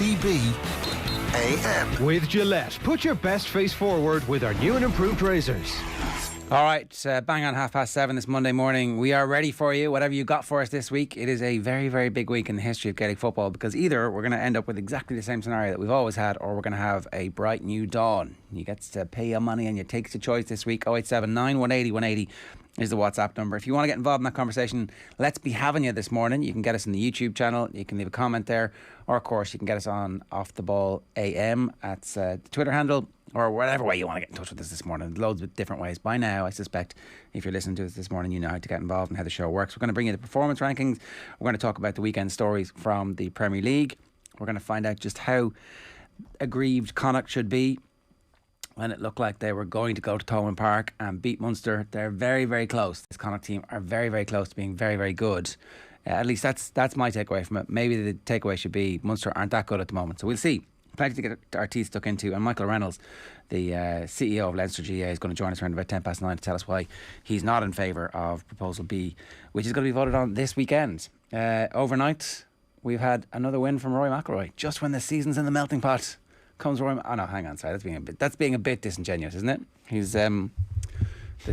OTB AM. With Gillette, put your best face forward with our new and improved razors. All right, bang on 7:30 this Monday morning. We are ready for you, whatever you got for us this week. It is a very, very big week in the history of Gaelic football, because either we're going to end up with exactly the same scenario that we've always had, or we're going to have a bright new dawn. You get to pay your money and you take the choice this week. 0879 180 180 is the WhatsApp number. If you want to get involved in that conversation, let's be having you this morning. You can get us in the YouTube channel. You can leave a comment there. Or, of course, you can get us on Off the Ball AM. That's the Twitter handle. Or whatever way you want to get in touch with us this morning. Loads of different ways. By now, I suspect, if you're listening to us this morning, you know how to get involved and how the show works. We're going to bring you the performance rankings. We're going to talk about the weekend stories from the Premier League. We're going to find out just how aggrieved Connacht should be when it looked like they were going to go to Thomond Park and beat Munster. They're very, very close. This Connacht team are very, very close to being very, very good. At least that's my takeaway from it. Maybe the takeaway should be Munster aren't that good at the moment. So we'll see. Plenty to get our teeth stuck into, and Michael Reynolds, the CEO of Leinster GAA, is going to join us around about 9:10 to tell us why he's not in favour of Proposal B, which is going to be voted on this weekend. Overnight, we've had another win from Rory McIlroy. Just when the season's in the melting pot comes Rory. Oh no, hang on, sorry, that's being a bit disingenuous, isn't it? He's the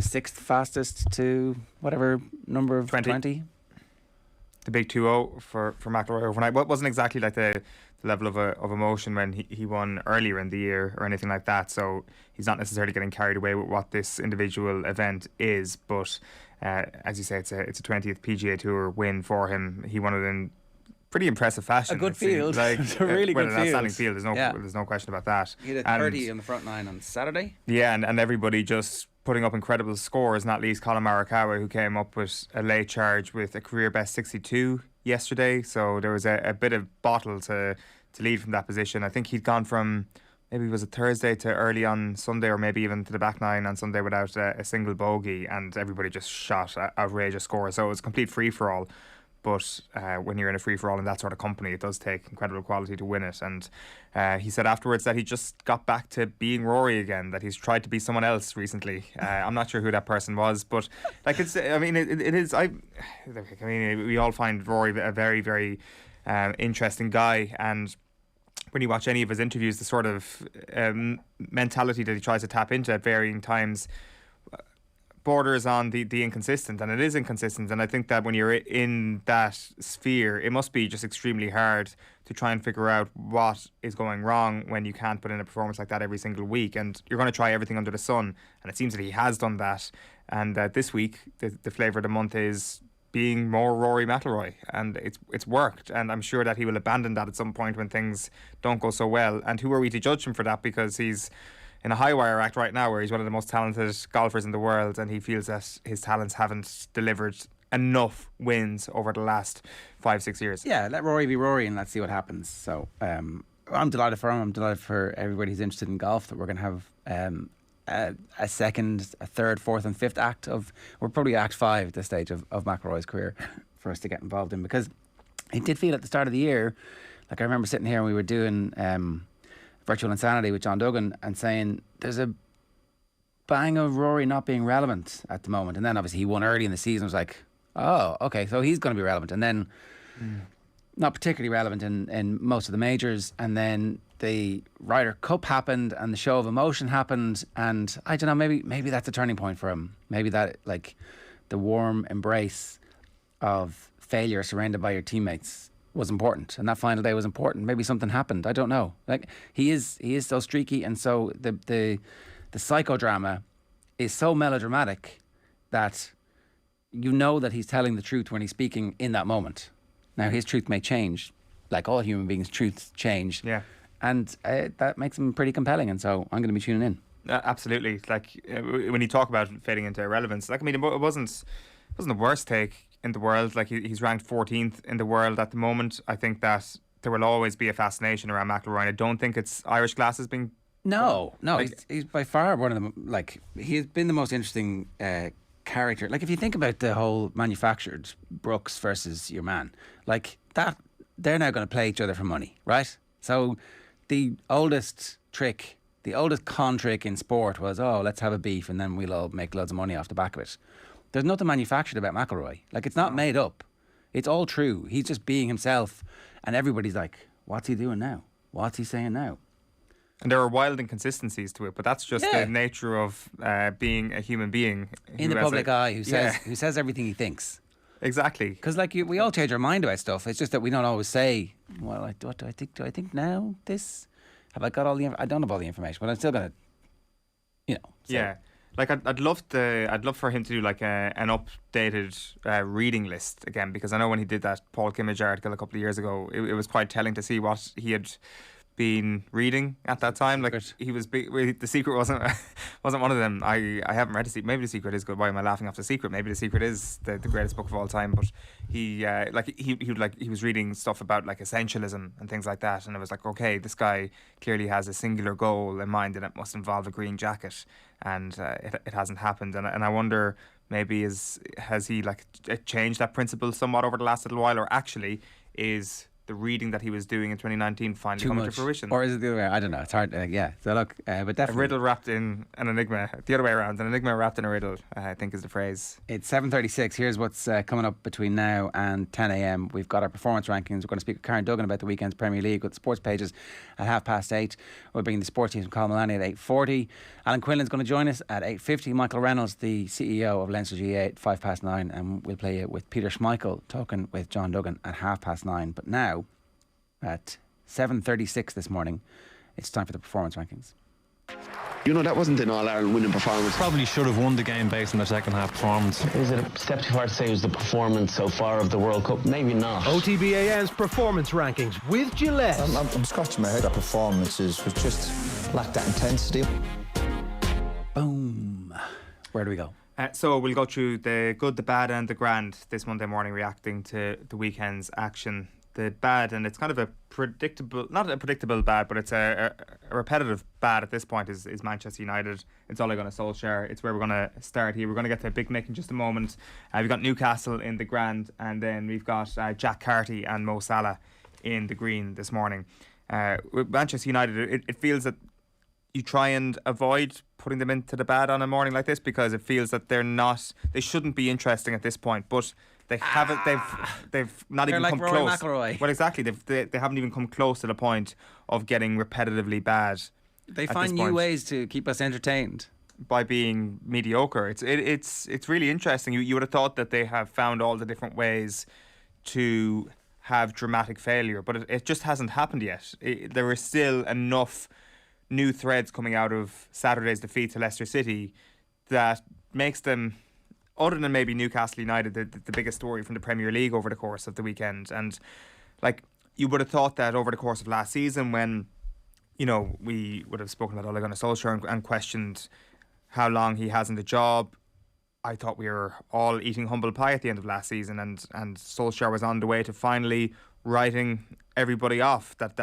sixth fastest to whatever number of 20. The big 2-0 for McIlroy overnight. What wasn't exactly like the level of emotion when he won earlier in the year or anything like that, so he's not necessarily getting carried away with what this individual event is, but as you say, it's a 20th PGA Tour win for him. He won it in pretty impressive fashion. A good field. Like, it's a really good field. Outstanding field. There's no question about that. He had a 30 on the front nine on Saturday. Yeah, and everybody just putting up incredible scores, not least Colin Morikawa, who came up with a late charge with a career best 62 yesterday. So there was a bit of bottle to lead from that position. I think he'd gone from maybe it was a Thursday to early on Sunday, or maybe even to the back nine on Sunday without a single bogey, and everybody just shot outrageous scores. So it was a complete free-for-all. But when you're in a free-for-all in that sort of company, it does take incredible quality to win it. And he said afterwards that he just got back to being Rory again, that he's tried to be someone else recently. I'm not sure who that person was, but like it is. We all find Rory a very, very interesting guy, and when you watch any of his interviews, the sort of mentality that he tries to tap into at varying times borders on the inconsistent, and it is inconsistent. And I think that when you're in that sphere, it must be just extremely hard to try and figure out what is going wrong when you can't put in a performance like that every single week, and you're going to try everything under the sun, and it seems that he has done that. And this week the flavour of the month is being more Rory McIlroy, and it's worked, and I'm sure that he will abandon that at some point when things don't go so well. And who are we to judge him for that, because he's in a high wire act right now where he's one of the most talented golfers in the world, and he feels that his talents haven't delivered enough wins over the last 5-6 years. Yeah, let Rory be Rory and let's see what happens. So I'm delighted for him. I'm delighted for everybody who's interested in golf that we're going to have a second, a third, fourth and fifth act of, we're probably act 5 at this stage of McIlroy's career for us to get involved in, because it did feel at the start of the year, like I remember sitting here and we were doing Virtual Insanity with John Duggan and saying there's a bang of Rory not being relevant at the moment, and then obviously he won early in the season. It was like, oh okay, so he's going to be relevant, and then not particularly relevant in most of the majors, and then the Ryder Cup happened and the show of emotion happened, and I don't know, maybe that's a turning point for him. Maybe that, like, the warm embrace of failure surrounded by your teammates was important, and that final day was important. Maybe something happened, I don't know. Like, he is so streaky, and so the psychodrama is so melodramatic that you know that he's telling the truth when he's speaking in that moment. Now his truth may change, like all human beings' truths change. Yeah. And that makes him pretty compelling, and so I'm going to be tuning in. Absolutely. Like when you talk about fading into irrelevance, like, I mean, it wasn't the worst take in the world. Like, he's ranked 14th in the world at the moment. I think that there will always be a fascination around McIlroy. I don't think it's Irish glasses being. No, like, he's by far one of them. Like, he's been the most interesting character. Like, if you think about the whole manufactured Brooks versus your man, like that, they're now going to play each other for money, right? So the oldest con trick in sport was, oh, let's have a beef and then we'll all make loads of money off the back of it. There's nothing manufactured about McIlroy. Like, it's not made up. It's all true. He's just being himself, and everybody's like, what's he doing now? what's he saying now? And there are wild inconsistencies to it, but that's just Yeah. the nature of being a human being In the public eye, who says everything he thinks. Exactly. Because we all change our mind about stuff. It's just that we don't always say, well, what do I think? Do I think now this? Have I got all the? I don't have all the information, but I'm still gonna, say. Yeah. Like I'd love for him to do like an updated reading list again, because I know when he did that Paul Kimmage article a couple of years ago, it was quite telling to see what he had been reading at that time. Like he was The Secret wasn't one of them. I haven't read The Secret. Maybe The Secret is good. Why am I laughing off The Secret? Maybe The Secret is the greatest book of all time. But he was reading stuff about like essentialism and things like that, and it was like, okay, this guy clearly has a singular goal in mind, and it must involve a green jacket, and it hasn't happened. And I wonder, maybe has he like changed that principle somewhat over the last little while, or actually is the reading that he was doing in 2019 finally coming to fruition? Or is it the other way? I don't know. It's hard. So look, but definitely. A riddle wrapped in an enigma. The other way around. An enigma wrapped in a riddle, I think is the phrase. It's 7:36. Here's what's coming up between now and 10 a.m. We've got our performance rankings. We're going to speak with Ger and Duggan about the weekend's Premier League with sports pages at 8:30. We're bringing the sports team from Cathal Mullaney at 8:40. Alan Quinlan's going to join us at 8:50. Michael Reynolds, the CEO of Leinster GAA, at 9:05. And we'll play it with Peter Schmeichel talking with John Duggan at 9:30. But now, at 7:36 this morning, it's time for the performance rankings. That wasn't an All-Ireland winning performance. Probably should have won the game based on their second half performance. Is it a step too far to say it was the performance so far of the World Cup? Maybe not. OTB AM's performance rankings with Gillette. I'm scratching my head. That performances was just lacked that intensity. Boom. Where do we go? So we'll go through the good, the bad and the grand this Monday morning, reacting to the weekend's action. The bad, and it's kind of not a predictable bad, but it's a repetitive bad at this point, is Manchester United. It's Ole Gunnar Solskjaer. It's where we're going to start here. We're going to get to Big Mick in just a moment. We've got Newcastle in the grand, and then we've got Jack Carty and Mo Salah in the green this morning. With Manchester United, it feels that you try and avoid putting them into the bad on a morning like this, because it feels that they shouldn't be interesting at this point, but they haven't. They've not even come Rory, close. McIlroy. Well, exactly. They haven't even come close to the point of getting repetitively bad. They find new ways to keep us entertained by being mediocre. It's really interesting. You would have thought that they have found all the different ways to have dramatic failure, but it just hasn't happened yet. There is still enough new threads coming out of Saturday's defeat to Leicester City that makes them, other than maybe Newcastle United, the biggest story from the Premier League over the course of the weekend. And like, you would have thought that over the course of last season, when we would have spoken about Ole Gunnar Solskjaer and questioned how long he has in the job, I thought we were all eating humble pie at the end of last season, and Solskjaer was on the way to finally writing everybody off that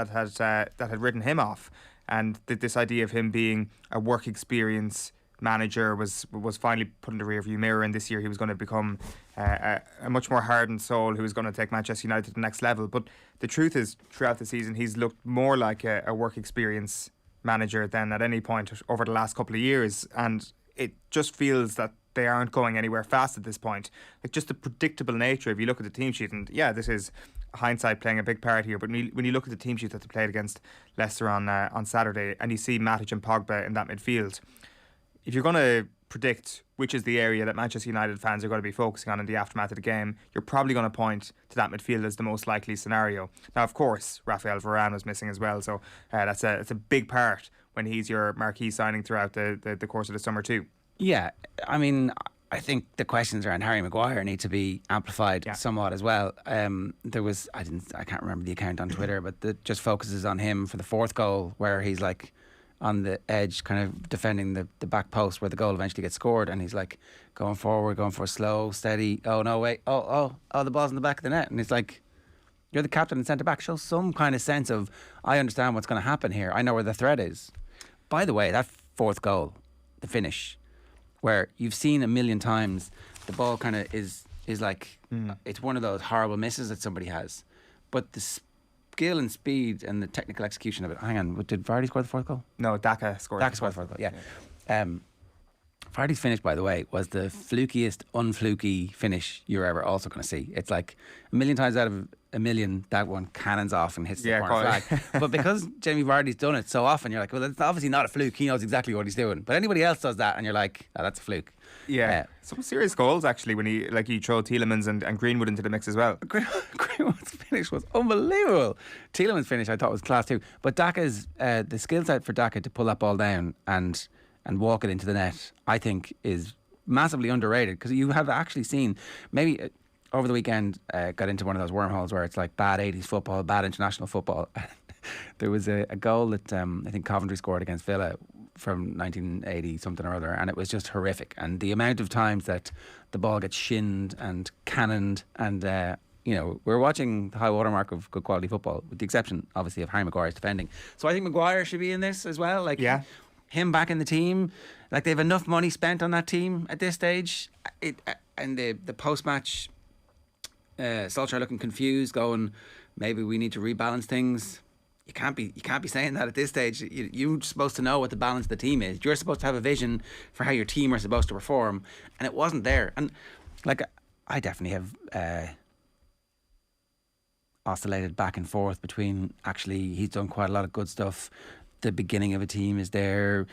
had written him off, and this idea of him being a work experience manager was finally put in the rearview mirror. And this year he was going to become a much more hardened soul who was going to take Manchester United to the next level. But the truth is, throughout the season, he's looked more like a work experience manager than at any point over the last couple of years, and it just feels that they aren't going anywhere fast at this point. Like, just the predictable nature, if you look at the team sheet, and yeah, this is hindsight playing a big part here, but when you look at the team sheet that they played against Leicester on Saturday, and you see Matic and Pogba in that midfield, if you're going to predict which is the area that Manchester United fans are going to be focusing on in the aftermath of the game, you're probably going to point to that midfield as the most likely scenario. Now, of course, Raphael Varane was missing as well, so that's a big part when he's your marquee signing throughout the course of the summer too. Yeah, I mean, I think the questions around Harry Maguire need to be amplified somewhat as well. There was, I can't remember the account on Twitter, but that just focuses on him for the fourth goal, where he's like on the edge, kind of defending the back post where the goal eventually gets scored, and he's like going forward, going for a slow, steady. Oh no, wait! Oh, the ball's in the back of the net, and it's like, you're the captain and centre back. Show some kind of sense of, I understand what's going to happen here. I know where the threat is. By the way, that fourth goal, the finish, where you've seen a million times, the ball kind of is like, it's one of those horrible misses that somebody has, but the skill and speed and the technical execution of it. Hang on, did Vardy score the fourth goal? No, Daka scored. Daka scored the fourth goal. Yeah. Vardy's finish, by the way, was the flukiest, unfluky finish you're ever also going to see. It's like a million times out of a million that one cannons off and hits the corner flag. But because Jamie Vardy's done it so often, you're like, well, it's obviously not a fluke. He knows exactly what he's doing. But anybody else does that, and you're like, oh, that's a fluke. Yeah, some serious goals actually when he throw Tielemans and Greenwood into the mix as well. Greenwood's finish was unbelievable. Tielemans' finish I thought was class too. But Daka's the skill set for Daka to pull that ball down and walk it into the net, I think, is massively underrated, because you have actually seen maybe over the weekend got into one of those wormholes where it's like bad 80s football, bad international football. There was a goal that I think Coventry scored against Villa from 1980 something or other, and it was just horrific. And the amount of times that the ball gets shinned and cannoned, and we're watching the high watermark of good quality football, with the exception obviously of Harry Maguire's defending. So I think Maguire should be in this as well. Him back in the team, like they have enough money spent on that team at this stage. And the post-match, Solskjaer looking confused, going, maybe we need to rebalance things. You can't be saying that at this stage. You're supposed to know what the balance of the team is. You're supposed to have a vision for how your team are supposed to perform, and it wasn't there. And like, I definitely have oscillated back and forth between, actually he's done quite a lot of good stuff. The beginning of a team is there.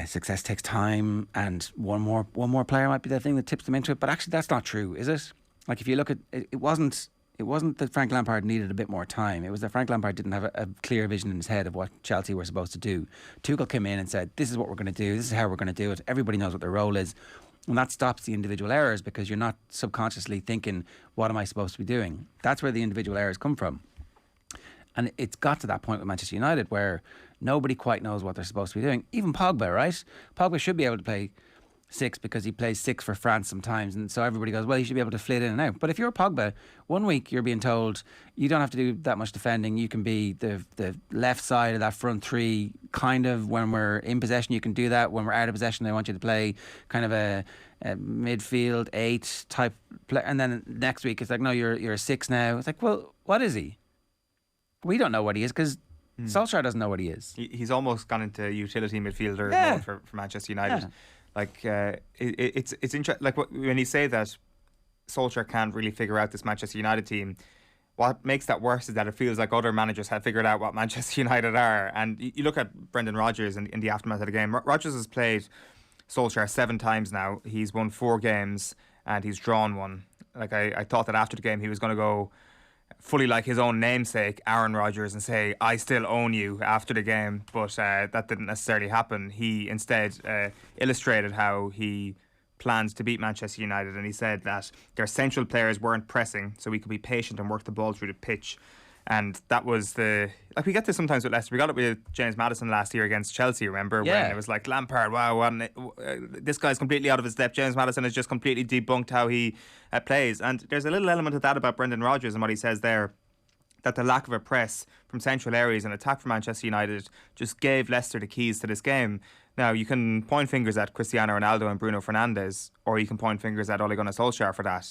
Success takes time, and one more player might be the thing that tips them into it. But actually, that's not true, is it? Like, if you look at it, it wasn't that Frank Lampard needed a bit more time. It was that Frank Lampard didn't have a clear vision in his head of what Chelsea were supposed to do. Tuchel came in and said, "This is what we're going to do. This is how we're going to do it." Everybody knows what their role is, and that stops the individual errors, because you're not subconsciously thinking, "What am I supposed to be doing?" That's where the individual errors come from. And it's got to that point with Manchester United where nobody quite knows what they're supposed to be doing. Even Pogba, right? Pogba should be able to play 6 because he plays 6 for France sometimes. And so everybody goes, well, he should be able to flit in and out. But if you're Pogba, one week you're being told you don't have to do that much defending. You can be the left side of that front three, kind of. When we're in possession, you can do that. When we're out of possession, they want you to play kind of a midfield 8 type play. And then next week it's like, no, you're a 6 now. It's like, well, what is he? We don't know what he is, because Solskjaer doesn't know what he is. He's almost gone into utility midfielder mode for Manchester United. Yeah. Like it's interesting. Like when you say that Solskjaer can't really figure out this Manchester United team, what makes that worse is that it feels like other managers have figured out what Manchester United are. And you look at Brendan Rodgers in the aftermath of the game. Rodgers has played Solskjaer 7 times now. He's won 4 games and he's drawn 1. Like I thought that after the game he was going to go fully like his own namesake, Aaron Rodgers, and say, "I still own you" after the game, but that didn't necessarily happen. He instead illustrated how he plans to beat Manchester United, and he said that their central players weren't pressing, so we could be patient and work the ball through the pitch. And that was we get this sometimes with Leicester. We got it with James Maddison last year against Chelsea, remember? Yeah. When it was like, Lampard, wow, this guy's completely out of his depth. James Maddison has just completely debunked how he plays. And there's a little element of that about Brendan Rodgers and what he says there, that the lack of a press from central areas and attack from Manchester United just gave Leicester the keys to this game. Now, you can point fingers at Cristiano Ronaldo and Bruno Fernandes, or you can point fingers at Ole Gunnar Solskjaer for that.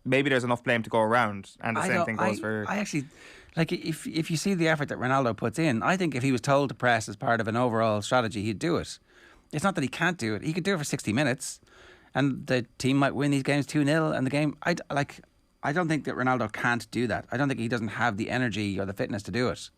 Maybe there's enough blame to go around, and the same thing goes for... I actually... Like, if you see the effort that Ronaldo puts in, I think if he was told to press as part of an overall strategy, he'd do it. It's not that he can't do it. He could do it for 60 minutes, and the team might win these games 2-0, and the game... I don't think that Ronaldo can't do that. I don't think he doesn't have the energy or the fitness to do it.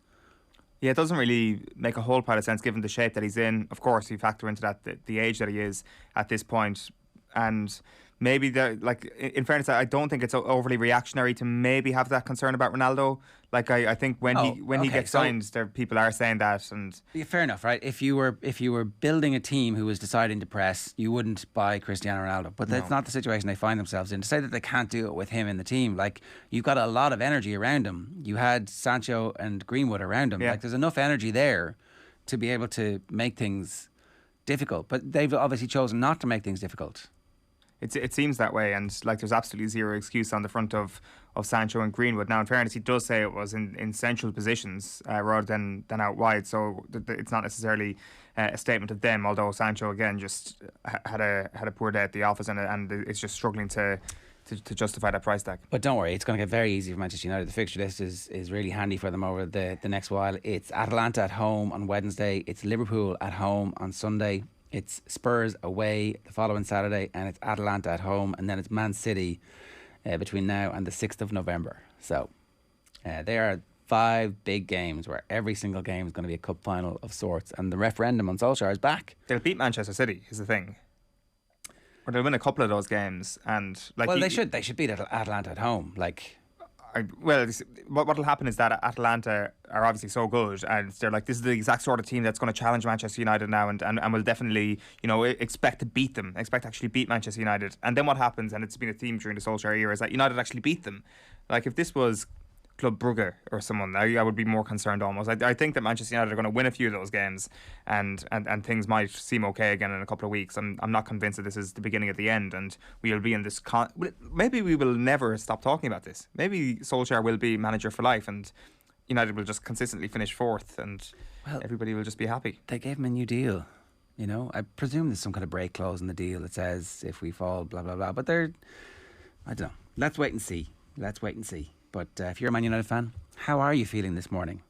Yeah, it doesn't really make a whole pile of sense given the shape that he's in. Of course, you factor into that the age that he is at this point, and... Maybe, in fairness, I don't think it's overly reactionary to maybe have that concern about Ronaldo. Like, I think when he gets signed, people are saying that. And yeah, fair enough, right? If you were building a team who was deciding to press, you wouldn't buy Cristiano Ronaldo. But that's not the situation they find themselves in. To say that they can't do it with him in the team, like, you've got a lot of energy around him. You had Sancho and Greenwood around him. Yeah. Like, there's enough energy there to be able to make things difficult. But they've obviously chosen not to make things difficult. It seems that way, and like there's absolutely zero excuse on the front of Sancho and Greenwood. Now, in fairness, he does say it was in central positions rather than out wide, so it's not necessarily a statement of them. Although Sancho again just had a poor day at the office, and it's just struggling to justify that price tag. But don't worry, it's going to get very easy for Manchester United. The fixture list is really handy for them over the next while. It's Atalanta at home on Wednesday. It's Liverpool at home on Sunday. It's Spurs away the following Saturday, and it's Atalanta at home, and then it's Man City between now and the 6th of November. So there are 5 big games where every single game is going to be a cup final of sorts, and the referendum on Solskjaer is back. They'll beat Manchester City, is the thing. Or they'll win a couple of those games, and they should beat Atalanta at home. What'll happen is that Atalanta are obviously so good, and they're like, this is the exact sort of team that's going to challenge Manchester United now, and will definitely, expect to beat them, expect to actually beat Manchester United. And then what happens, and it's been a theme during the Solskjaer era, is that United actually beat them. Like, if this was Club Brugge or someone, I would be more concerned almost. I think that Manchester United are going to win a few of those games, and things might seem okay again in a couple of weeks. I'm not convinced that this is the beginning of the end, and we'll be in this maybe we will never stop talking about this. Maybe Solskjaer will be manager for life, and United will just consistently finish 4th, and everybody will just be happy. They gave him a new deal. I presume there's some kind of break clause in the deal that says if we fall, blah blah blah, but I don't know. Let's wait and see. But if you're a Man United fan, how are you feeling this morning?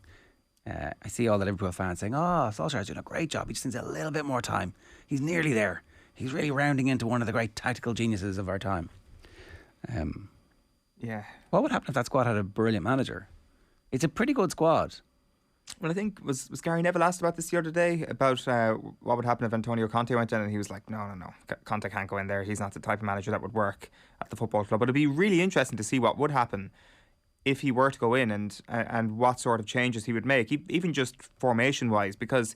I see all the Liverpool fans saying, Solskjaer's doing a great job. He just needs a little bit more time. He's nearly there. He's really rounding into one of the great tactical geniuses of our time. Yeah. What would happen if that squad had a brilliant manager? It's a pretty good squad. Well, I think, was Gary Neville asked about this the other day, about what would happen if Antonio Conte went in, and he was like, no, Conte can't go in there. He's not the type of manager that would work at the football club. But it'd be really interesting to see what would happen if he were to go in, and what sort of changes he would make, even just formation-wise, because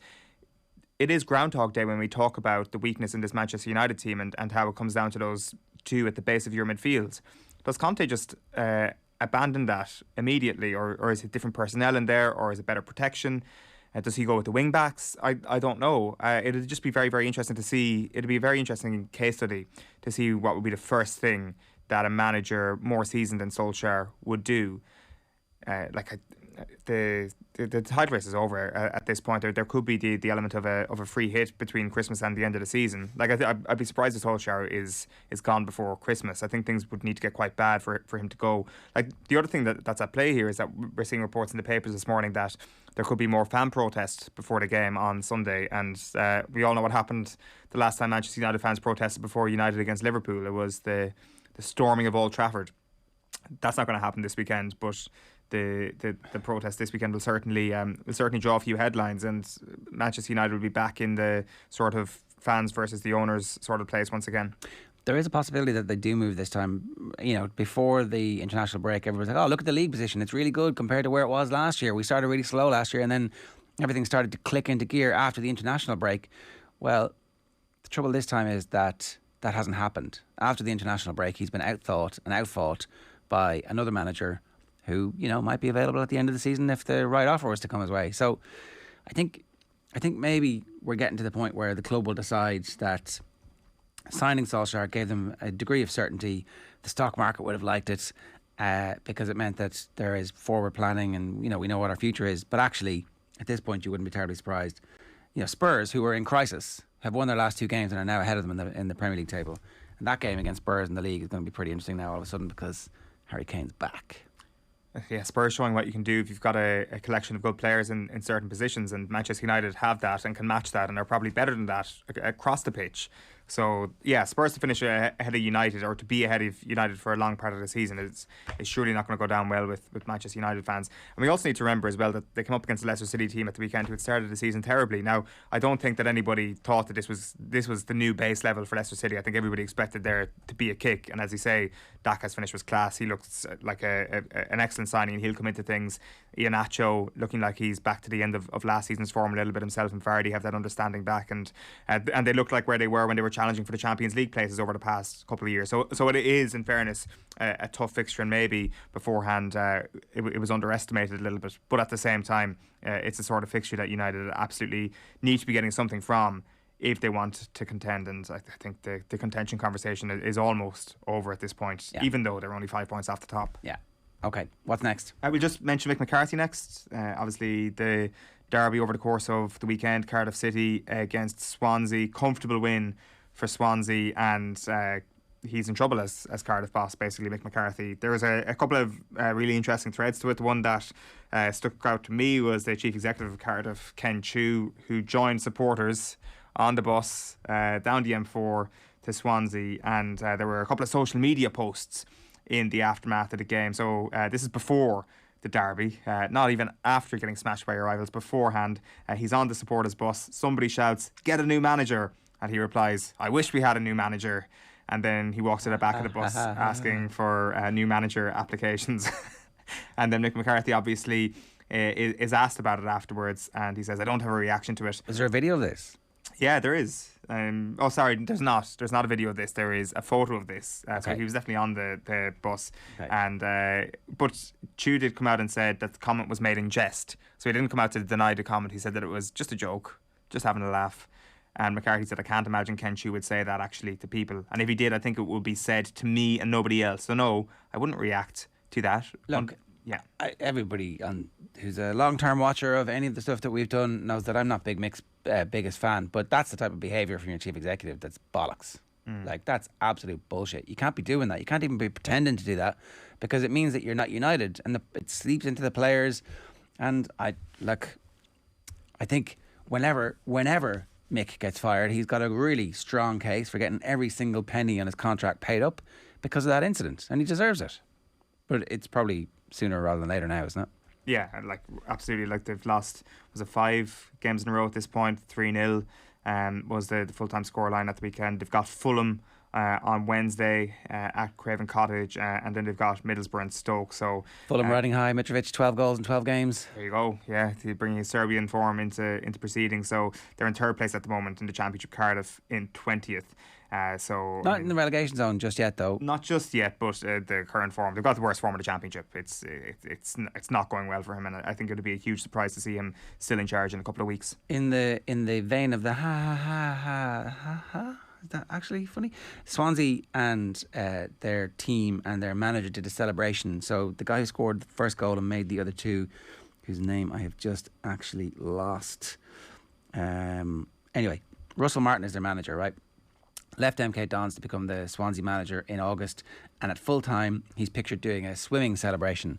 it is Groundhog Day when we talk about the weakness in this Manchester United team and how it comes down to those 2 at the base of your midfield. Does Conte just abandon that immediately, or is it different personnel in there, or is it better protection? Does he go with the wing-backs? I don't know. It'll just be very, very interesting to see. It'll be a very interesting case study to see what would be the first thing that a manager more seasoned than Solskjaer would do. The title race is over at this point. There could be the element of a free hit between Christmas and the end of the season. I'd be surprised if Solskjaer is gone before Christmas. I think things would need to get quite bad for him to go. The other thing that's at play here is that we're seeing reports in the papers this morning that there could be more fan protests before the game on Sunday, and we all know what happened the last time Manchester United fans protested before United against Liverpool. It was the storming of Old Trafford. That's not going to happen this weekend, but the protest this weekend will certainly draw a few headlines, and Manchester United will be back in the sort of fans versus the owners sort of place once again. There is a possibility that they do move this time. Before the international break, everyone's like, look at the league position. It's really good compared to where it was last year. We started really slow last year, and then everything started to click into gear after the international break. Well, the trouble this time is that hasn't happened. After the international break, he's been outthought and outfought by another manager who, might be available at the end of the season if the right offer was to come his way. So I think maybe we're getting to the point where the club will decide that signing Solskjaer gave them a degree of certainty. The stock market would have liked it because it meant that there is forward planning and, we know what our future is. But actually, at this point, you wouldn't be terribly surprised. Spurs, who were in crisis, have won their last 2 games and are now ahead of them in the Premier League table. And that game against Spurs in the league is going to be pretty interesting now all of a sudden because Harry Kane's back. Yeah, Spurs showing what you can do if you've got a collection of good players in certain positions, and Manchester United have that and can match that, and are probably better than that across the pitch. So yeah, Spurs to finish ahead of United, or to be ahead of United for a long part of the season, is surely not going to go down well with Manchester United fans. And we also need to remember as well that they came up against the Leicester City team at the weekend who had started the season terribly. Now, I don't think that anybody thought that this was the new base level for Leicester City. I think everybody expected there to be a kick, and as you say, Daka's finish was class. He looks like an excellent signing, and he'll come into things. Iheanacho looking like he's back to the end of last season's form a little bit himself, and Vardy have that understanding back, and they look like where they were when they were challenging for the Champions League places over the past couple of years. So it is, in fairness, a tough fixture, and maybe beforehand it was underestimated a little bit. But at the same time, it's a sort of fixture that United absolutely need to be getting something from if they want to contend. And I think the contention conversation is almost over at this point, even though they're only 5 points off the top. Yeah. Okay, what's next? We'll just mention Mick McCarthy next. Obviously, the derby over the course of the weekend, Cardiff City against Swansea. Comfortable win for Swansea, and he's in trouble as Cardiff boss, basically, Mick McCarthy. There was a couple of really interesting threads to it. The one that stuck out to me was the chief executive of Cardiff, Ken Chu, who joined supporters on the bus down the M4 to Swansea, and there were a couple of social media posts in the aftermath of the game. So this is before the derby, not even after getting smashed by your rivals, beforehand. He's on the supporters bus. Somebody shouts, "Get a new manager," and he replies, "I wish we had a new manager." And then he walks to the back of the bus asking for new manager applications. And then Mick McCarthy obviously is asked about it afterwards, and he says, "I don't have a reaction to it." Is there a video of this? Yeah, there is. Sorry, there's not. There's not a video of this. There is a photo of this. So he was definitely on the bus. Okay. And but Chew did come out and said that the comment was made in jest. So he didn't come out to deny the comment. He said that it was just a joke, just having a laugh. And McCarthy said, "I can't imagine Ken Chew would say that actually to people. And if he did, I think it would be said to me and nobody else. So no, I wouldn't react to that." Look, yeah. Everybody who's a long-term watcher of any of the stuff that we've done knows that I'm not Big Mick's biggest fan, but that's the type of behaviour from your chief executive that's bollocks. Like, that's absolute bullshit. You can't be doing that. You can't even be pretending to do that, because it means that you're not united, and it sleeps into the players. And I think whenever Mick gets fired, he's got a really strong case for getting every single penny on his contract paid up because of that incident, and he deserves it. But it's probably sooner rather than later now, isn't it? Yeah, absolutely. They've lost, was it 5 games in a row at this point? 3-0 was the full-time scoreline at the weekend. They've got Fulham on Wednesday at Craven Cottage, and then they've got Middlesbrough and Stoke. So Fulham riding high. Mitrovic 12 goals in 12 games. There you go. Yeah, bringing his Serbian form into proceedings. So they're in 3rd place at the moment in the Championship. Cardiff in 20th. So Not in the relegation zone just yet, though. Not just yet, but the current form. They've got the worst form of the Championship. It's not going well for him, and I think it would be a huge surprise to see him still in charge in a couple of weeks. In the vein of the ha, is that actually funny? Swansea and their team and their manager did a celebration. So the guy who scored the first goal and made the other 2, whose name I have just actually lost. Anyway, Russell Martin is their manager, right? Left MK Dons to become the Swansea manager in August, and at full time he's pictured doing a swimming celebration.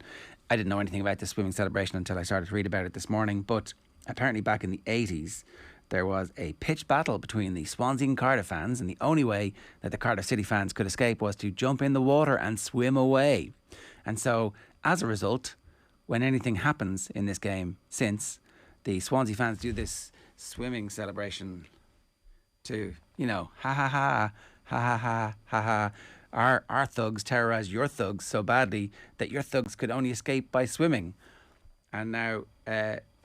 I didn't know anything about this swimming celebration until I started to read about it this morning, but apparently back in the 80s there was a pitched battle between the Swansea and Cardiff fans, and the only way that the Cardiff City fans could escape was to jump in the water and swim away. And so as a result, when anything happens in this game since, the Swansea fans do this swimming celebration to, ha ha ha, ha ha ha, ha ha. Our thugs terrorised your thugs so badly that your thugs could only escape by swimming. And now,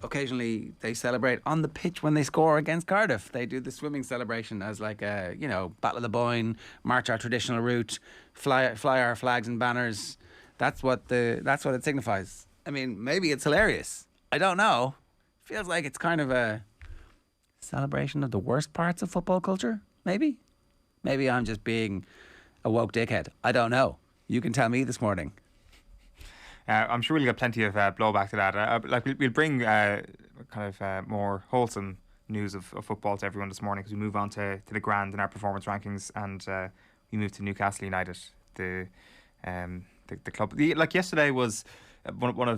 occasionally they celebrate on the pitch when they score against Cardiff. They do the swimming celebration as like a, Battle of the Boyne, march our traditional route, fly our flags and banners. That's what it signifies. I mean, maybe it's hilarious. I don't know. Feels like it's kind of a celebration of the worst parts of football culture, maybe I'm just being a woke dickhead. I don't know. You can tell me this morning. I'm sure we'll get plenty of blowback to that. We'll bring more wholesome news of football to everyone this morning, because we move on to the grand in our performance rankings, and we move to Newcastle United, the club. Yesterday was definitely one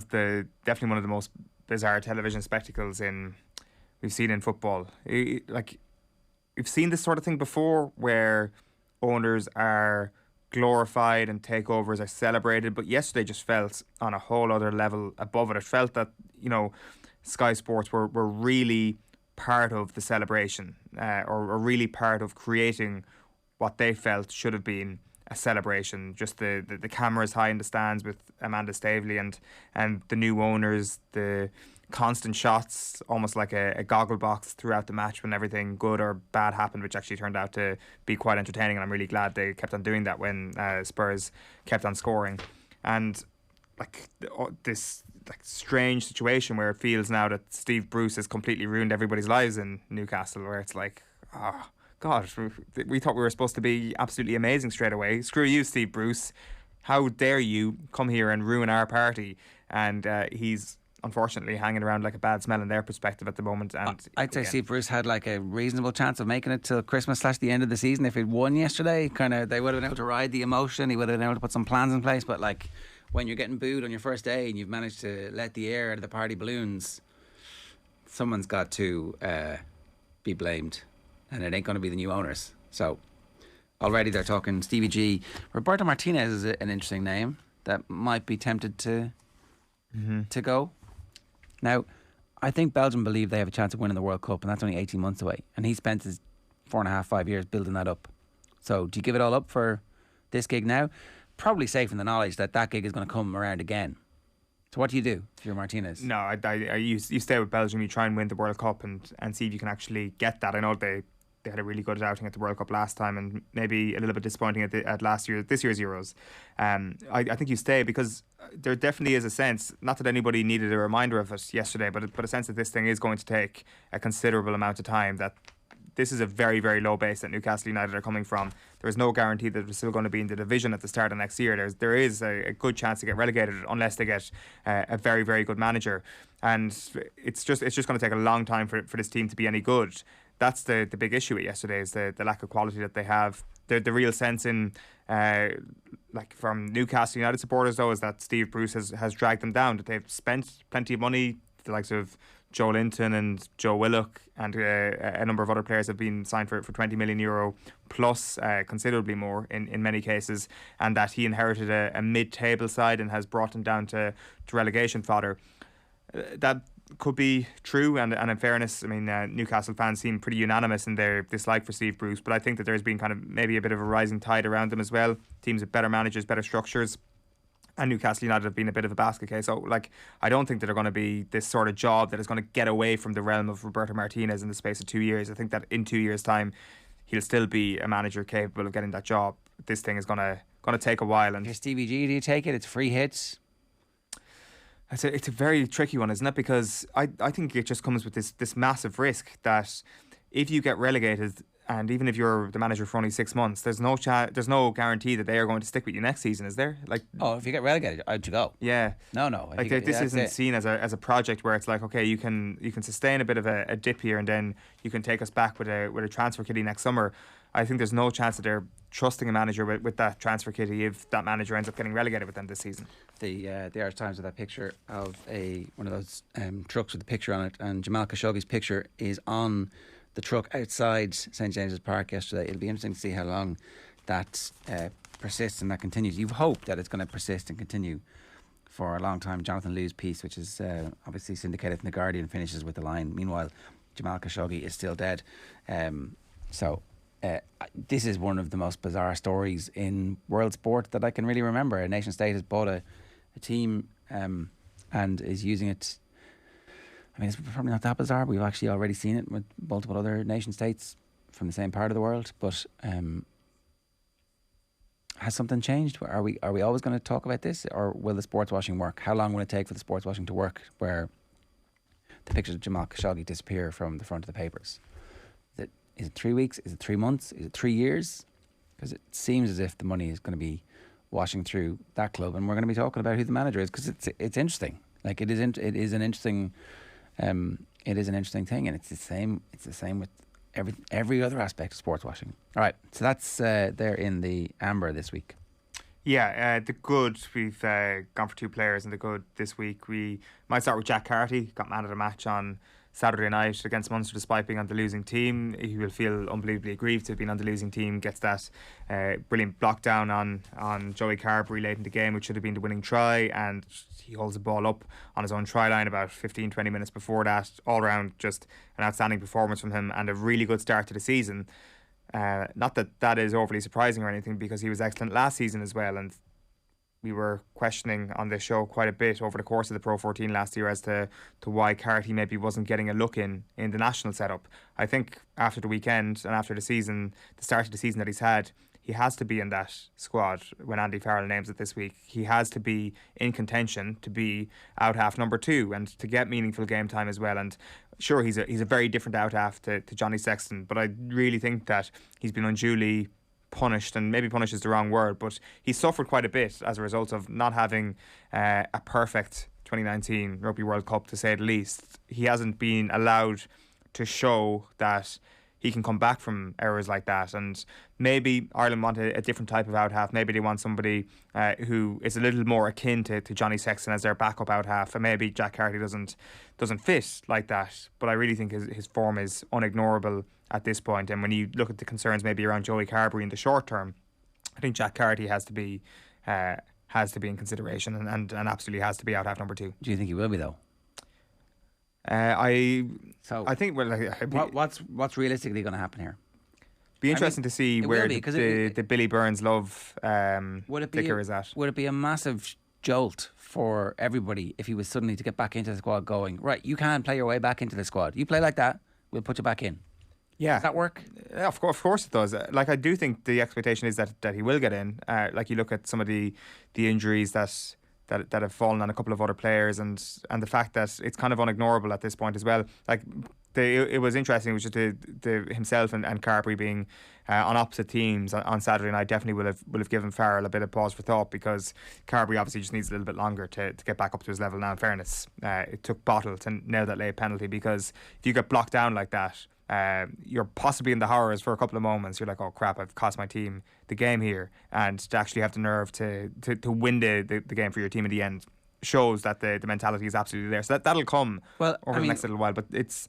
of the most bizarre television spectacles we've seen in football. We've seen this sort of thing before, where owners are glorified and takeovers are celebrated, but yesterday just felt on a whole other level above it. It felt that, Sky Sports were really part of the celebration, or really part of creating what they felt should have been a celebration. Just the cameras high in the stands with Amanda Staveley and the new owners, the constant shots, almost like a goggle box throughout the match when everything good or bad happened, which actually turned out to be quite entertaining, and I'm really glad they kept on doing that when Spurs kept on scoring. And this strange situation where it feels now that Steve Bruce has completely ruined everybody's lives in Newcastle, where it's like, oh God, we thought we were supposed to be absolutely amazing straight away. Screw you, Steve Bruce. How dare you come here and ruin our party? And he's unfortunately hanging around like a bad smell in their perspective at the moment. And I'd say Steve Bruce had like a reasonable chance of making it till Christmas / the end of the season. If he'd won yesterday, they would have been able to ride the emotion. He would have been able to put some plans in place. But when you're getting booed on your first day and you've managed to let the air out of the party balloons, someone's got to be blamed. and it ain't going to be the new owners. So already they're talking Stevie G. Roberto Martinez is an interesting name that might be tempted to go. Now, I think Belgium believe they have a chance of winning the World Cup, and that's only 18 months away. And he spent his 4.5, 5 years building that up. So do you give it all up for this gig now? Probably safe in the knowledge that gig is going to come around again. So what do you do if you're Martinez? No, you stay with Belgium. You try and win the World Cup and see if you can actually get that. I know they had a really good outing at the World Cup last time, and maybe a little bit disappointing at this year's Euros. I think you stay, because there definitely is a sense, not that anybody needed a reminder of it yesterday, but a sense that this thing is going to take a considerable amount of time, that this is a very, very low base that Newcastle United are coming from. There is no guarantee that they're still going to be in the division at the start of next year. There is a good chance to get relegated unless they get a very, very good manager. And it's just going to take a long time for this team to be any good. That's the big issue with yesterday, is the lack of quality that they have. The real sense in, from Newcastle United supporters, though, is that Steve Bruce has dragged them down, that they've spent plenty of money. The likes of Joe Linton and Joe Willock and a number of other players have been signed for €20 million plus, considerably more in many cases, and that he inherited a mid-table side and has brought them down to relegation fodder. That could be true, and in fairness, I mean, Newcastle fans seem pretty unanimous in their dislike for Steve Bruce, but I think that there's been kind of maybe a bit of a rising tide around them as well. Teams with better managers, better structures, and Newcastle United have been a bit of a basket case. So, I don't think that they're going to be this sort of job that is going to get away from the realm of Roberto Martinez in the space of 2 years. I think that in 2 years' time, he'll still be a manager capable of getting that job. This thing is going to take a while. And here's Stevie G. Do you take it? It's free hits. It's a very tricky one, isn't it? Because I think it just comes with this massive risk that if you get relegated, and even if you're the manager for only 6 months, there's no guarantee that they are going to stick with you next season, is there? If you get relegated, out you go. Yeah. No. This isn't seen as a project where it's like, okay, you can sustain a bit of a dip here, and then you can take us back with a transfer kitty next summer. I think there's no chance that they're trusting a manager with that transfer kitty if that manager ends up getting relegated with them this season. The Irish Times with that picture of one of those trucks with a picture on it, and Jamal Khashoggi's picture is on the truck outside St James's Park yesterday. It'll be interesting to see how long that persists and that continues. You hope that it's going to persist and continue for a long time. Jonathan Liu's piece, which is obviously syndicated in The Guardian, finishes with the line, "Meanwhile, Jamal Khashoggi is still dead." This is one of the most bizarre stories in world sport that I can really remember. A nation state has bought a team and is using it. I mean, it's probably not that bizarre. We've actually already seen it with multiple other nation states from the same part of the world. But has something changed? Are we always going to talk about this, or will the sports washing work? How long will it take for the sports washing to work, where the pictures of Jamal Khashoggi disappear from the front of the papers? Is it 3 weeks? Is it 3 months? Is it 3 years? Because it seems as if the money is going to be washing through that club, and we're going to be talking about who the manager is, because it's interesting. It is an interesting thing, and it's the same with every other aspect of sports washing. All right, so that's there in the amber this week. Yeah, the good, we've gone for 2 players in the good this week. We might start with Jack Carty. Got man of the match on Saturday night against Munster despite being on the losing team. He will feel unbelievably aggrieved to have been on the losing team. Gets that brilliant block down on Joey Carberry late in the game, which should have been the winning try, and he holds the ball up on his own try line about 15-20 minutes before that. All round just an outstanding performance from him and a really good start to the season. Not that is overly surprising or anything, because he was excellent last season as well, and we were questioning on this show quite a bit over the course of the Pro 14 last year as to why Carty maybe wasn't getting a look in the national setup. I think after the weekend and after the start of the season that he's had, he has to be in that squad when Andy Farrell names it this week. He has to be in contention to be out half number 2 and to get meaningful game time as well. And sure, he's a very different out half to Johnny Sexton, but I really think that he's been unduly punished, and maybe punished is the wrong word, but he suffered quite a bit as a result of not having a perfect 2019 Rugby World Cup, to say the least. He hasn't been allowed to show that he can come back from errors like that. And maybe Ireland want a different type of out half. Maybe they want somebody who is a little more akin to Johnny Sexton as their backup out half, and maybe Jack Carty doesn't fit like that. But I really think his form is unignorable at this point. And when you look at the concerns maybe around Joey Carbery in the short term, I think Jack Carty has to be in consideration and absolutely has to be out half number 2. Do you think he will be though? I think what's realistically going to happen here? Be interesting to see where the Billy Burns love flicker is at. Would it be a massive jolt for everybody if he was suddenly to get back into the squad going, right, you can't play your way back into the squad. You play like that, we'll put you back in. Yeah. Does that work? Of course it does. Like, I do think the expectation is that he will get in. Like, you look at some of the injuries that have fallen on a couple of other players, and the fact that it's kind of unignorable at this point as well. Like, it was interesting, which is the himself and Carbery being on opposite teams on Saturday night definitely will have given Farrell a bit of pause for thought, because Carbery obviously just needs a little bit longer to get back up to his level now. In fairness, it took Bottle to nail that late penalty, because if you get blocked down like that, you're possibly in the horrors for a couple of moments. You're like, oh crap, I've cost my team the game here. And to actually have the nerve to win the game for your team in the end shows that the mentality is absolutely there. So that'll come over the next little while. But it's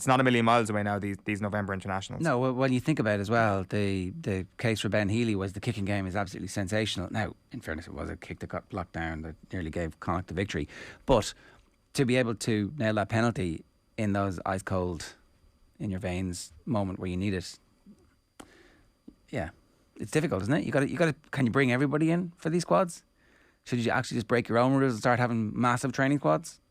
not a million miles away now, these November internationals. No, well, when you think about it as well, the case for Ben Healy was the kicking game is absolutely sensational. Now, in fairness, it was a kick that got blocked down that nearly gave Connacht the victory. But to be able to nail that penalty in those ice cold, in your veins moment where you need it, yeah, it's difficult, isn't it? You got to. Can you bring everybody in for these squads? Should you actually just break your own rules and start having massive training squads?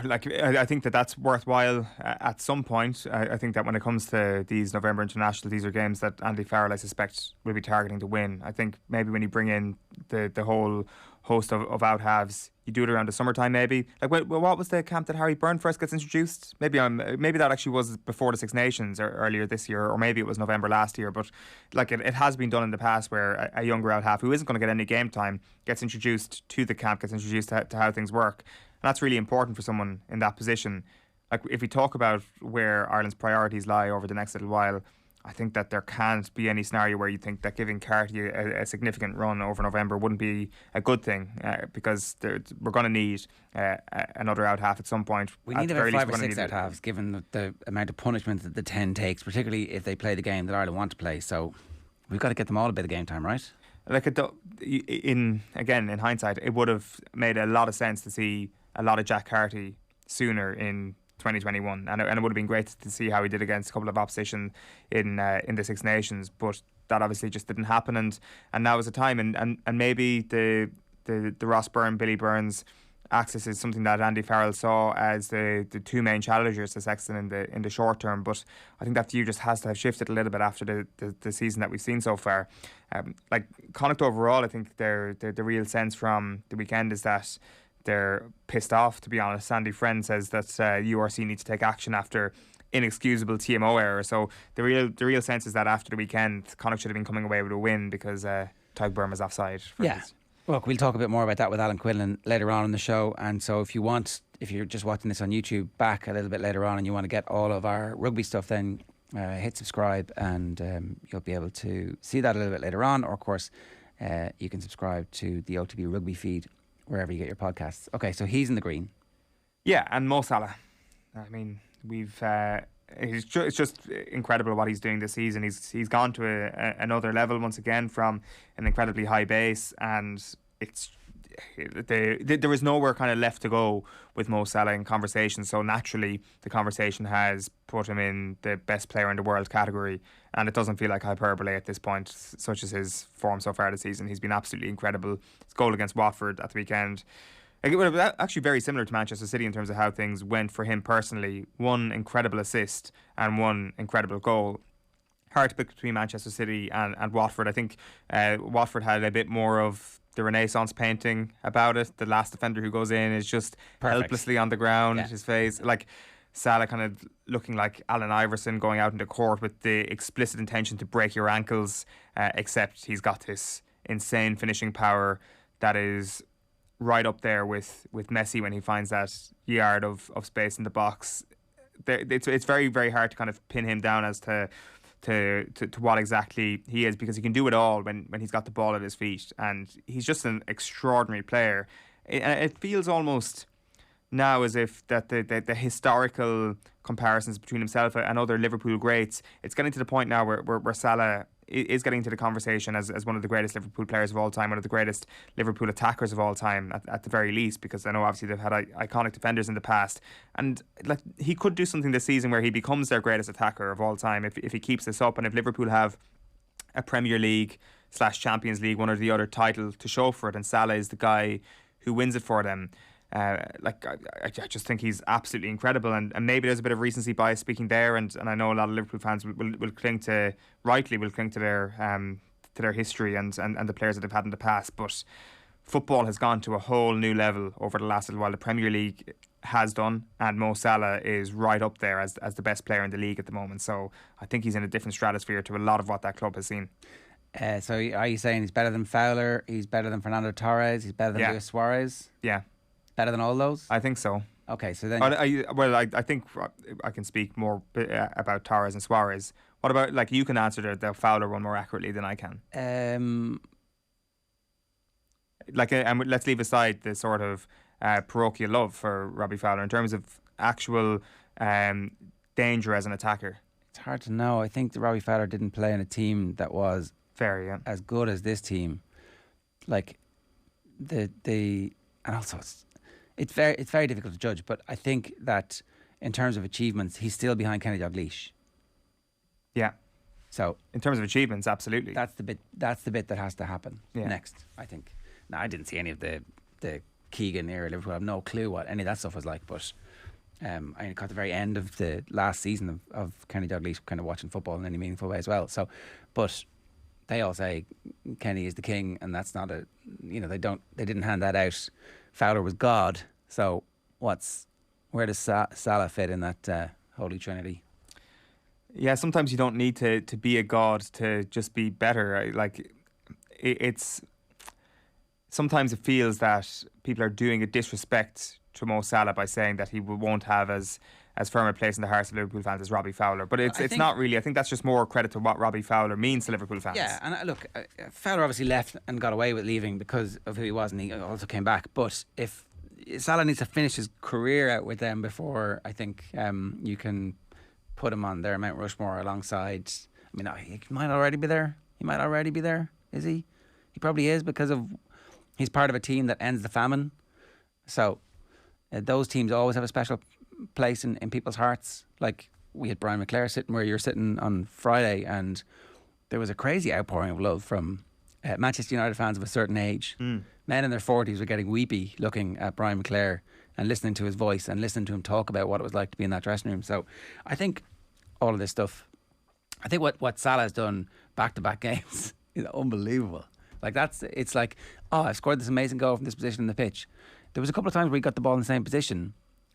Like, I think that's worthwhile at some point. I think that when it comes to these November internationals, these are games that Andy Farrell, I suspect, will be targeting to win. I think maybe when you bring in the whole host of out halves, you do it around the summertime maybe. Like, what was the camp that Harry Byrne first gets introduced? Maybe that actually was before the Six Nations or earlier this year, or maybe it was November last year. But like, it has been done in the past where a younger out half who isn't going to get any game time gets introduced to the camp, gets introduced to how things work. And that's really important for someone in that position. Like, if we talk about where Ireland's priorities lie over the next little while, I think that there can't be any scenario where you think that giving Carty a significant run over November wouldn't be a good thing, because we're going to need another out half at some point. We need about 5 or 6 out halves, given the amount of punishment that the 10 takes, particularly if they play the game that Ireland want to play. So we've got to get them all a bit of game time, right? Like, in hindsight, it would have made a lot of sense to see a lot of Jack Carty sooner in 2021, and it would have been great to see how he did against a couple of opposition in the Six Nations, but that obviously just didn't happen, and now is the time, and maybe the Ross Byrne, Billy Burns axis is something that Andy Farrell saw as the two main challengers to Sexton in the short term. But I think that view just has to have shifted a little bit after the season that we've seen so far. Like, Connacht overall, I think the real sense from the weekend is that they're pissed off, to be honest. Sandy Friend says that URC needs to take action after inexcusable TMO error. So the real sense is that after the weekend, Connacht should have been coming away with a win because Tadhg Beirne was offside. Look, we'll talk a bit more about that with Alan Quinlan later on in the show. And so if you're just watching this on YouTube back a little bit later on and you want to get all of our rugby stuff, then hit subscribe and you'll be able to see that a little bit later on. Or, of course, you can subscribe to the OTB Rugby feed wherever you get your podcasts. Okay, so he's in the green. Yeah, and Mo Salah. I mean, it's just incredible what he's doing this season. He's gone to another level once again from an incredibly high base, and there is nowhere kind of left to go with Mo Salah in conversation. So naturally, the conversation has put him in the best player in the world category, and it doesn't feel like hyperbole at this point, such as his form so far this season. He's been absolutely incredible. His goal against Watford at the weekend, it was actually very similar to Manchester City in terms of how things went for him personally. One incredible assist and one incredible goal. Hard to pick between Manchester City and Watford. I think Watford had a bit more of the Renaissance painting about it. The last defender who goes in is just helplessly on the ground, his face. Like, Salah kind of looking like Allen Iverson going out into court with the explicit intention to break your ankles, except he's got this insane finishing power that is right up there with Messi when he finds that yard of space in the box. it's very, very hard to kind of pin him down as to what exactly he is, because he can do it all when he's got the ball at his feet, and he's just an extraordinary player. It feels almost now as if that the historical comparisons between himself and other Liverpool greats, it's getting to the point now where Salah is getting into the conversation as one of the greatest Liverpool players of all time, one of the greatest Liverpool attackers of all time at the very least, because I know obviously they've had iconic defenders in the past, and like he could do something this season where he becomes their greatest attacker of all time if he keeps this up, and if Liverpool have a Premier League / Champions League, one or the other title to show for it, and Salah is the guy who wins it for them. I just think he's absolutely incredible, and maybe there's a bit of recency bias speaking there, and I know a lot of Liverpool fans will cling to their history and the players that they've had in the past, but football has gone to a whole new level over the last little while. The Premier League has done, and Mo Salah is right up there as the best player in the league at the moment, so I think he's in a different stratosphere to a lot of what that club has seen. So are you saying he's better than Fowler, he's better than Fernando Torres, he's better than Luis Suarez? Yeah. Better than all those? I think so. Okay, so then... I think I can speak more about Torres and Suarez. What about, like, you can answer the Fowler one more accurately than I can. And let's leave aside the sort of parochial love for Robbie Fowler in terms of actual danger as an attacker. It's hard to know. I think that Robbie Fowler didn't play in a team that was as good as this team. Like, and also it's very difficult to judge, but I think that in terms of achievements, he's still behind Kenny Dalglish. Yeah. So in terms of achievements, absolutely. That's the bit that has to happen next, I think. Now, I didn't see any of the Keegan era Liverpool. I have no clue what any of that stuff was like, but I caught the very end of the last season of Kenny Dalglish kind of watching football in any meaningful way as well. So, but they all say Kenny is the king, and that's not they didn't hand that out. Fowler was God. So where does Salah fit in that holy trinity? Yeah, sometimes you don't need to be a god to just be better. Like it's sometimes it feels that people are doing a disrespect to Mo Salah by saying that he won't have as firm a place in the hearts of Liverpool fans as Robbie Fowler. But it's not really. I think that's just more credit to what Robbie Fowler means to Liverpool fans. Yeah, and look, Fowler obviously left and got away with leaving because of who he was, and he also came back. But if Salah needs to finish his career out with them before, I think you can put him on their Mount Rushmore alongside. I mean, he might already be there. He might already be there. Is he? He probably is, because he's part of a team that ends the famine. So those teams always have a special place in people's hearts. Like, we had Brian McClare sitting where you're sitting on Friday, and there was a crazy outpouring of love from Manchester United fans of a certain age. Men in their 40s were getting weepy looking at Brian McClare and listening to his voice and listening to him talk about what it was like to be in that dressing room. So I think all of this stuff, I think what Salah has done back-to-back games is unbelievable. Like, it's like, I've scored this amazing goal from this position in the pitch. There was a couple of times where he got the ball in the same position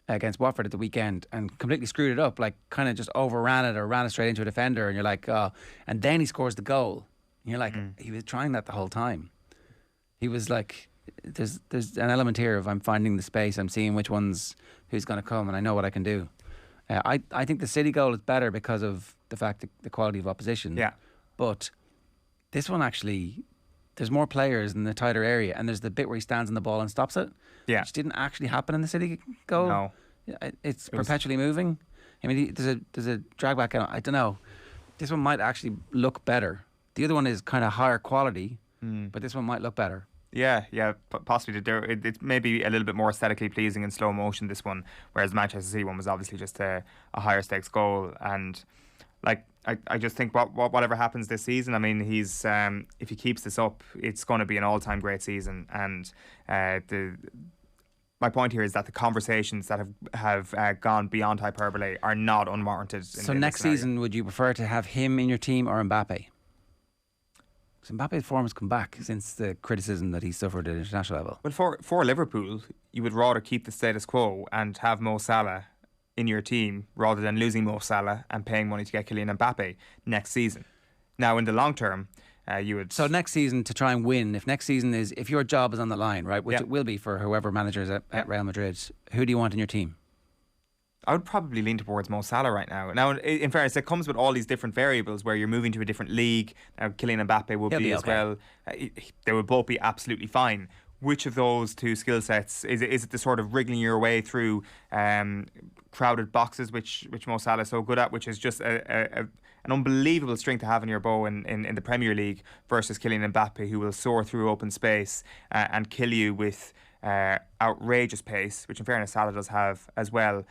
against Watford at the weekend and completely screwed it up, like kind of just overran it or ran it straight into a defender, and you're like, and then he scores the goal. And you're like, he was trying that the whole time. He was like, there's an element here of I'm finding the space, I'm seeing who's going to come, and I know what I can do. I think the City goal is better because of the fact that the quality of opposition. Yeah. But this one actually, there's more players in the tighter area, and there's the bit where he stands on the ball and stops it. Yeah. Which didn't actually happen in the City goal. No. It's perpetually moving. I mean, there's a drag back. I don't know. This one might actually look better. The other one is kind of higher quality, but this one might look better. Yeah, possibly. It's maybe a little bit more aesthetically pleasing in slow motion, this one, whereas the Manchester City one was obviously just a higher stakes goal. And like, I just think whatever happens this season, I mean, he's if he keeps this up, it's going to be an all-time great season. And my point here is that the conversations that have gone beyond hyperbole are not unwarranted. So next season, would you prefer to have him in your team or Mbappe? Because Mbappe's form has come back since the criticism that he suffered at international level. Well, for Liverpool, you would rather keep the status quo and have Mo Salah in your team rather than losing Mo Salah and paying money to get Kylian Mbappe next season. Now, in the long term, you would... So next season, to try and win, if your job is on the line, right, which it will be for whoever managers at Real Madrid, who do you want in your team? I would probably lean towards Mo Salah right now. Now, in fairness, it comes with all these different variables where you're moving to a different league. Now, Kylian Mbappe will be as well. They will both be absolutely fine. Which of those two skill sets is it? The sort of wriggling your way through crowded boxes, which Mo Salah is so good at, which is just an unbelievable string to have in your bow in the Premier League, versus Kylian Mbappe, who will soar through open space and kill you with outrageous pace, which in fairness Salah does have as well.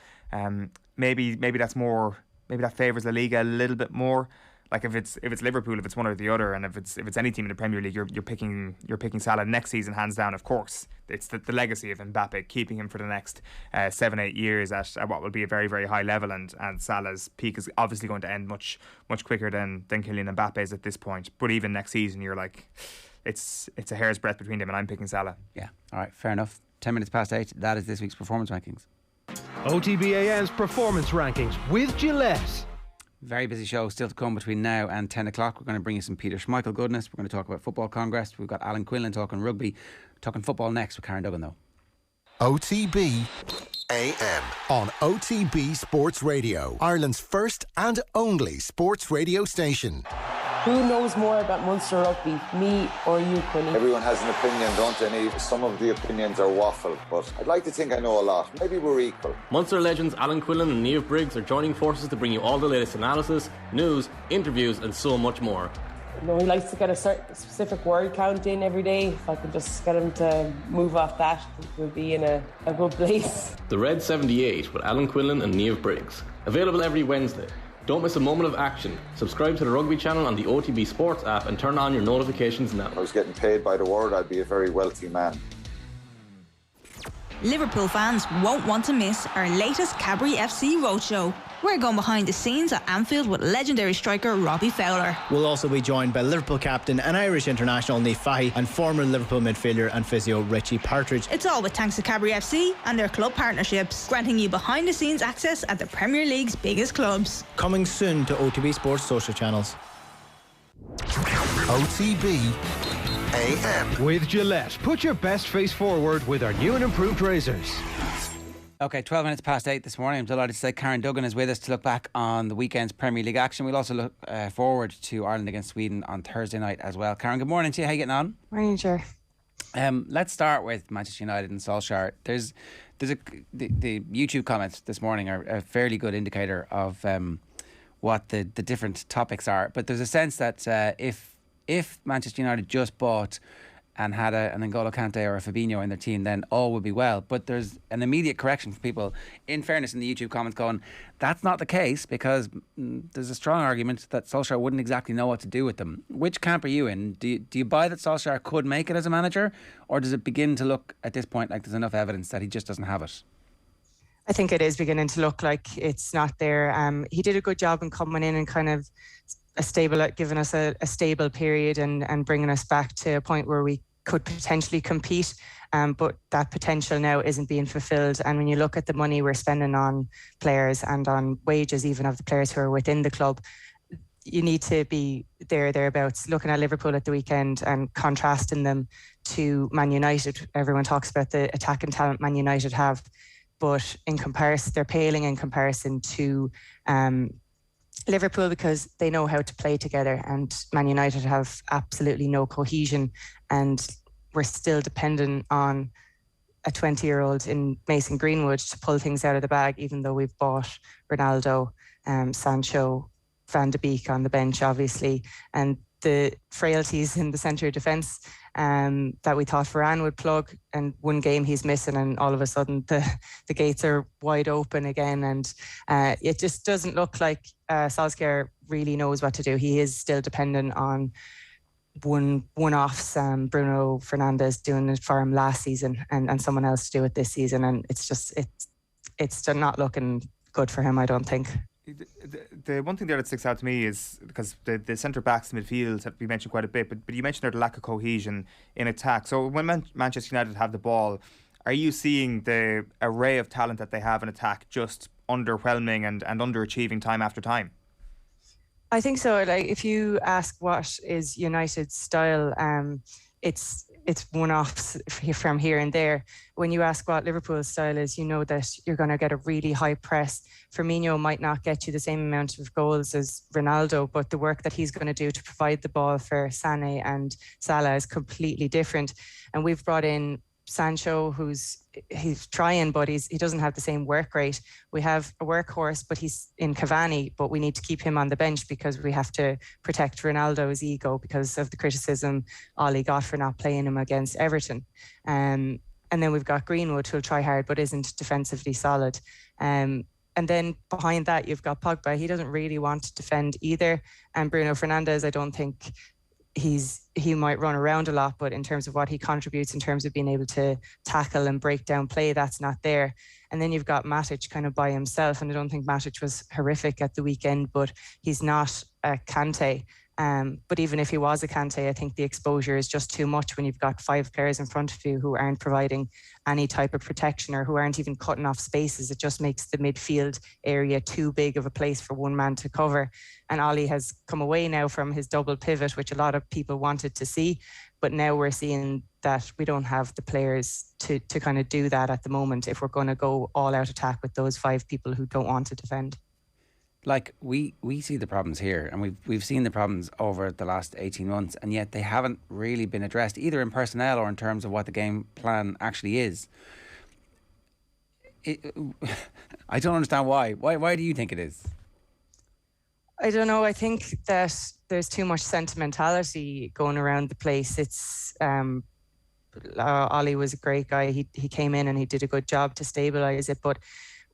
Maybe that's more. Maybe that favours La Liga a little bit more. Like if it's Liverpool, if it's one or the other, and if it's any team in the Premier League, you're picking Salah next season hands down. Of course, it's the legacy of Mbappe, keeping him for the next 7-8 years at what will be a very, very high level, and Salah's peak is obviously going to end much quicker than Kylian Mbappe's at this point. But even next season, you're like, it's a hair's breadth between them, and I'm picking Salah. Yeah, all right, fair enough. 10 minutes past 8. That is this week's performance rankings. OTB AM's performance rankings with Gillette. Very busy show still to come between now and 10 o'clock. We're going to bring you some Peter Schmeichel goodness. We're going to talk about Football Congress. We've got Alan Quinlan talking rugby. Talking football next with Ger and Duggan though. OTB AM on OTB Sports Radio, Ireland's first and only sports radio station. Who knows more about Munster rugby, me or you, Quinny? Everyone has an opinion, don't they? Some of the opinions are waffle, but I'd like to think I know a lot. Maybe we're equal. Munster legends Alan Quinlan and Niamh Briggs are joining forces to bring you all the latest analysis, news, interviews and so much more. You know, he likes to get a certain specific word count in every day. If I could just get him to move off that, we'll be in a good place. The Red 78 with Alan Quinlan and Niamh Briggs. Available every Wednesday. Don't miss a moment of action. Subscribe to the Rugby channel on the OTB SPORTS app and turn on your notifications now. If I was getting paid by the word, I'd be a very wealthy man. Liverpool fans won't want to miss our latest Cadbury FC roadshow. We're going behind the scenes at Anfield with legendary striker Robbie Fowler. We'll also be joined by Liverpool captain and Irish international Niamh Fahy and former Liverpool midfielder and physio Richie Partridge. It's all with thanks to Cadbury FC and their club partnerships, granting you behind the scenes access at the Premier League's biggest clubs. Coming soon to OTB Sports social channels. OTB AM with Gillette. Put your best face forward with our new and improved razors. Okay, 12 minutes past 8 this morning. I'm delighted to say Karen Duggan is with us to look back on the weekend's Premier League action. We'll also look forward to Ireland against Sweden on Thursday night as well. Karen, good morning to you. How are you getting on? Morning, Ger. Let's start with Manchester United and Solskjaer. The YouTube comments this morning are a fairly good indicator of what the different topics are. But there's a sense that if Manchester United just bought and had an N'Golo Kante or a Fabinho in their team, then all would be well. But there's an immediate correction for people, in fairness, in the YouTube comments going, that's not the case, because there's a strong argument that Solskjaer wouldn't exactly know what to do with them. Which camp are you in? Do you buy that Solskjaer could make it as a manager, or does it begin to look at this point like there's enough evidence that he just doesn't have it? I think it is beginning to look like it's not there. He did a good job in coming in and kind of giving us a stable period and bringing us back to a point where we could potentially compete, but that potential now isn't being fulfilled. And when you look at the money we're spending on players and on wages even of the players who are within the club, you need to be thereabouts. Looking at Liverpool at the weekend and contrasting them to Man United, everyone talks about the attacking talent Man United have, but in comparison, they're paling in comparison to Liverpool, because they know how to play together, and Man United have absolutely no cohesion, and we're still dependent on a 20-year-old in Mason Greenwood to pull things out of the bag, even though we've bought Ronaldo, Sancho, Van de Beek on the bench, obviously, and the frailties in the centre of defence that we thought Varane would plug, and one game he's missing and all of a sudden the gates are wide open again, and it just doesn't look like Solskjaer really knows what to do. He is still dependent on one-offs, Bruno Fernandes doing it for him last season and someone else to do it this season, and it's not looking good for him, I don't think. The one thing there that sticks out to me is because the centre backs and midfield have been mentioned quite a bit, but you mentioned there the lack of cohesion in attack. So when Manchester United have the ball, are you seeing the array of talent that they have in attack just underwhelming and underachieving time after time? I think so. Like, if you ask what is United's style, it's it's one-offs from here and there. When you ask what Liverpool's style is, you know that you're going to get a really high press. Firmino might not get you the same amount of goals as Ronaldo, but the work that he's going to do to provide the ball for Sané and Salah is completely different. And we've brought in Sancho, he's trying, but he doesn't have the same work rate. We have a workhorse, but he's in Cavani, but we need to keep him on the bench because we have to protect Ronaldo's ego because of the criticism Ollie got for not playing him against Everton. And then we've got Greenwood, who'll try hard but isn't defensively solid. And then behind that, you've got Pogba. He doesn't really want to defend either. And Bruno Fernandes, I don't think he might run around a lot, but in terms of what he contributes in terms of being able to tackle and break down play, that's not there. And then you've got Matic kind of by himself, and I don't think Matic was horrific at the weekend, but he's not a Kante. But even if he was a Kante, I think the exposure is just too much when you've got 5 players in front of you who aren't providing any type of protection or who aren't even cutting off spaces. It just makes the midfield area too big of a place for one man to cover. And Ollie has come away now from his double pivot, which a lot of people wanted to see. But now we're seeing that we don't have the players to kind of do that at the moment if we're going to go all out attack with those 5 people who don't want to defend. Like, we see the problems here, and we've seen the problems over the last 18 months, and yet they haven't really been addressed either in personnel or in terms of what the game plan actually is. I don't understand why. Why do you think it is? I don't know. I think that there's too much sentimentality going around the place. It's Ollie was a great guy. He came in and he did a good job to stabilise it. But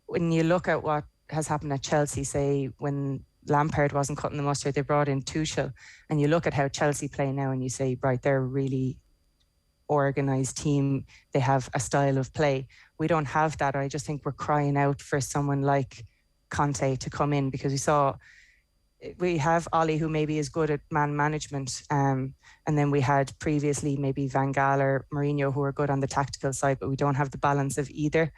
when you look at what has happened at Chelsea, say when Lampard wasn't cutting the mustard, they brought in Tuchel, and you look at how Chelsea play now and you say, right, they're a really organised team. They have a style of play. We don't have that. I just think we're crying out for someone like Conte to come in, because we have Ollie, who maybe is good at man management, and then we had previously maybe Van Gaal or Mourinho, who are good on the tactical side, but we don't have the balance of either.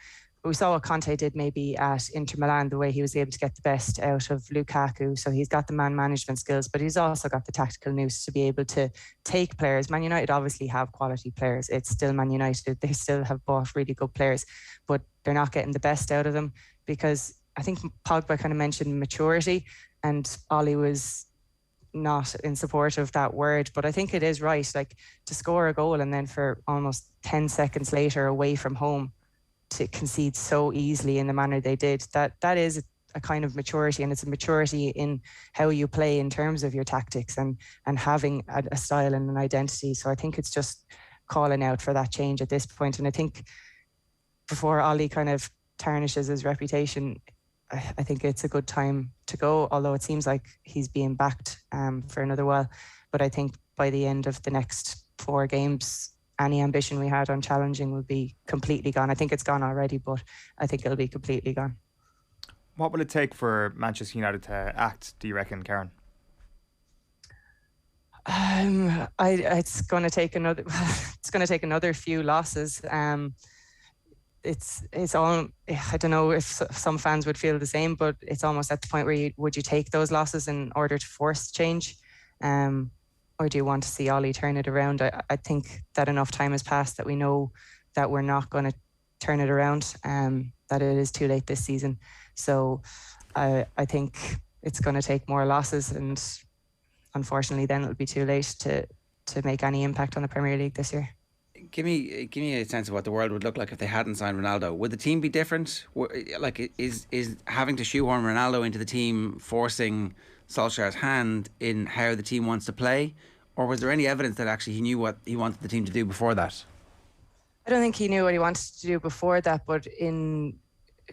We saw what Conte did maybe at Inter Milan, the way he was able to get the best out of Lukaku. So he's got the man management skills, but he's also got the tactical nous to be able to take players. Man United obviously have quality players. It's still Man United. They still have bought really good players, but they're not getting the best out of them, because I think Pogba kind of mentioned maturity, and Ollie was not in support of that word. But I think it is right, like, to score a goal and then for almost 10 seconds later away from home to concede so easily in the manner they did, that is a kind of maturity, and it's a maturity in how you play in terms of your tactics and having a style and an identity. So I think it's just calling out for that change at this point. And I think before Ollie kind of tarnishes his reputation, I think it's a good time to go, although it seems like he's being backed for another while. But I think by the end of the next 4 games, any ambition we had on challenging will be completely gone. I think it's gone already, but I think it'll be completely gone. What will it take for Manchester United to act, do you reckon, Karen? It's going to take another few losses. It's all, I don't know if some fans would feel the same, but it's almost at the point where would you take those losses in order to force change? Or do you want to see Ollie turn it around? I think that enough time has passed that we know that we're not going to turn it around, that it is too late this season. So I think it's going to take more losses, and unfortunately then it'll be too late to make any impact on the Premier League this year. Give me a sense of what the world would look like if they hadn't signed Ronaldo. Would the team be different? Like, is having to shoehorn Ronaldo into the team forcing Solskjaer's hand in how the team wants to play, or was there any evidence that actually he knew what he wanted the team to do before that? I don't think he knew what he wanted to do before that, but in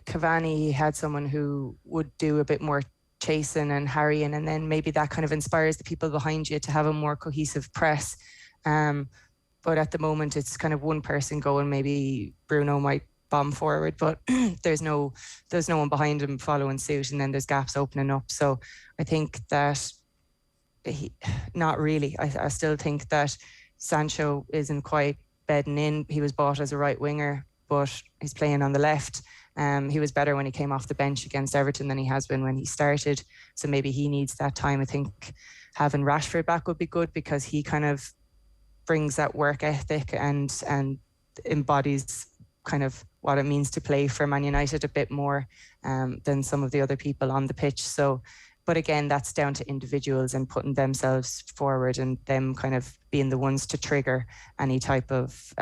Cavani he had someone who would do a bit more chasing and harrying, and then maybe that kind of inspires the people behind you to have a more cohesive press. But at the moment it's kind of one person going. Maybe Bruno might bomb forward, but there's no one behind him following suit, and then there's gaps opening up. So I think that not really. I still think that Sancho isn't quite bedding in. He was bought as a right winger, but he's playing on the left. He was better when he came off the bench against Everton than he has been when he started. So maybe he needs that time. I think having Rashford back would be good, because he kind of brings that work ethic and embodies kind of what it means to play for Man United a bit more than some of the other people on the pitch. So, but again, that's down to individuals and putting themselves forward and them kind of being the ones to trigger any type of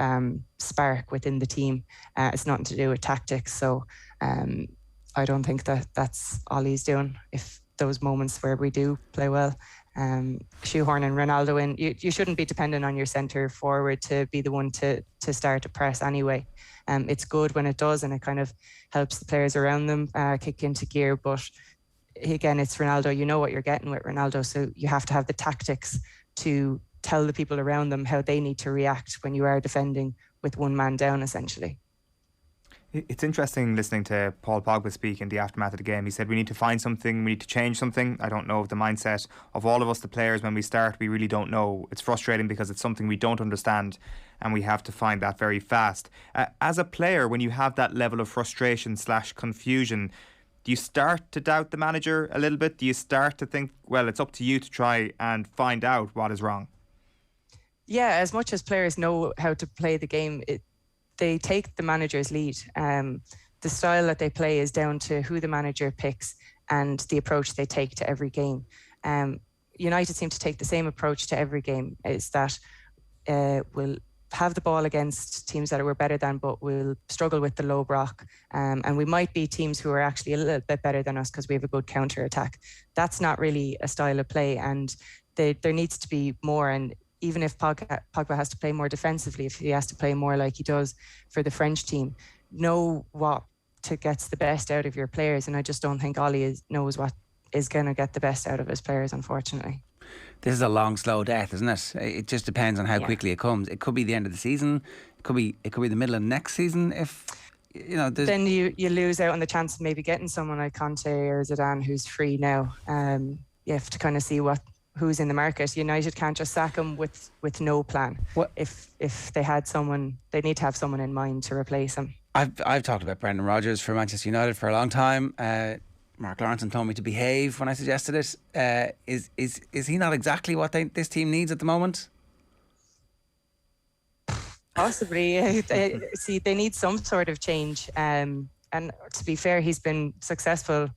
spark within the team. It's nothing to do with tactics. So I don't think that's all he's doing. If those moments where we do play well, shoehorning Ronaldo in, you shouldn't be dependent on your centre forward to be the one to start a press anyway. It's good when it does, and it kind of helps the players around them kick into gear. But again, it's Ronaldo. You know what you're getting with Ronaldo, so you have to have the tactics to tell the people around them how they need to react when you are defending with one man down, essentially. It's interesting listening to Paul Pogba speak in the aftermath of the game. He said we need to find something, we need to change something. I don't know if the mindset of all of us, the players, when we start, we really don't know. It's frustrating because it's something we don't understand and we have to find that very fast. As a player, when you have that level of frustration / confusion, do you start to doubt the manager a little bit? Do you start to think, well, it's up to you to try and find out what is wrong? Yeah, as much as players know how to play the game, they take the manager's lead. The style that they play is down to who the manager picks and the approach they take to every game. United seem to take the same approach to every game, is that we'll have the ball against teams that we're better than, but we'll struggle with the low block. And we might be teams who are actually a little bit better than us because we have a good counter attack. That's not really a style of play, and there needs to be more. And even if Pogba has to play more defensively, if he has to play more like he does for the French team, know what gets the best out of your players. And I just don't think Ollie knows what is going to get the best out of his players, unfortunately. This is a long, slow death, isn't it? It just depends on how quickly it comes. It could be the end of the season. It could be the middle of next season. If then you lose out on the chance of maybe getting someone like Conte or Zidane who's free now. You have to kind of see who's in the market. United can't just sack him with no plan. If they had someone, they need to have someone in mind to replace him. I've talked about Brendan Rodgers for Manchester United for a long time. Mark Lawrenson told me to behave when I suggested it. Is he not exactly what this team needs at the moment? Possibly. They need some sort of change. And to be fair, he's been successful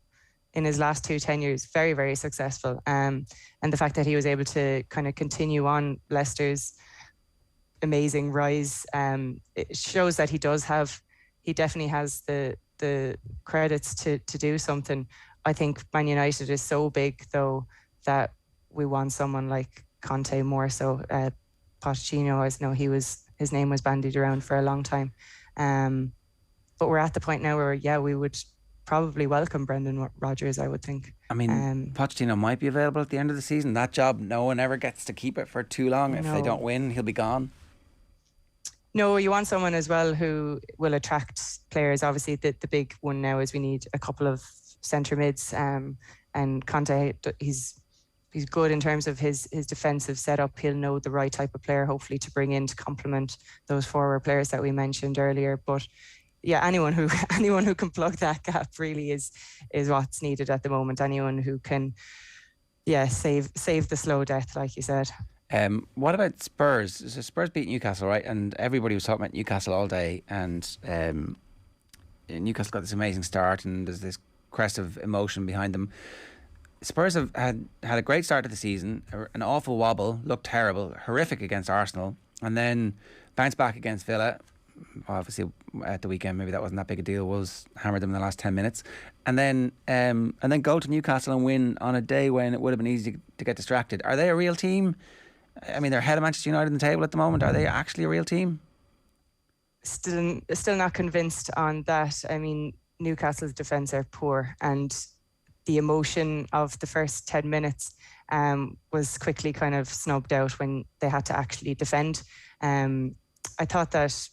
in his last 2 tenures, very, very successful. And the fact that he was able to kind of continue on Leicester's amazing rise, it shows that he definitely has the credits to do something. I think Man United is so big, though, that we want someone like Conte more so. Pochettino, I know his name was bandied around for a long time. But we're at the point now where, we would probably welcome Brendan Rodgers, I would think. I mean, Pochettino might be available at the end of the season. That job, no one ever gets to keep it for too long. If they don't win, he'll be gone. No, you want someone as well who will attract players. Obviously, the big one now is we need a couple of centre mids. And Conte, he's good in terms of his defensive setup. He'll know the right type of player, hopefully, to bring in to complement those forward players that we mentioned earlier. But yeah, anyone who can plug that gap really is what's needed at the moment. Anyone who can, save the slow death, like you said. What about Spurs? So Spurs beat Newcastle, right? And everybody was talking about Newcastle all day. And Newcastle got this amazing start, and there's this crest of emotion behind them. Spurs have had a great start to the season, an awful wobble, looked terrible, horrific against Arsenal, and then bounced back against Villa. Obviously, at the weekend, maybe that wasn't that big a deal. Wolves hammered them in the last 10 minutes, and then go to Newcastle and win on a day when it would have been easy to get distracted. Are they a real team? I mean, they're ahead of Manchester United on the table at the moment. Are they actually a real team? Still not convinced on that. I mean, Newcastle's defence are poor, and the emotion of the first 10 minutes was quickly kind of snubbed out when they had to actually defend. I thought that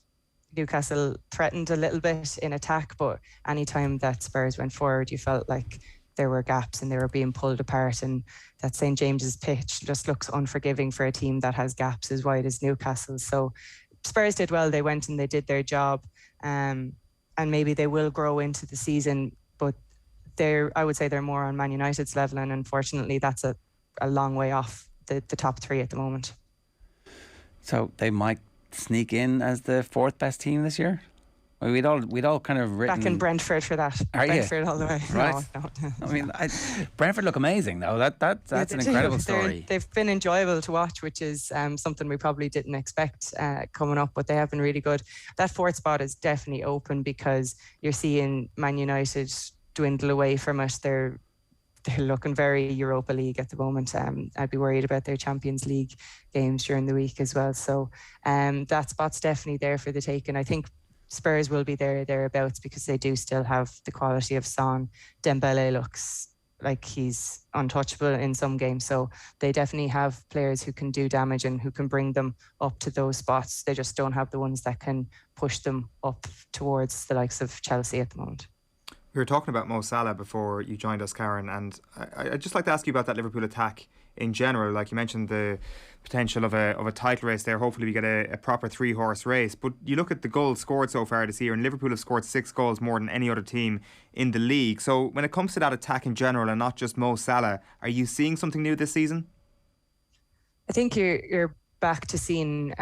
Newcastle threatened a little bit in attack, but anytime that Spurs went forward, you felt like there were gaps and they were being pulled apart, and that St James's pitch just looks unforgiving for a team that has gaps as wide as Newcastle. So Spurs did well. They went and they did their job, and maybe they will grow into the season, but I would say they're more on Man United's level, and unfortunately that's a long way off the top 3 at the moment. So they might sneak in as the 4th best team this year? We'd all kind of written... Back in Brentford for that. Are Brentford you? all the way. Right. No. I mean, Brentford look amazing, though. That's an incredible story. They've been enjoyable to watch, which is something we probably didn't expect coming up, but they have been really good. That 4th spot is definitely open because you're seeing Man United dwindle away from it. They're looking very Europa League at the moment. I'd be worried about their Champions League games during the week as well. So that spot's definitely there for the taking. I think Spurs will be thereabouts because they do still have the quality of Son. Dembele looks like he's untouchable in some games. So they definitely have players who can do damage and who can bring them up to those spots. They just don't have the ones that can push them up towards the likes of Chelsea at the moment. We were talking about Mo Salah before you joined us, Karen, and I'd just like to ask you about that Liverpool attack in general. Like you mentioned, the potential of a title race there. Hopefully we get a proper 3-horse race. But you look at the goals scored so far this year, and Liverpool have scored 6 goals more than any other team in the league. So when it comes to that attack in general and not just Mo Salah, are you seeing something new this season? I think you're back to seeing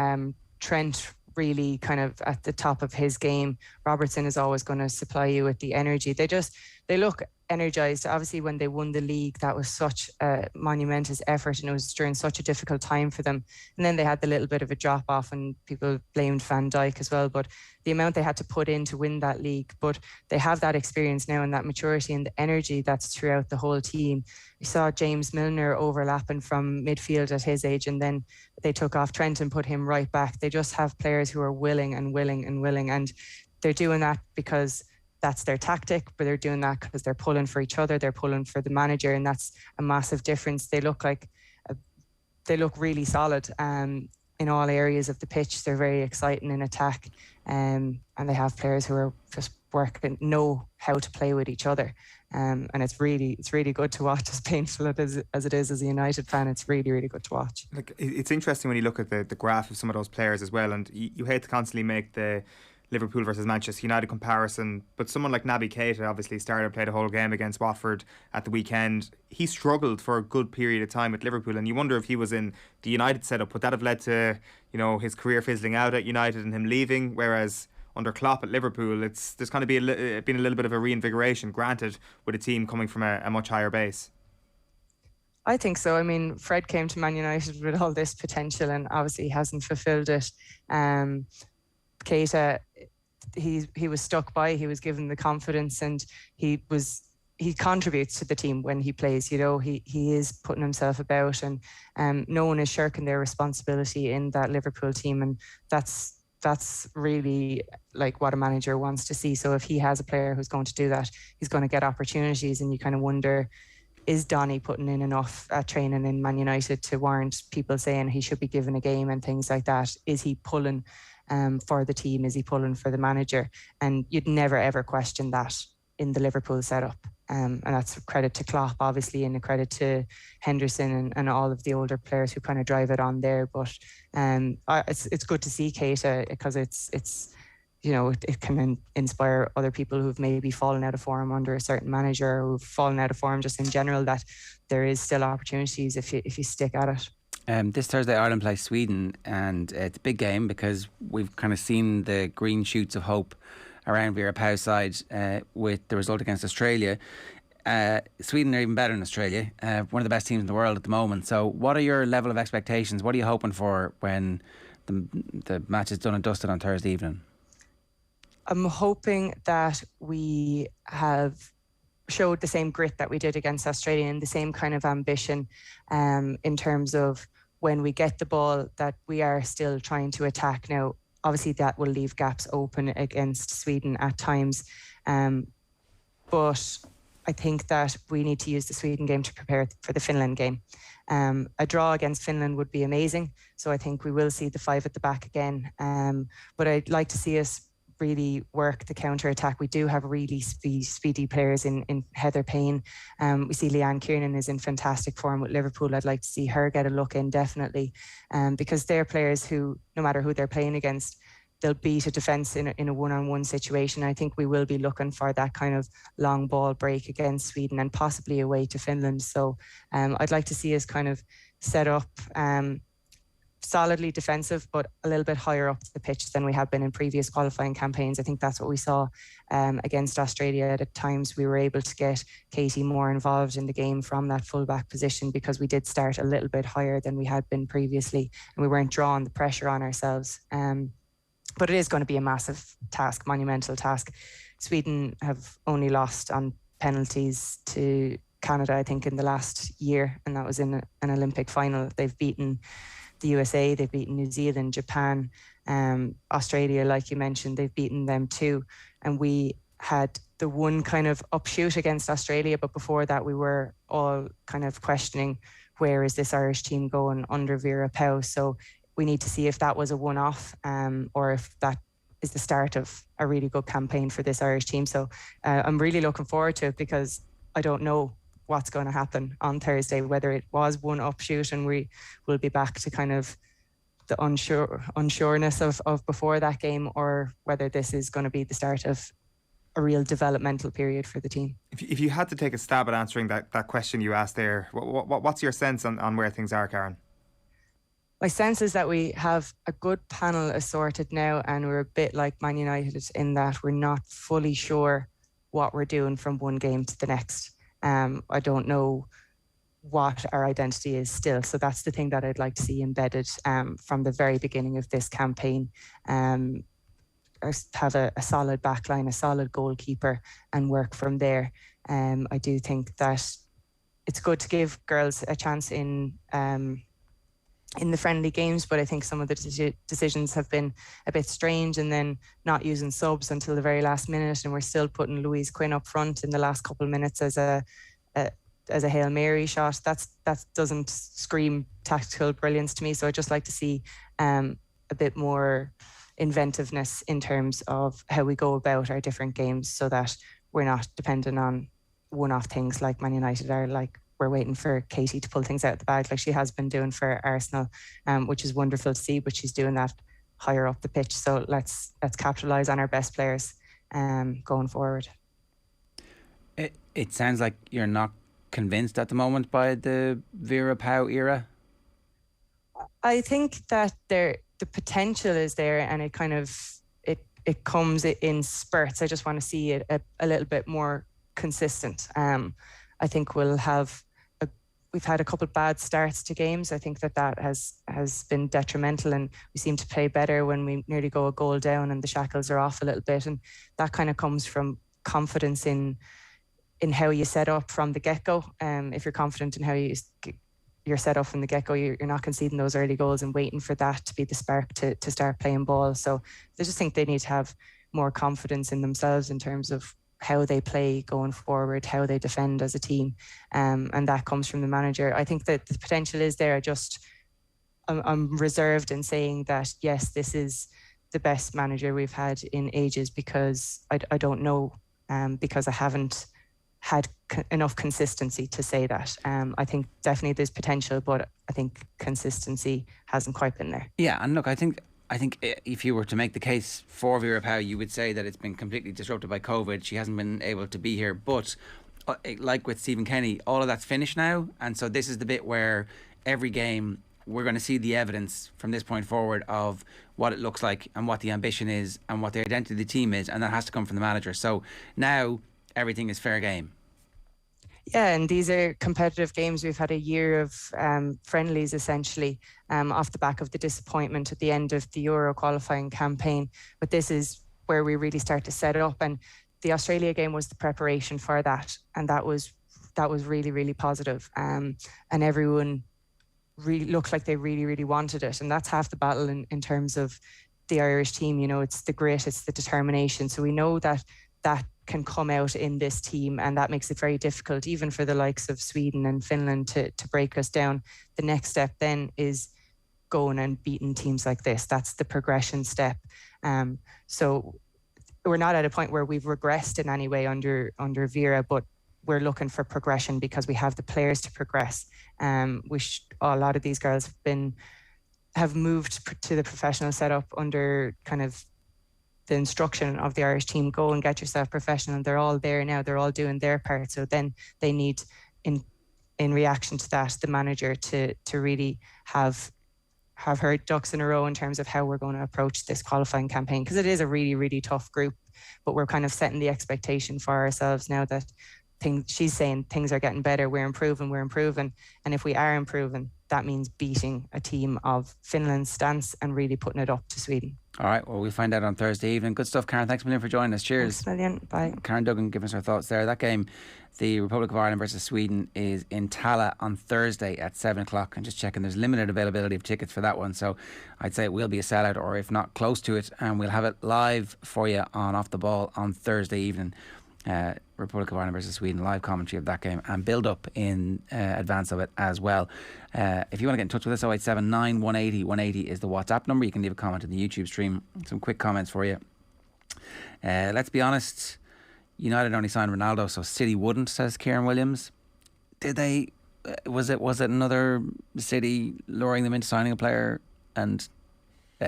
Trent really kind of at the top of his game. Robertson is always going to supply you with the energy. They look energised. Obviously, when they won the league, that was such a monumentous effort, and it was during such a difficult time for them. And then they had the little bit of a drop off, and people blamed Van Dijk as well. But the amount they had to put in to win that league, but they have that experience now and that maturity and the energy that's throughout the whole team. We saw James Milner overlapping from midfield at his age, and then they took off Trent and put him right back. They just have players who are willing, and they're doing that because that's their tactic, but they're doing that because they're pulling for each other, they're pulling for the manager, and that's a massive difference. They look really solid in all areas of the pitch. They're very exciting in attack, and they have players who are just know how to play with each other, and it's really good to watch. As painful as it is as a United fan, it's really good to watch. Like, it's interesting when you look at the graph of some of those players as well, and you hate to constantly make the Liverpool versus Manchester United comparison, but someone like Naby Keita obviously played a whole game against Watford at the weekend. He struggled for a good period of time at Liverpool, and you wonder if he was in the United setup, would that have led to, his career fizzling out at United and him leaving? Whereas under Klopp at Liverpool, there's kind of been a little bit of a reinvigoration, granted, with a team coming from a much higher base. I think so. I mean, Fred came to Man United with all this potential, and obviously he hasn't fulfilled it. Keita, he was stuck by. He was given the confidence, and he contributes to the team when he plays. He is putting himself about, and no one is shirking their responsibility in that Liverpool team, and that's really like what a manager wants to see. So if he has a player who's going to do that, he's going to get opportunities, and you kind of wonder, is Donny putting in enough training in Man United to warrant people saying he should be given a game and things like that? Is he pulling for the team? Is he pulling for the manager? And you'd never ever question that in the Liverpool setup. And that's a credit to Klopp, obviously, and a credit to Henderson and all of the older players who kind of drive it on there. But it's good to see Keita, because it's it can inspire other people who've maybe fallen out of form under a certain manager, or who've fallen out of form just in general, that there is still opportunities if you stick at it. This Thursday Ireland plays Sweden, and it's a big game because we've kind of seen the green shoots of hope around Vera Pauw's side with the result against Australia. Sweden are even better than Australia, one of the best teams in the world at the moment. So what are your level of expectations? What are you hoping for when the match is done and dusted on Thursday evening? I'm hoping that we have showed the same grit that we did against Australia, and the same kind of ambition in terms of when we get the ball, that we are still trying to attack. Now, obviously that will leave gaps open against Sweden at times, but I think that we need to use the Sweden game to prepare for the Finland game. A draw against Finland would be amazing, so I think we will see the 5 at the back again, but I'd like to see us really work the counter-attack. We do have really speedy players in Heather Payne. We see Leanne Kiernan is in fantastic form with Liverpool. I'd like to see her get a look in, definitely, because they're players who, no matter who they're playing against, they'll beat a defence in a one-on-one situation. I think we will be looking for that kind of long ball break against Sweden, and possibly away to Finland. So I'd like to see us kind of set up solidly defensive, but a little bit higher up the pitch than we have been in previous qualifying campaigns. I think that's what we saw against Australia. At times we were able to get Katie more involved in the game from that fullback position, because we did start a little bit higher than we had been previously, and we weren't drawing the pressure on ourselves. But it is going to be a massive task, monumental task. Sweden have only lost on penalties to Canada, I think, in the last year, and that was in an Olympic final. They've beaten the USA, they've beaten New Zealand, Japan, Australia, like you mentioned, they've beaten them too. And we had the one kind of upshoot against Australia, but before that we were all kind of questioning, where is this Irish team going under Vera Pauw? So we need to see if that was a one-off, or if that is the start of a really good campaign for this Irish team. So I'm really looking forward to it, because I don't know what's going to happen on Thursday, whether it was one upshoot and we will be back to kind of the unsureness of before that game, or whether this is going to be the start of a real developmental period for the team. If you had to take a stab at answering that question you asked there, what's your sense on where things are, Karen? My sense is that we have a good panel assorted now, and we're a bit like Man United in that we're not fully sure what we're doing from one game to the next. I don't know what our identity is still. So that's the thing that I'd like to see embedded from the very beginning of this campaign. Have a solid backline, a solid goalkeeper, and work from there. I do think that it's good to give girls a chance in the friendly games, but I think some of the decisions have been a bit strange, and then not using subs until the very last minute, and we're still putting Louise Quinn up front in the last couple of minutes as a Hail Mary shot. That doesn't scream tactical brilliance to me. So I'd just like to see a bit more inventiveness in terms of how we go about our different games, so that we're not dependent on one-off things like Man United are, like we're waiting for Katie to pull things out of the bag like she has been doing for Arsenal, which is wonderful to see, but she's doing that higher up the pitch. So let's capitalise on our best players going forward. It sounds like you're not convinced at the moment by the Vera Pauw era. I think that the potential is there, and it kind of it comes in spurts. I just want to see it a little bit more consistent. I think we've had a couple of bad starts to games. I think that has been detrimental, and we seem to play better when we nearly go a goal down and the shackles are off a little bit, and that kind of comes from confidence in how you set up from the get-go. If you're confident in how you're set up from the get-go, you're not conceding those early goals and waiting for that to be the spark to start playing ball. So I just think they need to have more confidence in themselves in terms of how they play going forward, how they defend as a team, and that comes from the manager. I think that the potential is there. I'm reserved in saying that, yes, this is the best manager we've had in ages, because I don't know, because I haven't had enough consistency to say that. I think definitely there's potential, but I think consistency hasn't quite been there. Yeah, and look, I think if you were to make the case for Vera Pauw, you would say that it's been completely disrupted by COVID. She hasn't been able to be here, but like with Stephen Kenny, all of that's finished now, and so this is the bit where every game we're going to see the evidence from this point forward of what it looks like and what the ambition is and what the identity of the team is, and that has to come from the manager. So now everything is fair game. Yeah, and these are competitive games. We've had a year of friendlies, essentially, off the back of the disappointment at the end of the Euro qualifying campaign. But this is where we really start to set up, and the Australia game was the preparation for that, and that was really, really positive. And everyone really looked like they really, really wanted it, and that's half the battle in terms of the Irish team. You know, it's the grit, it's the determination. So we know that can come out in this team, and that makes it very difficult even for the likes of Sweden and Finland to break us down. The next step then is going and beating teams like this. That's the progression step. So we're not at a point where we've regressed in any way under Vera, but we're looking for progression because we have the players to progress. A lot of these girls have moved to the professional setup under kind of the instruction of the Irish team. Go and get yourself professional, and they're all there now. They're all doing their part. So then they need, in reaction to that, the manager to really have have her ducks in a row in terms of how we're going to approach this qualifying campaign, because it is a really, really tough group, but we're kind of setting the expectation for ourselves now that she's saying things are getting better, we're improving, and if we are improving, that means beating a team of Finland's stance and really putting it up to Sweden. All right, well, we'll find out on Thursday evening. Good stuff, Karen. Thanks a million for joining us. Cheers. Thanks a million. Bye. Karen Duggan giving us her thoughts there. That game, the Republic of Ireland versus Sweden, is in Tala on Thursday at 7 o'clock. And just checking, there's limited availability of tickets for that one. So I'd say it will be a sellout, or if not, close to it. And we'll have it live for you on Off the Ball on Thursday evening. Republic of Ireland versus Sweden, live commentary of that game and build up in advance of it as well. If you want to get in touch with us, 0879 180 180 is the WhatsApp number. You can leave a comment in the YouTube stream. Some quick comments for you. Let's be honest, United only signed Ronaldo, so City wouldn't, says Kieran Williams. Did they? Was it another City luring them into signing a player? And we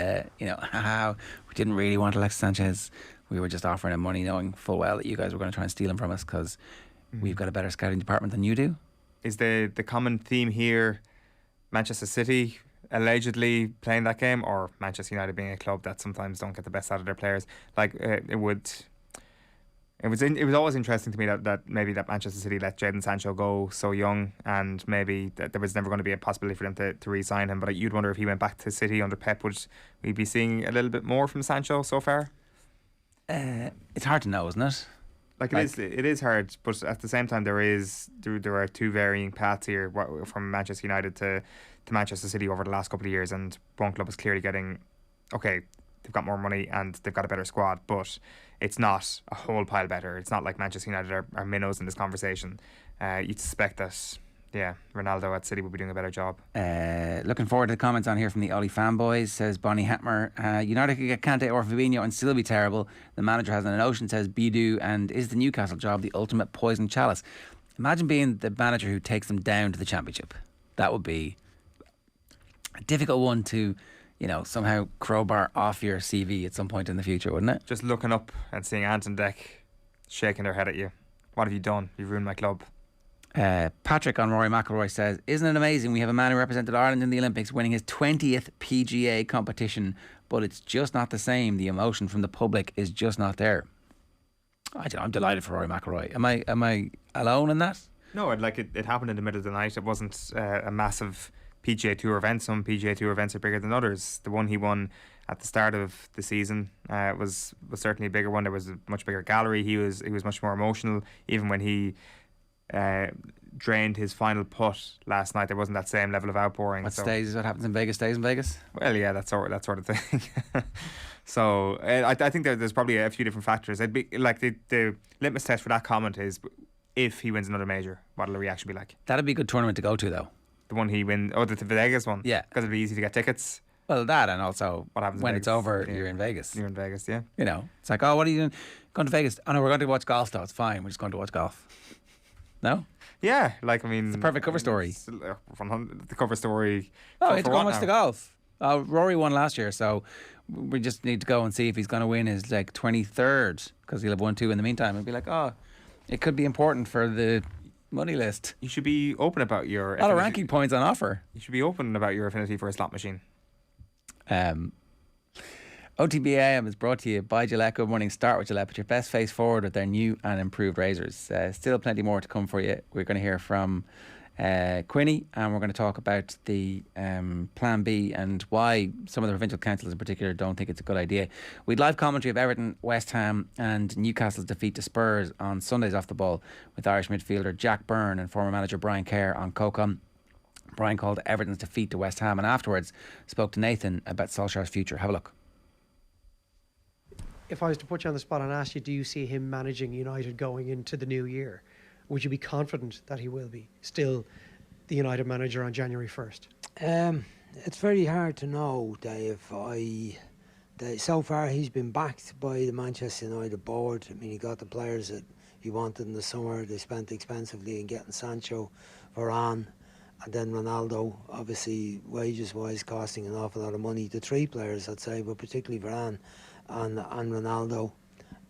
didn't really want Alexis Sanchez. We were just offering him money, knowing full well that you guys were going to try and steal him from us because we've got a better scouting department than you do. Is the common theme here Manchester City allegedly playing that game, or Manchester United being a club that sometimes don't get the best out of their players? Like it was always interesting to me that maybe that Manchester City let Jadon Sancho go so young, and maybe that there was never going to be a possibility for them to re-sign him. But you'd wonder if he went back to City under Pep, would we be seeing a little bit more from Sancho so far? It's hard to know, isn't it? It is hard, but at the same time there are two varying paths here from Manchester United to Manchester City over the last couple of years, and one club is clearly getting, okay, they've got more money and they've got a better squad, but it's not a whole pile better. It's not like Manchester United are minnows in this conversation. You'd suspect that Ronaldo at City would be doing a better job. Looking forward to the comments on here from the Ollie fanboys, says Bonnie Hetmer. United could get Kante or Fabinho and still be terrible. The manager has an notion, says Bidu, and is the Newcastle job the ultimate poison chalice? Imagine being the manager who takes them down to the Championship. That would be a difficult one to, somehow crowbar off your CV at some point in the future, wouldn't it? Just looking up and seeing Ant and Dec shaking their head at you. What have you done? You've ruined my club. Patrick on Rory McIlroy says, isn't it amazing we have a man who represented Ireland in the Olympics winning his 20th PGA competition, but it's just not the same. The emotion from the public is just not there. I'm delighted for Rory McIlroy. Am I alone in that? No, it happened in the middle of the night. It wasn't a massive PGA Tour event. Some PGA Tour events are bigger than others. The one he won at the start of the season was certainly a bigger one. There was a much bigger gallery. He was much more emotional. Even when he drained his final putt last night, there wasn't that same level of outpouring. What happens in Vegas stays in Vegas? Well, yeah, that sort of thing. So I think there's probably a few different factors. It'd be like the litmus test for that comment is if he wins another major, what'll the reaction be like? That'd be a good tournament to go to, though. The one he wins, the Vegas one? Yeah. Because it'd be easy to get tickets. Well, that, and also what happens when it's over, you're in Vegas. You're in Vegas, yeah. It's like, what are you doing? Going to Vegas? Oh no, we're going to watch golf though. It's fine. We're just going to watch golf. No? Yeah, it's the perfect cover story. The cover story. Oh, it's going to watch the golf. Rory won last year, so we just need to go and see if he's going to win his 23rd, because he'll have won 2 in the meantime. It'll be like, it could be important for the money list. You should be open about your... A lot of ranking points on offer. You should be open about your affinity for a slot machine. OTB AM is brought to you by Gillette. Good morning. Start with Gillette. Put your best face forward with their new and improved razors. Still plenty more to come for you. We're going to hear from Quinny, and we're going to talk about the Plan B and why some of the provincial councils in particular don't think it's a good idea. We'd live commentary of Everton, West Ham and Newcastle's defeat to Spurs on Sunday's Off the Ball with Irish midfielder Jack Byrne and former manager Brian Kerr on COCOM. Brian called Everton's defeat to West Ham and afterwards spoke to Nathan about Solskjaer's future. Have a look. If I was to put you on the spot and ask you, do you see him managing United going into the new year? Would you be confident that he will be still the United manager on January 1st? It's very hard to know, Dave. So far he's been backed by the Manchester United board. I mean, he got the players that he wanted in the summer. They spent expensively in getting Sancho, Varane, and then Ronaldo, obviously wages-wise costing an awful lot of money. The 3 players, I'd say, but particularly Varane and Ronaldo.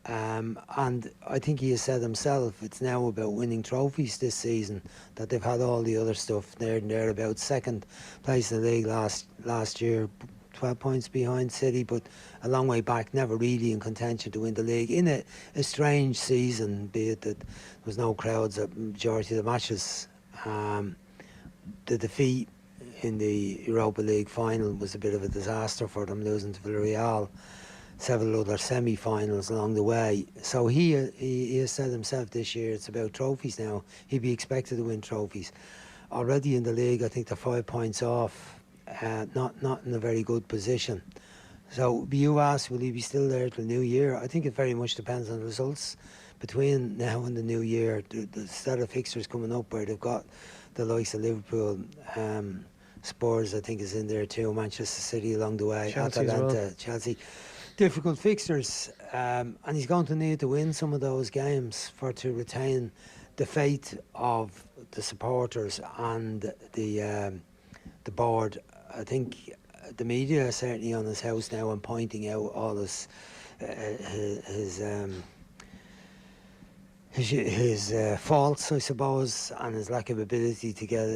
And I think he has said himself, it's now about winning trophies this season, that they've had all the other stuff there and thereabouts. Second place in the league last year, 12 points behind City, but a long way back, never really in contention to win the league. In a strange season, be it that there was no crowds at majority of the matches. The defeat in the Europa League final was a bit of a disaster for them, losing to Villarreal. Several other semi-finals along the way. So he has said himself this year it's about trophies now. He'd be expected to win trophies. Already in the league, I think they're 5 points off, not in a very good position. So you asked, will he be still there till the new year? I think it very much depends on the results between now and the new year. The set of fixtures coming up where they've got the likes of Liverpool, Spurs I think is in there too, Manchester City along the way, Chelsea Atalanta, as well. Chelsea. Difficult fixtures, and he's going to need to win some of those games to retain the faith of the supporters and the board. I think the media are certainly on his house now and pointing out all his faults, I suppose, and his lack of ability to get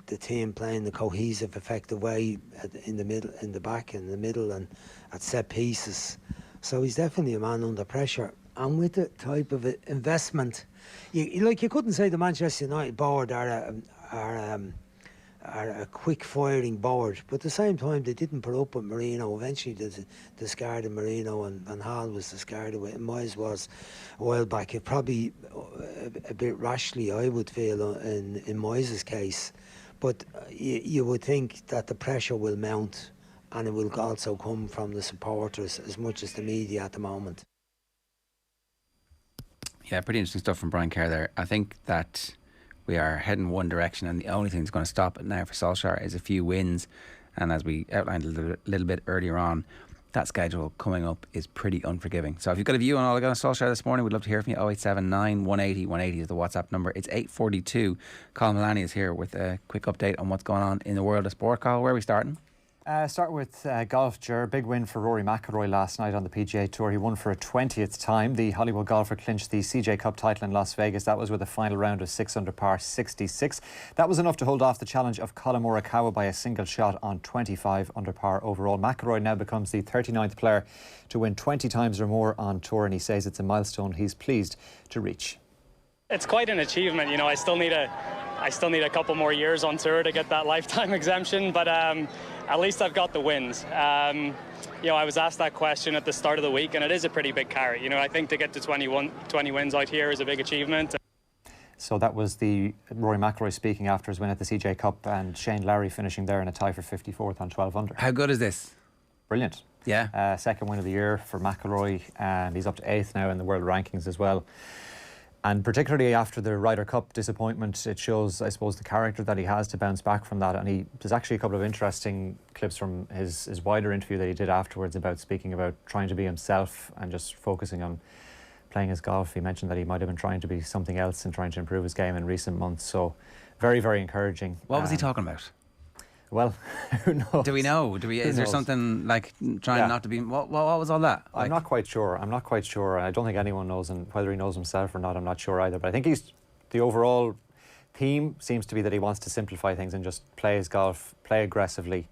the team playing the cohesive, effective way in the middle, in the back, in the middle, and at set pieces. So he's definitely a man under pressure. And with the type of investment, you couldn't say the Manchester United board are a quick-firing board, but at the same time they didn't put up with Marino. Eventually they discarded Marino, and Van Gaal was discarded with, and Moyes was a while back. It probably a bit rashly, I would feel, in Moyes' case, but you would think that the pressure will mount, and it will also come from the supporters as much as the media at the moment. Yeah, pretty interesting stuff from Brian Kerr there. I think that we are heading one direction, and the only thing that's going to stop it now for Solskjaer is a few wins. And as we outlined a little bit earlier on, that schedule coming up is pretty unforgiving. So if you've got a view on Ole Gunnar Solskjaer this morning, we'd love to hear from you. 0879 180 180 is the WhatsApp number. It's 8:42. Cathal Mullaney is here with a quick update on what's going on in the world of sport. Cathal, where are we starting? Start with golf, Ger. Big win for Rory McIlroy last night on the PGA Tour. He won for a 20th time. The Hollywood golfer clinched the CJ Cup title in Las Vegas. That was with a final round of 6 under par 66. That was enough to hold off the challenge of Colin Morikawa by a single shot on 25 under par overall. McIlroy now becomes the 39th player to win 20 times or more on tour, and he says it's a milestone he's pleased to reach. It's quite an achievement. You know, I still need a couple more years on tour to get that lifetime exemption, but at least I've got the wins. You know, I was asked that question at the start of the week, and it is a pretty big carrot. You know, I think to get to 20 wins out here is a big achievement. So that was the Rory McIlroy speaking after his win at the CJ Cup, and Shane Lowry finishing there in a tie for 54th on 12 under. How good is this? Brilliant. Yeah. Second win of the year for McIlroy, and he's up to 8th now in the world rankings as well. And particularly after the Ryder Cup disappointment, it shows, I suppose, the character that he has to bounce back from that. And there's actually a couple of interesting clips from his wider interview that he did afterwards about speaking about trying to be himself and just focusing on playing his golf. He mentioned that he might have been trying to be something else and trying to improve his game in recent months. So very, very encouraging. What was he talking about? Well, who knows? Do we know? Is there something like trying not to be... What was all that? I'm not quite sure. I don't think anyone knows, and whether he knows himself or not, I'm not sure either. But I think the overall theme seems to be that he wants to simplify things and just play his golf, play aggressively.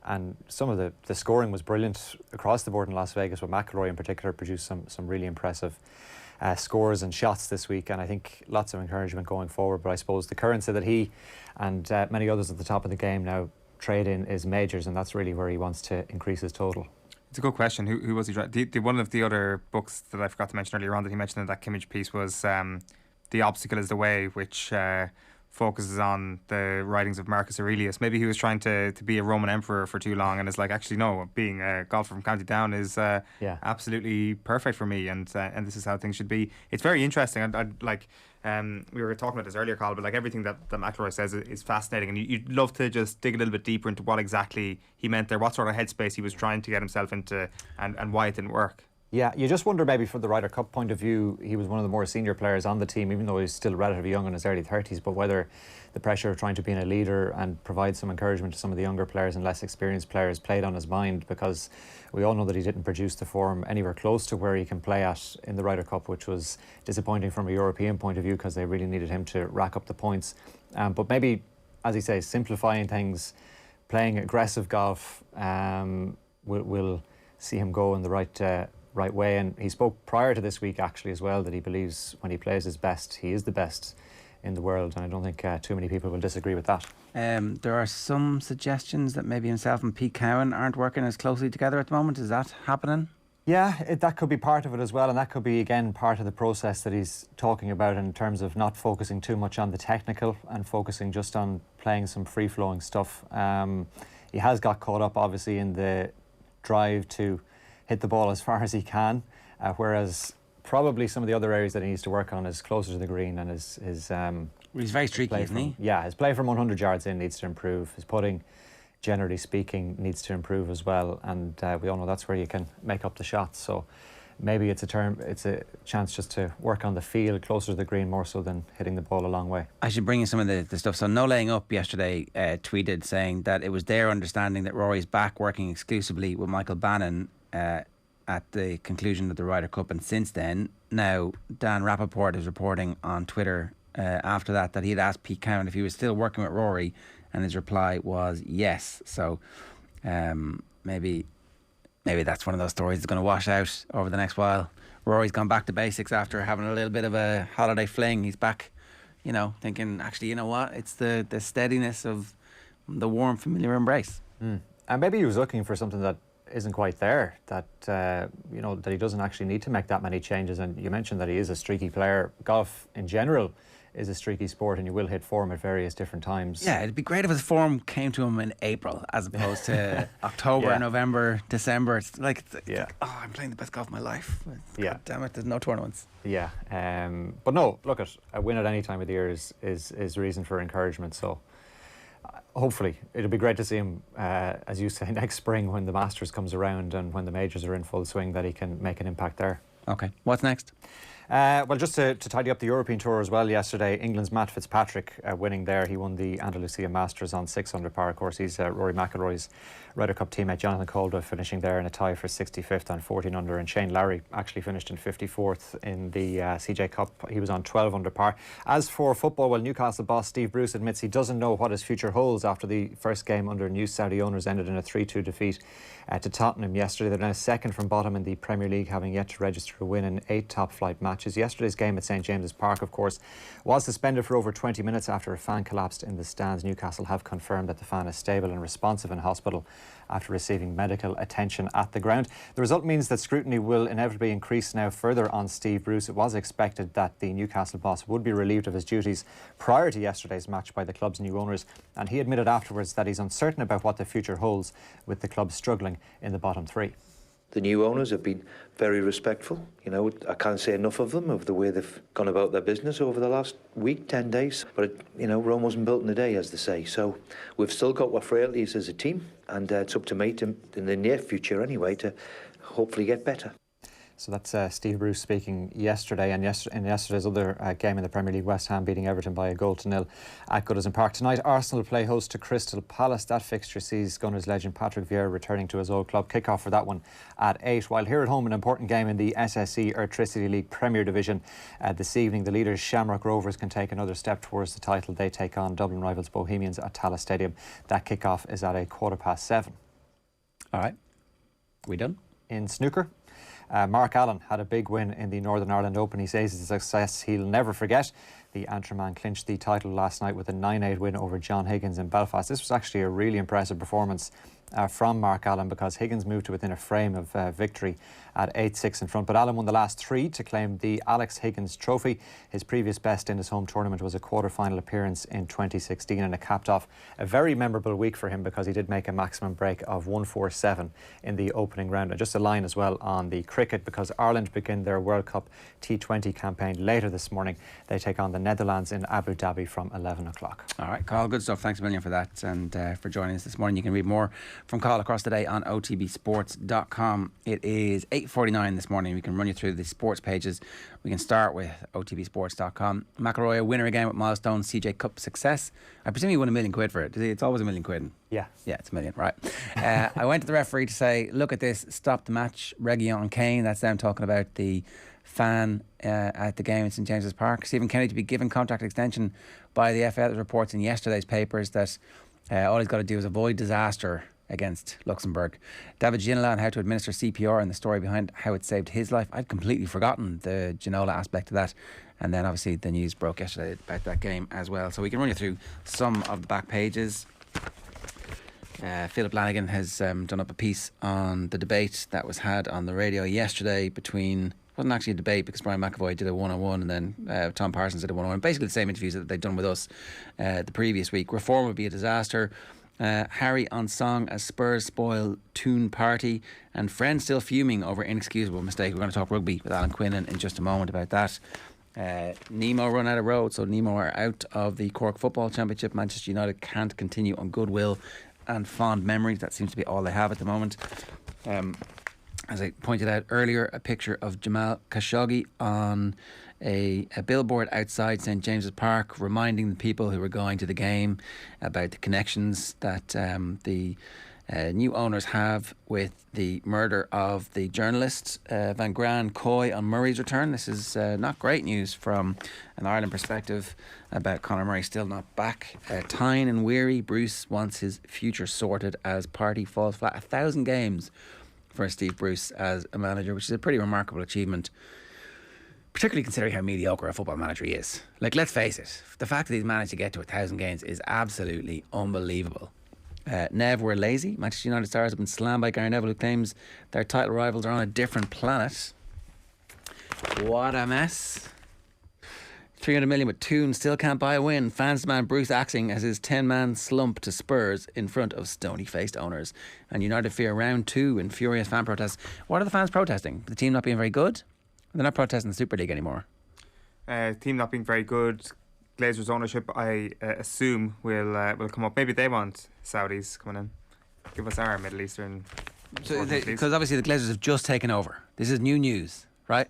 And some of the scoring was brilliant across the board in Las Vegas, with McIlroy in particular produced some really impressive scores and shots this week, and I think lots of encouragement going forward. But I suppose the currency that he and many others at the top of the game now trade in is majors, and that's really where he wants to increase his total. It's a good question. Who was he? One of the other books that I forgot to mention earlier on that he mentioned in that Kimmage piece was The Obstacle is the Way, which focuses on the writings of Marcus Aurelius. Maybe he was trying to be a Roman emperor for too long, and is like, actually no, being a golfer from County Down is absolutely perfect for me, and this is how things should be. It's very interesting. I'd like we were talking about this earlier, Carl, but like everything that McIlroy says is fascinating, and you'd love to just dig a little bit deeper into what exactly he meant there, what sort of headspace he was trying to get himself into, and why it didn't work. Yeah, you just wonder maybe from the Ryder Cup point of view, he was one of the more senior players on the team, even though he's still relatively young in his early 30s, but whether the pressure of trying to be a leader and provide some encouragement to some of the younger players and less experienced players played on his mind, because we all know that he didn't produce the form anywhere close to where he can play at in the Ryder Cup, which was disappointing from a European point of view because they really needed him to rack up the points. But maybe, as he says, simplifying things, playing aggressive golf will see him go in the right way. And he spoke prior to this week actually as well that he believes when he plays his best, he is the best in the world, and I don't think too many people will disagree with that. There are some suggestions that maybe himself and Pete Cowan aren't working as closely together at the moment. Is that happening? Yeah, that could be part of it as well, and that could be again part of the process that he's talking about in terms of not focusing too much on the technical and focusing just on playing some free-flowing stuff. He has got caught up obviously in the drive to hit the ball as far as he can, whereas probably some of the other areas that he needs to work on is closer to the green, and his he's very streaky, isn't he? Yeah, his play from 100 yards in needs to improve. His putting, generally speaking, needs to improve as well, and we all know that's where you can make up the shots. So maybe it's a chance just to work on the field closer to the green more so than hitting the ball a long way. I should bring in some of the stuff. So No Laying Up yesterday tweeted saying that it was their understanding that Rory's back working exclusively with Michael Bannon at the conclusion of the Ryder Cup, and since then. Now Dan Rappaport is reporting on Twitter after that he had asked Pete Cowan if he was still working with Rory, and his reply was yes. So maybe that's one of those stories that's going to wash out over the next while. Rory's gone back to basics after having a little bit of a holiday fling. He's back, thinking, actually, you know what? It's the steadiness of the warm, familiar embrace. And maybe he was looking for something that isn't quite there, that that he doesn't actually need to make that many changes. And you mentioned that he is a streaky player. Golf in general is a streaky sport, and you will hit form at various different times. Yeah, it'd be great if his form came to him in April as opposed to October, November, December. It's like, oh, I'm playing the best golf of my life. God damn it, there's no tournaments. Yeah, but no, look, a win at any time of the year is reason for encouragement. So hopefully it'll be great to see him, as you say, next spring when the Masters comes around and when the majors are in full swing, that he can make an impact there. Okay, what's next? Well, just to tidy up the European Tour as well, yesterday, England's Matt Fitzpatrick winning there. He won the Andalusia Masters on 6 under par. Of course, he's Rory McIlroy's Ryder Cup teammate. Jonathan Calder finishing there in a tie for 65th on 14 under, and Shane Lowry actually finished in 54th in the CJ Cup. He was on 12 under par. As for football, well, Newcastle boss Steve Bruce admits he doesn't know what his future holds after the first game under new Saudi owners ended in a 3-2 defeat to Tottenham yesterday. They're now second from bottom in the Premier League, having yet to register a win in 8 top-flight matches. Yesterday's game at St James's Park, of course, was suspended for over 20 minutes after a fan collapsed in the stands. Newcastle have confirmed that the fan is stable and responsive in hospital after receiving medical attention at the ground. The result means that scrutiny will inevitably increase now further on Steve Bruce. It was expected that the Newcastle boss would be relieved of his duties prior to yesterday's match by the club's new owners, and he admitted afterwards that he's uncertain about what the future holds, with the club struggling in the bottom 3. The new owners have been very respectful. I can't say enough of them, of the way they've gone about their business over the last week, 10 days. But, Rome wasn't built in a day, as they say. So we've still got our frailties as a team, and it's up to me in the near future anyway to hopefully get better. So that's Steve Bruce speaking yesterday, and in yesterday's other game in the Premier League, West Ham beating Everton by 1-0 at Goodison Park. Tonight, Arsenal play host to Crystal Palace. That fixture sees Gunners legend Patrick Vieira returning to his old club. Kickoff for that one at 8. While here at home, an important game in the SSE Electricity League Premier Division this evening. The leaders Shamrock Rovers can take another step towards the title. They take on Dublin rivals Bohemians at Tallaght Stadium. That kickoff is at 7:15. All right, we done? In snooker, Mark Allen had a big win in the Northern Ireland Open. He says it's a success he'll never forget. The Antrim man clinched the title last night with a 9-8 win over John Higgins in Belfast. This was actually a really impressive performance from Mark Allen, because Higgins moved to within a frame of victory at 8-6 in front. But Allen won the last 3 to claim the Alex Higgins Trophy. His previous best in his home tournament was a quarter-final appearance in 2016, and it capped off a very memorable week for him, because he did make a maximum break of 147 in the opening round. And just a line as well on the cricket, because Ireland begin their World Cup T20 campaign later this morning. They take on the Netherlands in Abu Dhabi from 11 o'clock. All right, Carl, good stuff. Thanks a million for that and for joining us this morning. You can read more from Call Across the Day on OTBSports.com. It is 8:49 this morning. We can run you through the sports pages. We can start with OTBSports.com. McIlroy, a winner again with milestone CJ Cup success. I presume he won £1 million for it. It's always £1 million. Yeah. Yeah, it's $1 million, right. I went to the referee to say, look at this, stop the match. Reguilón Kane, that's them talking about the fan at the game in St James's Park. Stephen Kenny to be given contract extension by the FA. There's reports in yesterday's papers that all he's got to do is avoid disaster against Luxembourg. David Ginola on how to administer CPR and the story behind how it saved his life. I'd completely forgotten the Ginola aspect of that. And then obviously the news broke yesterday about that game as well. So we can run you through some of the back pages. Philip Lanigan has done up a piece on the debate that was had on the radio yesterday between... It wasn't actually a debate because Brian McAvoy did a one-on-one and then Tom Parsons did a one-on-one. Basically the same interviews that they'd done with us the previous week. Reform would be a disaster. Harry on song as Spurs spoil Toon party, and friends still fuming over inexcusable mistake. We're going to talk rugby with Alan Quinlan in just a moment about that. Nemo run out of road, so Nemo are out of the Cork Football Championship. Manchester United can't continue on goodwill and fond memories. That seems to be all they have at the moment. As I pointed out earlier, a picture of Jamal Khashoggi on a billboard outside St James's Park, reminding the people who were going to the game about the connections that the new owners have with the murder of the journalist Van Gran Coy on Murray's return. This is not great news from an Ireland perspective about Conor Murray still not back. Tyne and weary, Bruce wants his future sorted as party falls flat. 1,000 games for Steve Bruce as a manager, which is a pretty remarkable achievement, particularly considering how mediocre a football manager he is. Like, let's face it, the fact that he's managed to get to 1,000 games is absolutely unbelievable. Nev, we're lazy. Manchester United stars have been slammed by Gary Neville, who claims their title rivals are on a different planet. What a mess. 300 million with Toon still can't buy a win. Fans demand Bruce axing as his 10-man slump to Spurs in front of stony-faced owners. And United fear round 2 in furious fan protests. What are the fans protesting? The team not being very good? They're not protesting the Super League anymore. Team not being very good. Glazers ownership, I assume, will come up. Maybe they want Saudis coming in. Give us our Middle Eastern. Because obviously the Glazers have just taken over. This is new news, right?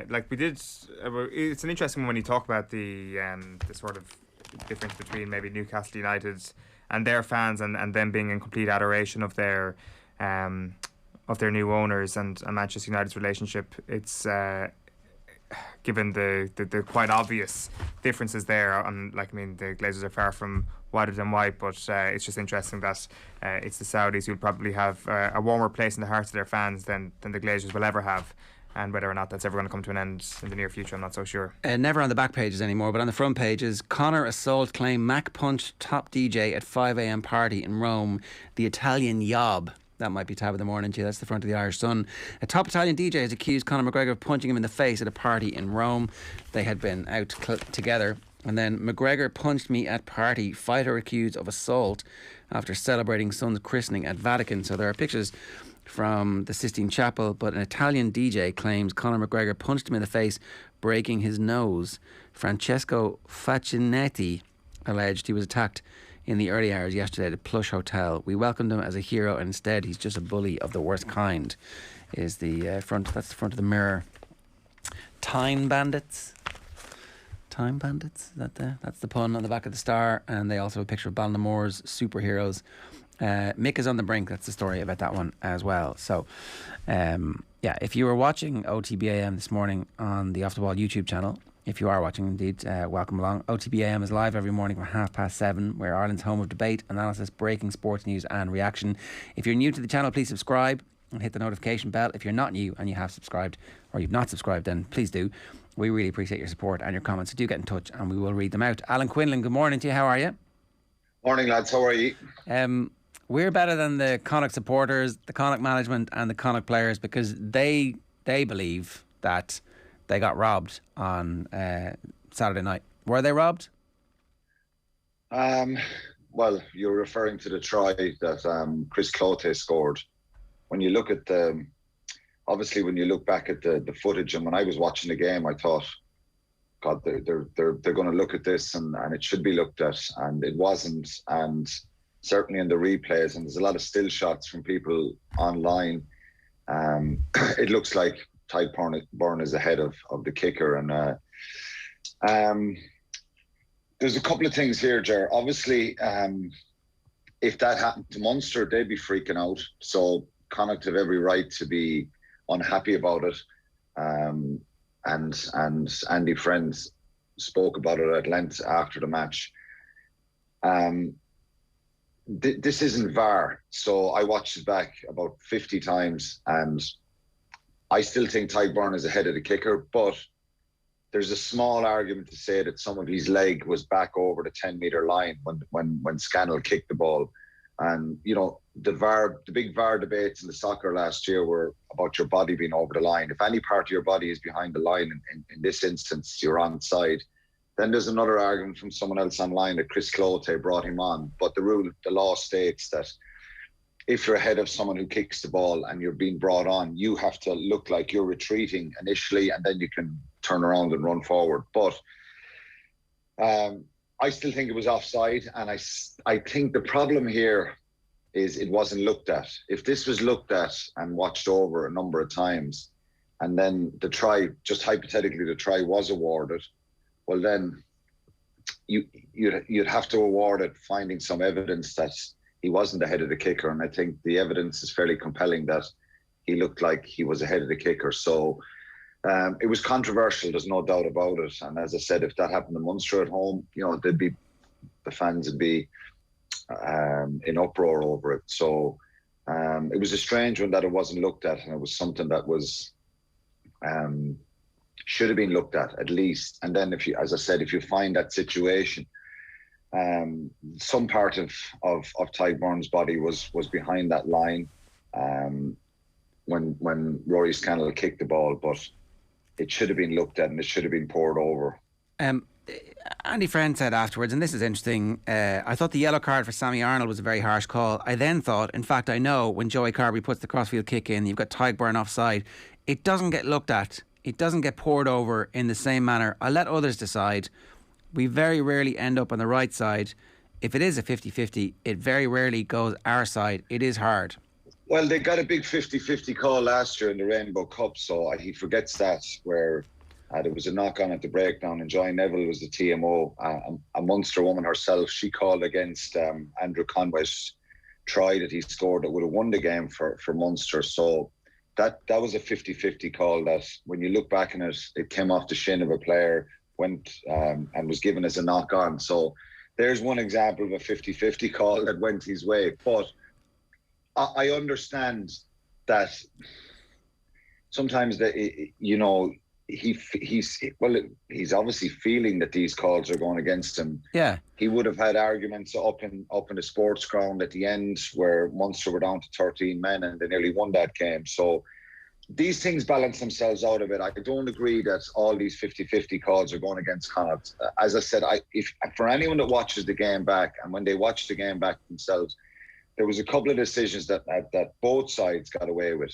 Like we did, it's an interesting one when you talk about the sort of difference between maybe Newcastle United and their fans and them being in complete adoration of their new owners and Manchester United's relationship. It's given the quite obvious differences there. The Glazers are far from whiter than white, but it's just interesting that it's the Saudis who'll probably have a warmer place in the hearts of their fans than the Glazers will ever have. And whether or not that's ever going to come to an end in the near future, I'm not so sure. Never on the back pages anymore, but on the front pages, Conor assault claim Mac punched top DJ at 5 a.m. party in Rome. The Italian yob. That might be tab of the morning to you. That's the front of the Irish Sun. A top Italian DJ has accused Conor McGregor of punching him in the face at a party in Rome. They had been out together. And then McGregor punched me at party. Fighter accused of assault after celebrating son's christening at Vatican. So there are pictures from the Sistine Chapel, but an Italian DJ claims Conor McGregor punched him in the face, breaking his nose. Francesco Facchinetti alleged he was attacked in the early hours yesterday at a plush hotel. We welcomed him as a hero, and instead he's just a bully of the worst kind. Is the front? That's the front of the Mirror. Tyne Bandits. Time Bandits. That's the pun on the back of the Star, and they also have a picture of Balnamore's superheroes. Mick is on the brink. That's the story about that one as well. So, if you were watching OTB AM this morning on the Off the Ball YouTube channel, if you are watching indeed, welcome along. OTB AM is live every morning from 7:30. We're Ireland's home of debate, analysis, breaking sports news and reaction. If you're new to the channel, please subscribe and hit the notification bell. If you're not new and you have subscribed, or you've not subscribed, then please do. We really appreciate your support and your comments. So do get in touch and we will read them out. Alan Quinlan, good morning to you. How are you? Morning, lads. How are you? We're better than the Connacht supporters, the Connacht management and the Connacht players, because they believe that they got robbed on Saturday night. Were they robbed? Well, you're referring to the try that Chris Cloete scored. When you look at obviously when you look back at the footage, and when I was watching the game, I thought, God, they're going to look at this and it should be looked at, and it wasn't. And certainly in the replays, and there's a lot of still shots from people online. It looks like Tyburn is ahead of the kicker, and there's a couple of things here, Ger. Obviously, if that happened to Munster, they'd be freaking out. So Connacht have every right to be unhappy about it. And Andy Friend spoke about it at length after the match. This isn't VAR, so I watched it back about 50 times, and I still think Tyburn is ahead of the kicker, but there's a small argument to say that some of his leg was back over the 10-metre line when Scannell kicked the ball. And, you know, the big VAR debates in the soccer last year were about your body being over the line. If any part of your body is behind the line, in this instance, you're onside. Then there's another argument from someone else online that Chris Cloete brought him on. But the law states that if you're ahead of someone who kicks the ball and you're being brought on, you have to look like you're retreating initially, and then you can turn around and run forward. But I still think it was offside, and I think the problem here is it wasn't looked at. If this was looked at and watched over a number of times, and then the try, just hypothetically, the try was awarded, well then you'd have to award it, finding some evidence that he wasn't ahead of the kicker. And I think the evidence is fairly compelling that he looked like he was ahead of the kicker. So it was controversial, there's no doubt about it. And as I said, if that happened to Munster at home, you know, the fans would be in uproar over it. So it was a strange one that it wasn't looked at, and it was something that was should have been looked at least. And then, if you, as I said, if you find that situation, some part of Tyburn's body was behind that line when Rory Scannell kicked the ball, but it should have been looked at and it should have been poured over. Andy Friend said afterwards, and this is interesting, I thought the yellow card for Sammy Arnold was a very harsh call. I then thought, in fact I know, when Joey Carberry puts the crossfield kick in, you've got Tyburn offside, it doesn't get looked at, it doesn't get poured over in the same manner. I'll let others decide. We very rarely end up on the right side. If it is a 50-50, it very rarely goes our side. It is hard. Well, they got a big 50-50 call last year in the Rainbow Cup, so he forgets that, where there was a knock-on at the breakdown, and Joy Neville was the TMO. A Munster woman herself, she called against Andrew Conway's try that he scored that would have won the game for Munster. So that was a 50-50 call that, when you look back on it, it came off the shin of a player, went and was given as a knock-on. So there's one example of a 50-50 call that went his way. But I understand that sometimes he's obviously feeling that these calls are going against him. Yeah, he would have had arguments up in the sports ground at the end where Munster were down to 13 men and they nearly won that game. So these things balance themselves out a bit. I don't agree that all these 50-50 calls are going against Connacht. As I said, if for anyone that watches the game back, and when they watch the game back themselves, there was a couple of decisions that both sides got away with.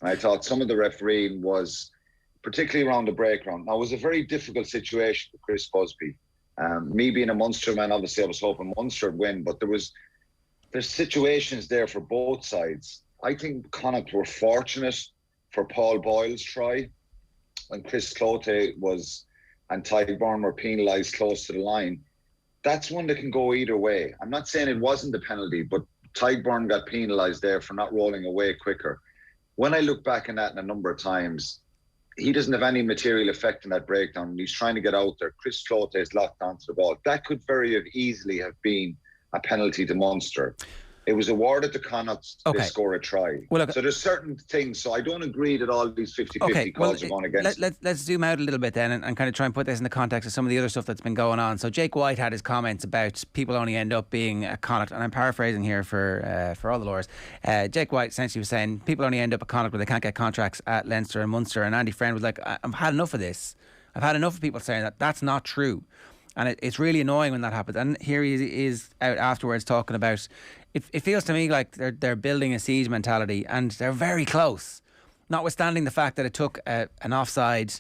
And I thought some of the refereeing was, particularly around the breakground. Now, it was a very difficult situation for Chris Busby. Me being a Munster man, obviously I was hoping Munster would win, but there's situations there for both sides. I think Connacht were fortunate for Paul Boyle's try when Chris Cloete and Tyburn were penalised close to the line. That's one that can go either way. I'm not saying it wasn't a penalty, but Tyburn got penalised there for not rolling away quicker. When I look back on that a number of times, he doesn't have any material effect in that breakdown. He's trying to get out there. Chris Cloete is locked onto the ball. That could very easily have been a penalty to Munster. It was awarded to Connacht. They score a try. Well, so there's certain things. So I don't agree that all these 50-50 calls are going against. Let's zoom out a little bit then and kind of try and put this in the context of some of the other stuff that's been going on. So Jake White had his comments about people only end up being a Connacht, and I'm paraphrasing here for all the lawyers. Jake White essentially was saying people only end up at Connacht when they can't get contracts at Leinster and Munster. And Andy Friend was like, I've had enough of this. I've had enough of people saying that. That's not true. And it's really annoying when that happens. And here he is out afterwards talking about, it feels to me like they're building a siege mentality, and they're very close, notwithstanding the fact that it took an offside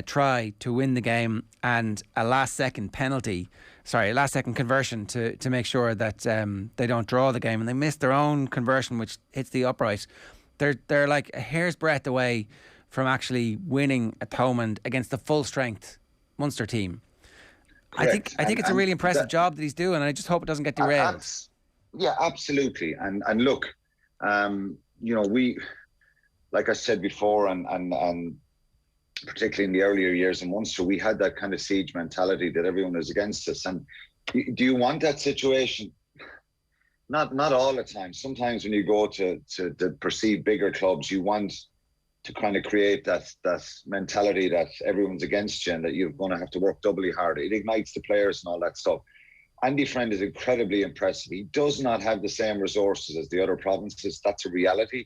try to win the game and a last second penalty. last second conversion to make sure that they don't draw the game, and they missed their own conversion, which hits the upright. They're like a hair's breadth away from actually winning a Thomond against the full strength Munster team. Correct. I think it's a really impressive job that he's doing, and I just hope it doesn't get derailed. Yeah, absolutely. And look, we, like I said before, and particularly in the earlier years in Munster, we had that kind of siege mentality that everyone was against us. And do you want that situation? Not all the time. Sometimes when you go to the perceived bigger clubs, you want to kind of create that mentality that everyone's against you and that you're going to have to work doubly hard. It ignites the players and all that stuff. Andy Friend is incredibly impressive. He does not have the same resources as the other provinces. That's a reality.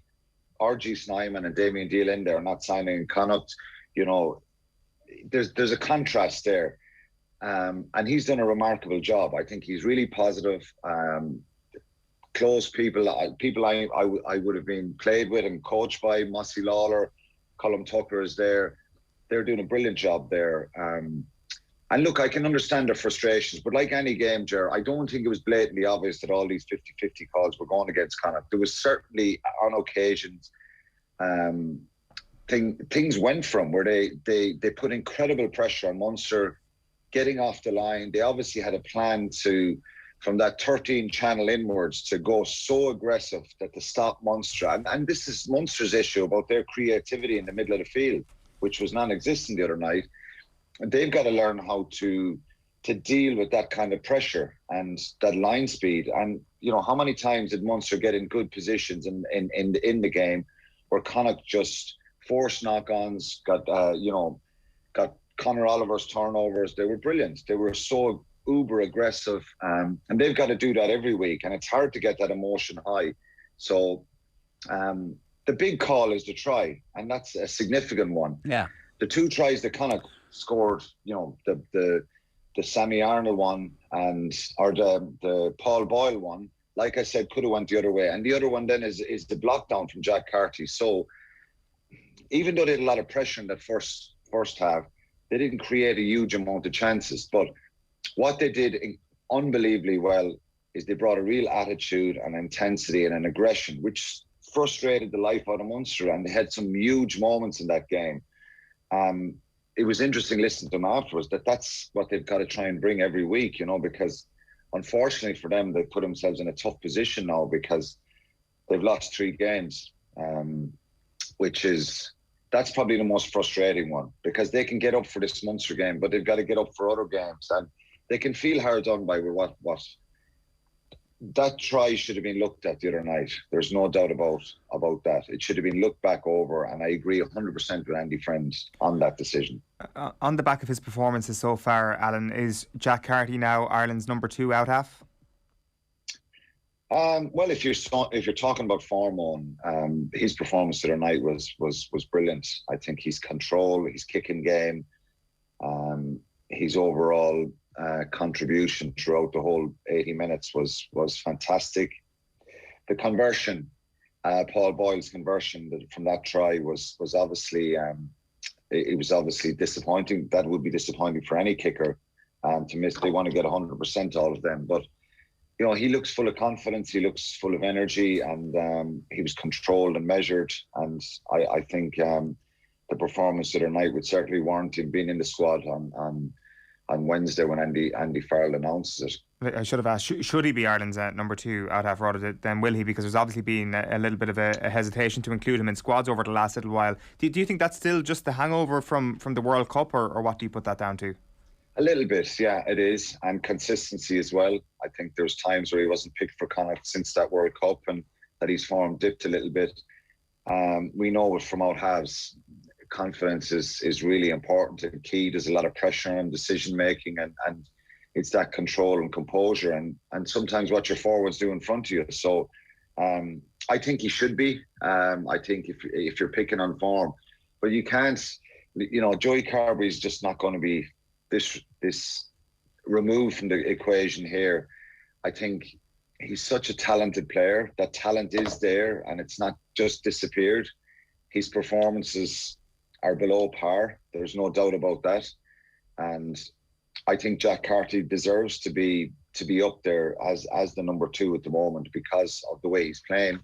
R.G. Snyman and Damien Deal are not signing in Connacht. There's a contrast there. And he's done a remarkable job. I think he's really positive. Close people I would have been played with and coached by. Mossy Lawler, Colm Tucker is there. They're doing a brilliant job there. And look, I can understand their frustrations, but like any game, Ger, I don't think it was blatantly obvious that all these 50-50 calls were going against Connacht. There was certainly, on occasions, things went from where they put incredible pressure on Munster getting off the line. They obviously had a plan from that 13 channel inwards to go so aggressive that to stop Munster. And this is Munster's issue about their creativity in the middle of the field, which was non-existent the other night. And they've got to learn how to deal with that kind of pressure and that line speed. And, how many times did Munster get in good positions in the game where Connacht just forced knock-ons, got Conor Oliver's turnovers. They were brilliant. They were so uber aggressive. And they've got to do that every week. And it's hard to get that emotion high. So the big call is the try. And that's a significant one. Yeah. The two tries that Connacht scored, the Sammy Arnold one or the Paul Boyle one, like I said, could have went the other way. And the other one then is the block down from Jack Carty. So even though they had a lot of pressure in that first half, they didn't create a huge amount of chances. But what they did unbelievably well is they brought a real attitude and intensity and an aggression, which frustrated the life out of Munster. And they had some huge moments in that game. It was interesting listening to them afterwards that's what they've got to try and bring every week, because unfortunately for them, they put themselves in a tough position now because they've lost 3 games, that's probably the most frustrating one because they can get up for this Munster game, but they've got to get up for other games and they can feel hard done by what that try should have been looked at the other night. There's no doubt about that. It should have been looked back over, and I agree 100% with Andy Friend on that decision. On the back of his performances so far, Alan, is Jack Carty now Ireland's number 2 out half? Well, if you're talking about form on, his performance the other night was brilliant. I think his control, his kicking game, his overall contribution throughout the whole 80 minutes was fantastic. The conversion, Paul Boyle's conversion from that try was obviously it was obviously disappointing. That would be disappointing for any kicker to miss. They want to get 100% all of them, but he looks full of confidence. He looks full of energy, and he was controlled and measured. And I think the performance the other night would certainly warrant him being in the squad on Wednesday when Andy Farrell announces it. I should have asked, should he be Ireland's number 2 out half rather than will he? Because there's obviously been a little bit of a hesitation to include him in squads over the last little while. Do you think that's still just the hangover from the World Cup, or what do you put that down to? A little bit, yeah, it is. And consistency as well. I think there's times where he wasn't picked for Connacht since that World Cup and that his form dipped a little bit. We know from out halves, confidence is really important and key. There's a lot of pressure on decision making and it's that control and composure and sometimes what your forwards do in front of you. So I think he should be. I think if you're picking on form, but you can't, Joey Carberry is just not going to be this removed from the equation here. I think he's such a talented player. That talent is there and it's not just disappeared. His performances are below par. There's no doubt about that. And I think Jack Carty deserves to be up there as the number 2 at the moment because of the way he's playing.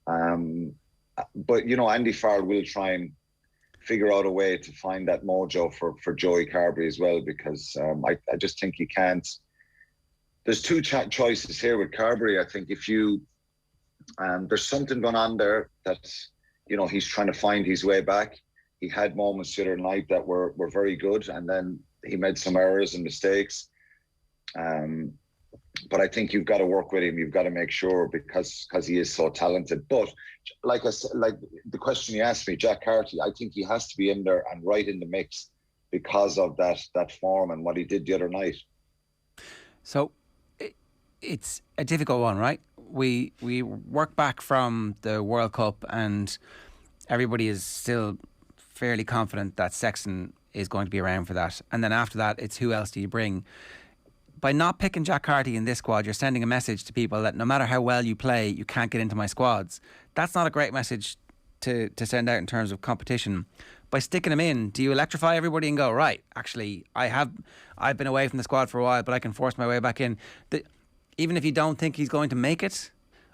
But Andy Farrell will try and figure out a way to find that mojo for Joey Carberry as well, because I just think he can't. There's 2 choices here with Carberry. I think if you there's something going on there that he's trying to find his way back. He had moments the other night that were very good, and then he made some errors and mistakes. But I think you've got to work with him. You've got to make sure because he is so talented. But like I said, like the question you asked me, Jack Carty, I think he has to be in there and right in the mix because of that form and what he did the other night. So it's a difficult one, right? We work back from the World Cup and everybody is still fairly confident that Sexton is going to be around for that. And then after that, it's who else do you bring? By not picking Jack Carty in this squad, you're sending a message to people that no matter how well you play, you can't get into my squads. That's not a great message to send out in terms of competition. By sticking him in, do you electrify everybody and go, right, actually, I've been away from the squad for a while, but I can force my way back in? Even if you don't think he's going to make it,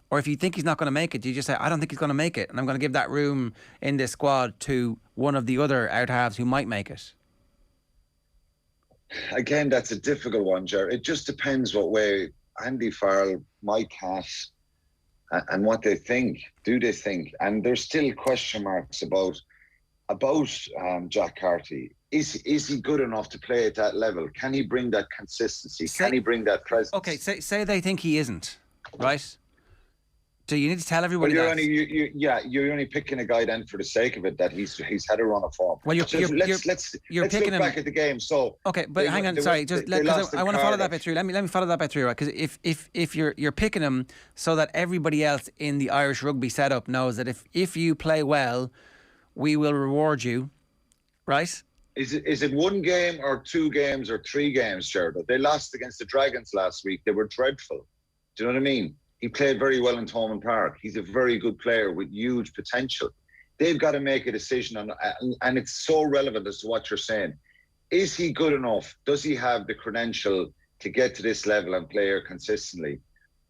or if you think he's not going to make it, do you just say, I don't think he's going to make it, and I'm going to give that room in this squad to one of the other out-halves who might make it? Again, that's a difficult one, Ger. It just depends what way Andy Farrell, Mike Cass, and what they think. Do they think? And there's still question marks about Jack Carty. Is he good enough to play at that level? Can he bring that consistency? Can he bring that presence? Okay, say they think he isn't, right? So you need to tell everybody that. You're only picking a guy then for the sake of it that he's had a run of form. Well, let's picking look him back at the game. So okay, but hang on, sorry, I want to follow that bit through. Let me follow that bit through, right? Because if you're picking him so that everybody else in the Irish rugby setup knows that if you play well, we will reward you, right? Is it 1 game or 2 games or 3 games, Gerard? They lost against the Dragons last week. They were dreadful. Do you know what I mean? He played very well in Thomond Park. He's a very good player with huge potential. They've got to make a decision on, and it's so relevant as to what you're saying. Is he good enough? Does he have the credential to get to this level and play here consistently?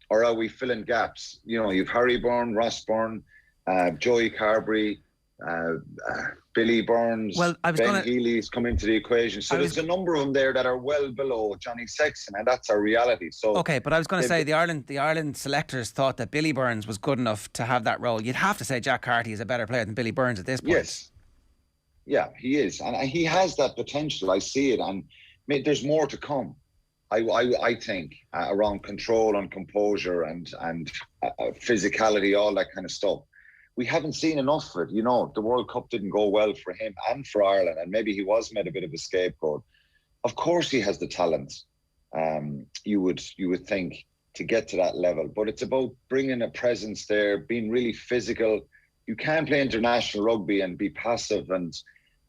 Or are we filling gaps? You've Harry Byrne, Ross Byrne, Joey Carberry, Billy Burns, Ben Healy's come into the equation. So there's a number of them there that are well below Johnny Sexton, and that's our reality. So okay, but I was going to say the Ireland selectors thought that Billy Burns was good enough to have that role. You'd have to say Jack Carty is a better player than Billy Burns at this point. Yes, yeah, he is, and he has that potential. I see it, and there's more to come. I think around control and composure and physicality, all that kind of stuff. We haven't seen enough of it. The World Cup didn't go well for him and for Ireland, and maybe he was made a bit of a scapegoat. Of course he has the talent, you would think, to get to that level. But it's about bringing a presence there, being really physical. You can't play international rugby and be passive and,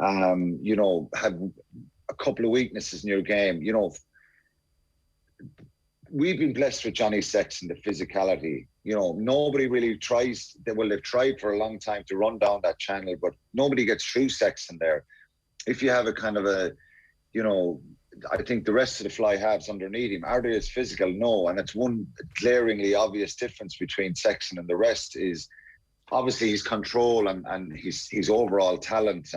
have a couple of weaknesses in your game. We've been blessed with Johnny Sexton, the physicality. Nobody really tries. They've tried for a long time to run down that channel, but nobody gets through Sexton there. If you have a kind of I think the rest of the fly halves underneath him, are they as physical? No. And it's one glaringly obvious difference between Sexton and the rest is obviously his control and his overall talent.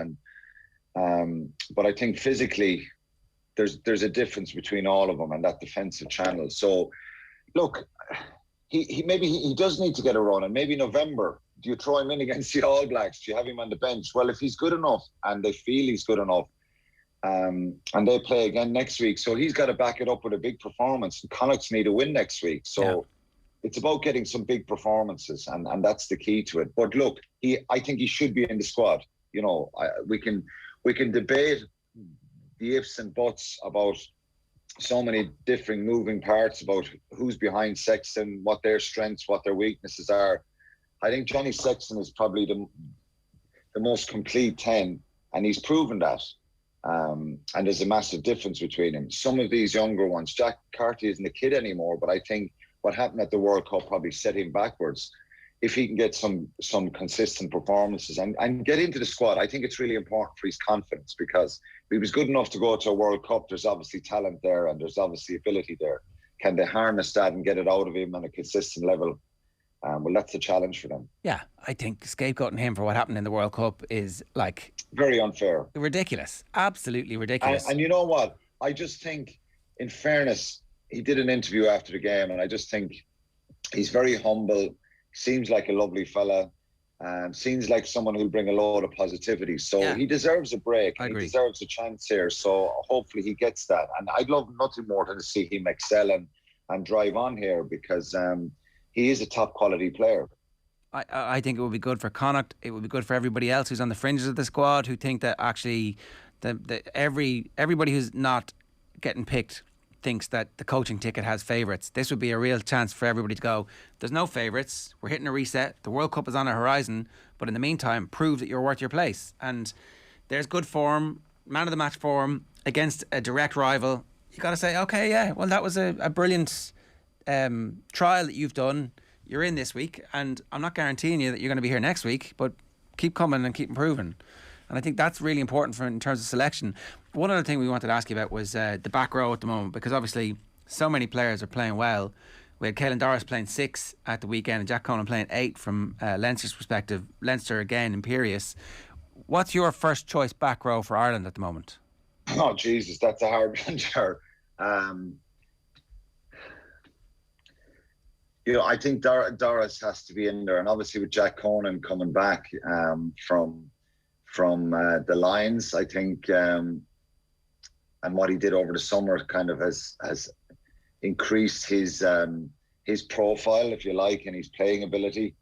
But I think physically, there's a difference between all of them and that defensive channel. So, look, he maybe does need to get a run, and maybe November, do you throw him in against the All Blacks? Do you have him on the bench? Well, if he's good enough and they feel he's good enough, and they play again next week, so he's got to back it up with a big performance. And Connacht need a win next week, so it's about getting some big performances, and that's the key to it. But look, I think he should be in the squad. We can debate the ifs and buts about so many different moving parts about who's behind Sexton, what their strengths, what their weaknesses are. I think Johnny Sexton is probably the most complete 10, and he's proven that. And there's a massive difference between him. Some of these younger ones, Jack Carty isn't a kid anymore, but I think what happened at the World Cup probably set him backwards. if he can get some consistent performances and get into the squad, I think it's really important for his confidence, because if he was good enough to go to a World Cup, there's obviously talent there and there's obviously ability there. Can they harness that and get it out of him on a consistent level? Well, that's the challenge for them. Yeah, I think scapegoating him for what happened in the World Cup is like very unfair, ridiculous, absolutely ridiculous. And you know what? I just think, in fairness, he did an interview after the game, and I just think he's very humble. Seems like a lovely fella. Seems like someone who'll bring a load of positivity. So he deserves a break. He deserves a chance here. So hopefully he gets that. And I'd love nothing more than to see him excel and drive on here, because he is a top quality player. I think it would be good for Connacht. It would be good for everybody else who's on the fringes of the squad, who think that actually everybody who's not getting picked thinks that the coaching ticket has favourites. This would be a real chance for everybody to go, there's no favourites, we're hitting a reset, the World Cup is on the horizon, but in the meantime, prove that you're worth your place. And there's good form, man of the match form, against a direct rival. You got to say, okay, yeah, well, that was a brilliant trial that you've done. You're in this week, and I'm not guaranteeing you that you're going to be here next week, but keep coming and keep improving. And I think that's really important in terms of selection. One other thing we wanted to ask you about was the back row at the moment, because obviously so many players are playing well. We had Caelan Doris playing 6 at the weekend and Jack Conan playing 8 from Leinster's perspective. Leinster again imperious. What's your first choice back row for Ireland at the moment? Oh Jesus, that's a hard one, Ger. I think Doris has to be in there, and obviously with Jack Conan coming back from the Lions, I think, and what he did over the summer kind of has increased his profile, if you like, and his playing ability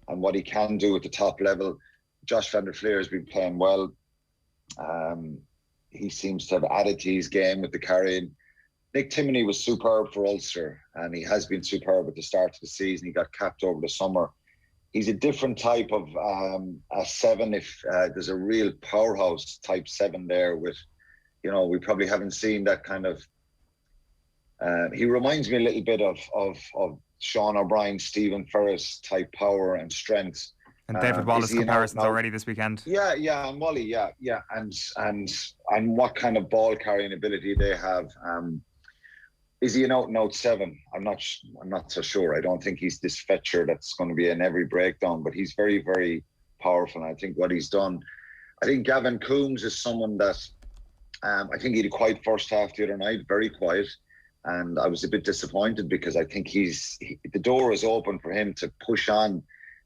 and what he can do at the top level. Josh van der Fleer has been playing well. He seems to have added to his game with the carrying. Nick Timoney was superb for Ulster, and he has been superb at the start of the season. He got capped over the summer. He's a different type of a 7. If there's a real powerhouse type 7 there with, we probably haven't seen that kind of. He reminds me a little bit of Sean O'Brien, Stephen Ferris type power and strength. And David Wallace comparisons already this weekend. Yeah, and Wally, yeah, and what kind of ball carrying ability they have. Is he an out-and-out 7? I'm not so sure. I don't think he's this fetcher that's going to be in every breakdown, but he's very, very powerful. And I think what he's done, I think Gavin Coombs is someone that I think he had a quiet first half the other night, very quiet. And I was a bit disappointed, because I think the door is open for him to push on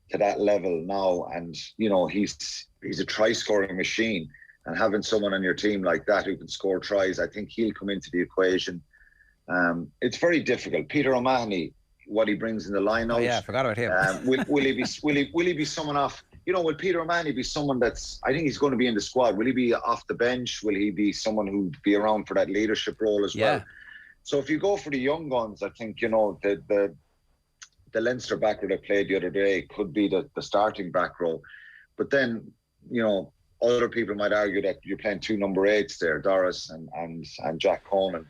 to that level now. And, he's a try-scoring machine. And having someone on your team like that who can score tries, I think he'll come into the equation. It's very difficult. Peter O'Mahony, what he brings in the line-out. Oh yeah, I forgot about him. Will he be someone off? Will Peter O'Mahony be someone that's? I think he's going to be in the squad. Will he be off the bench? Will he be someone who'd be around for that leadership role as well? So if you go for the young guns, I think the Leinster back row that played the other day could be the starting back row. But then other people might argue that you're playing 2 number 8s there, Doris and Jack Conan.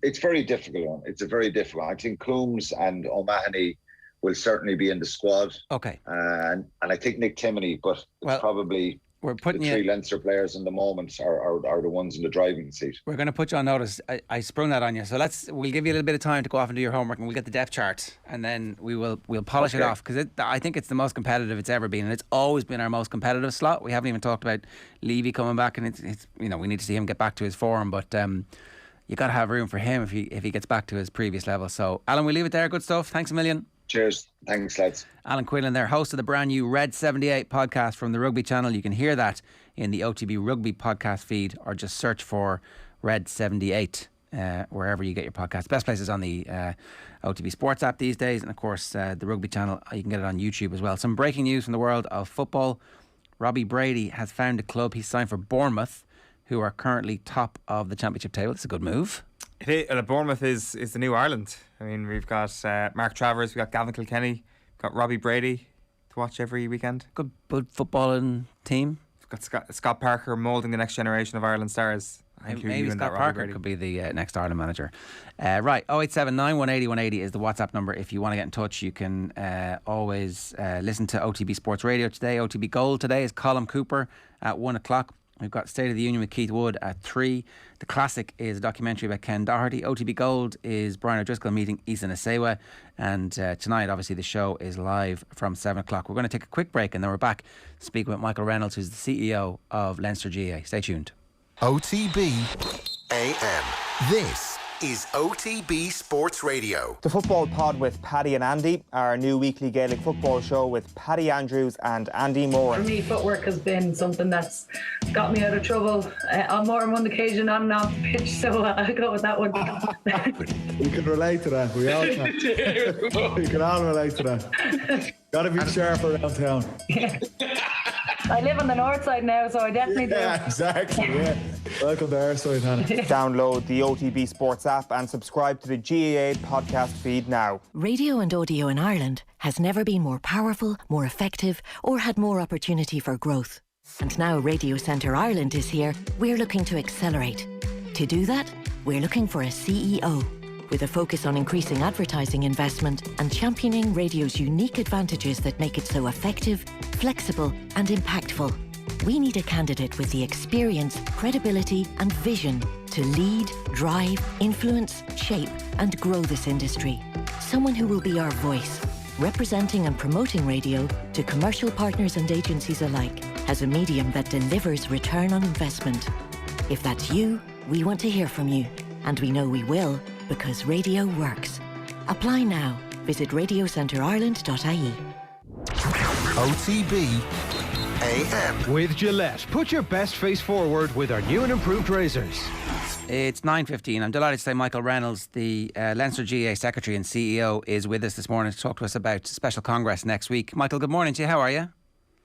It's very difficult one. It's a very difficult one. I think Coombs and O'Mahony will certainly be in the squad. Okay. And I think Nick Timoney, but probably we're putting the 3 Leinster players in the moment are the ones in the driving seat. We're going to put you on notice. I sprung that on you. So we'll give you a little bit of time to go off and do your homework, and we'll get the depth chart, and then we'll polish it off, because I think it's the most competitive it's ever been, and it's always been our most competitive slot. We haven't even talked about Levy coming back, and it's we need to see him get back to his form, but you got to have room for him if he gets back to his previous level. So Alan, we'll leave it there. Good stuff. Thanks a million. Cheers. Thanks, lads. Alan Quinlan there, host of the brand new Red 78 podcast from the Rugby channel. You can hear that in the OTB Rugby podcast feed, or just search for Red 78 wherever you get your podcasts. Best place is on the OTB Sports app these days, and of course the Rugby channel. You can get it on YouTube as well. Some breaking news from the world of football. Robbie Brady has found a club. He's signed for Bournemouth, who are currently top of the championship table. It's a good move. Bournemouth is the new Ireland. I mean, we've got Mark Travers, we've got Gavin Kilkenny, we've got Robbie Brady to watch every weekend. Good footballing team. We've got Scott Parker moulding the next generation of Ireland stars. Maybe Scott Parker could be the next Ireland manager. Right, 087 180 180 is the WhatsApp number. If you want to get in touch, you can always listen to OTB Sports Radio today. OTB Gold today is Colm Cooper at 1 o'clock. We've got State of the Union with Keith Wood at 3. The Classic is a documentary about Ken Doherty. OTB Gold is Brian O'Driscoll meeting Ethan Asewa. And tonight, obviously, the show is live from 7 o'clock. We're going to take a quick break and then we're back speaking with Michael Reynolds, who's the CEO of Leinster GAA. Stay tuned. OTB AM. This is OTB Sports Radio. The Football Pod with Paddy and Andy, our new weekly Gaelic football show with Paddy Andrews and Andy Moore. For me, footwork has been something that's got me out of trouble on more than one occasion on and off the pitch, so I'll go with that one. We can relate to that, we all can. We can all relate to that. Got to be sharp around town. I live on the north side now, so I definitely do. Yeah, exactly, yeah. Welcome to our side, Hannah. Download the OTB Sports app and subscribe to the GAA podcast feed now. Radio and audio in Ireland has never been more powerful, more effective, or had more opportunity for growth. And now Radio Centre Ireland is here, we're looking to accelerate. To do that, we're looking for a CEO with a focus on increasing advertising investment and championing radio's unique advantages that make it so effective, flexible and impactful. We need a candidate with the experience, credibility and vision to lead, drive, influence, shape and grow this industry. Someone who will be our voice, representing and promoting radio to commercial partners and agencies alike as a medium that delivers return on investment. If that's you, we want to hear from you, and we know we will, because radio works. Apply now. Visit radiocentreireland.ie. OTB AM. With Gillette, put your best face forward with our new and improved razors. It's 9:15. I'm delighted to say Michael Reynolds, the Leinster GAA Secretary and CEO, is with us this morning to talk to us about Special Congress next week. Michael, good morning to you. How are you?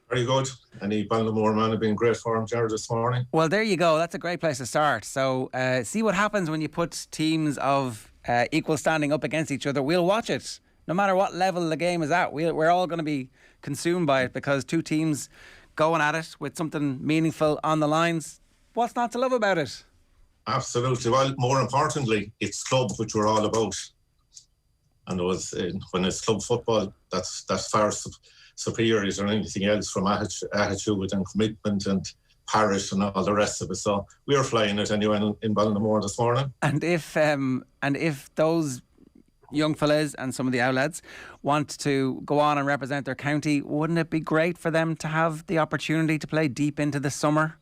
Very good. Any Ballinamore man have been great for him, Jared, this morning. Well, there you go. That's a great place to start. So see what happens when you put teams of equal standing up against each other. We'll watch it. No matter what level the game is at, we're all going to be consumed by it because two teams going at it with something meaningful on the lines. What's not to love about it? Absolutely. Well, more importantly, it's club, which we're all about. And it was when it's club football, that's far superior than anything else from attitude and commitment and parish and all the rest of it. So we are flying it anyway in Ballinamore this morning. And if those young fellas and some of the outlads want to go on and represent their county, wouldn't it be great for them to have the opportunity to play deep into the summer?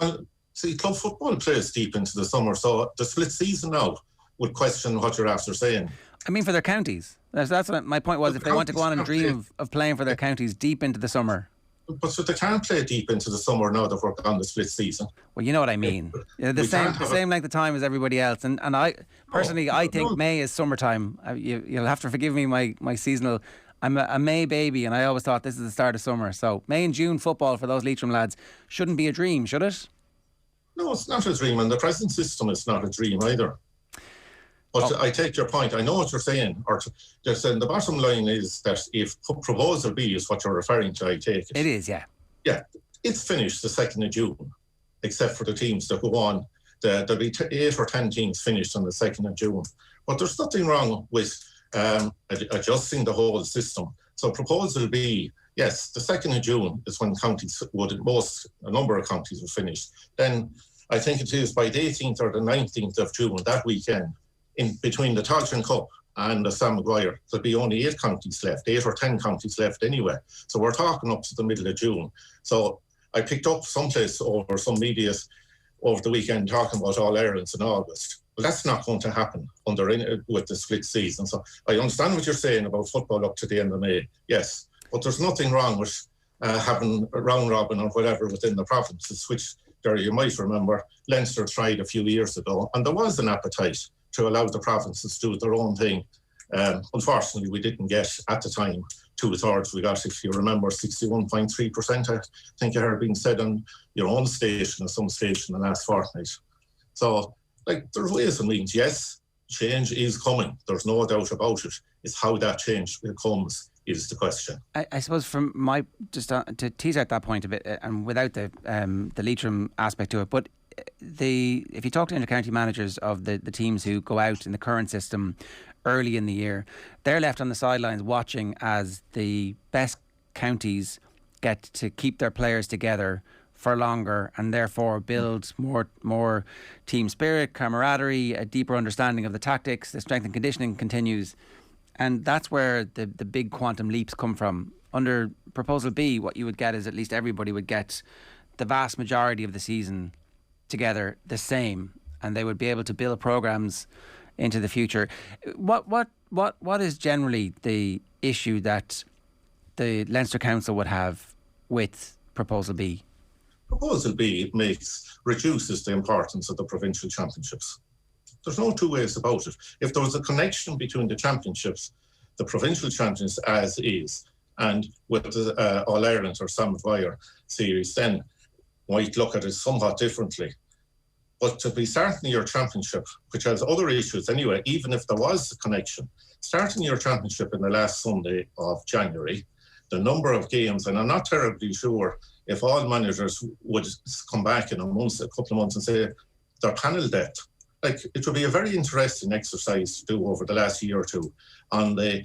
Well, see, club football plays deep into the summer, so the split season now would question what you're after saying. I mean, for their counties. That's what my point was. But if they want to go on and dream of playing for their counties deep into the summer. But so they can't play deep into the summer now that we're on the split season. Well, you know what I mean. The same length of time as everybody else. And I personally, I think May is summertime. You'll have to forgive me my seasonal. I'm a May baby, and I always thought this is the start of summer. So May and June football for those Leitrim lads shouldn't be a dream, should it? No, it's not a dream, and the present system is not a dream either. But I take your point. I know what you're saying. The bottom line is that if proposal B is what you're referring to, I take it. It is, yeah. Yeah, it's finished the 2nd of June, except for the teams that go on. There'll be 8 or 10 teams finished on the 2nd of June. But there's nothing wrong with adjusting the whole system. So proposal B, yes, the 2nd of June is when counties a number of counties will finish. Then I think it is by the 18th or the 19th of June, that weekend, in between the Tailteann Cup and the Sam Maguire, there'll be only 8 counties left, 8 or 10 counties left anyway. So we're talking up to the middle of June. So I picked up someplace over some media over the weekend talking about All Irelands in August. Well, that's not going to happen with the split season. So I understand what you're saying about football up to the end of May, yes. But there's nothing wrong with having a round robin or whatever within the provinces, which, Jerry, you might remember, Leinster tried a few years ago, and there was an appetite to allow the provinces to do their own thing. Unfortunately, we didn't get, at the time, 2/3. We got, if you remember, 61.3%, I think I heard being said on your own station or some station in the last fortnight. So, there's ways and means. Yes, change is coming. There's no doubt about it. It's how that change comes is the question. I suppose from just to tease out that point a bit, and without the Leitrim aspect to it, but if you talk to inter-county managers of the teams who go out in the current system early in the year, they're left on the sidelines watching as the best counties get to keep their players together for longer and therefore build more team spirit, camaraderie, a deeper understanding of the tactics. The strength and conditioning continues, and that's where the big quantum leaps come from. Under Proposal B, what you would get is at least everybody would get the vast majority of the season together the same, and they would be able to build programs into the future. What is generally the issue that the Leinster Council would have with Proposal B? Proposal B reduces the importance of the provincial championships. There's no two ways about it. If there was a connection between the championships, the provincial champions as is, and with the All Ireland or Sam Maguire series, then might look at it somewhat differently. But to be starting your championship, which has other issues anyway, even if there was a connection, starting your championship in the last Sunday of January, the number of games, and I'm not terribly sure if all managers would come back in a couple of months and say their panel depth. Like, it would be a very interesting exercise to do over the last year or two on the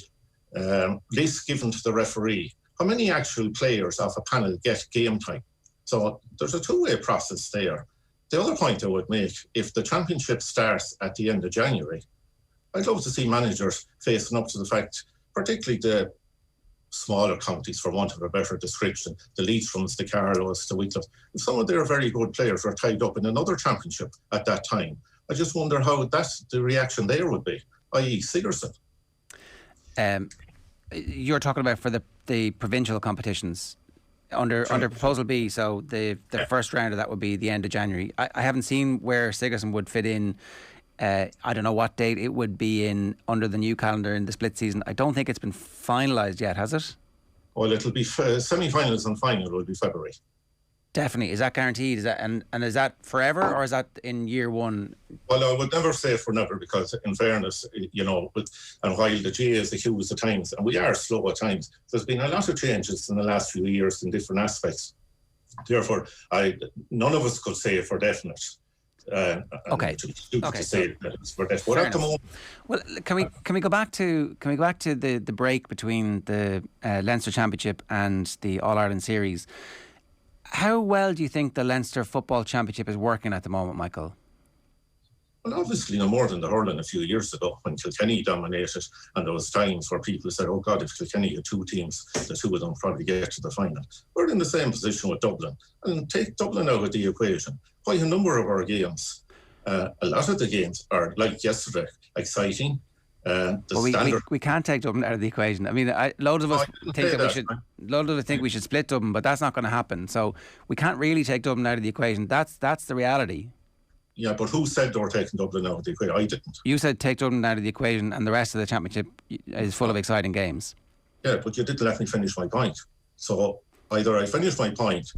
list given to the referee. How many actual players off a panel get game time? So there's a two-way process there. The other point I would make, if the championship starts at the end of January, I'd love to see managers facing up to the fact, particularly the smaller counties, for want of a better description, the Leithrams, the Carlows, the Wicklow, if some of their very good players are tied up in another championship at that time, I just wonder how the reaction there would be, i.e. Sigerson. You're talking about for the provincial competitions under Proposal B, so the first round of that would be the end of January. I haven't seen where Sigerson would fit in. I don't know what date it would be in under the new calendar in the split season. I don't think it's been finalised yet, has it? Well, it'll be semi-finals and final will be February. Definitely. Is that guaranteed? Is that and is that forever, or is that in year one? Well, I would never say for never, because in fairness, and while the GAA is accused at times, and we are slow at times, there's been a lot of changes in the last few years in different aspects. Therefore, none of us could say for definite. Okay. To say that it's for definite. But at the moment, well, can we go back to the break between the Leinster Championship and the All Ireland Series? How well do you think the Leinster Football Championship is working at the moment, Michael? Well, obviously no more than the hurling a few years ago when Kilkenny dominated, and there was times where people said, oh God, if Kilkenny had two teams, the two of them probably get to the final. We're in the same position with Dublin. And take Dublin out of the equation. Quite a number of our games, a lot of the games are, like yesterday, exciting. We can't take Dublin out of the equation. I mean, loads of us think we should split Dublin, but that's not going to happen. So we can't really take Dublin out of the equation. That's the reality. Yeah, but who said they were taking Dublin out of the equation? I didn't. You said take Dublin out of the equation, and the rest of the championship is full of exciting games. Yeah, but you didn't let me finish my point. So either I finish my point.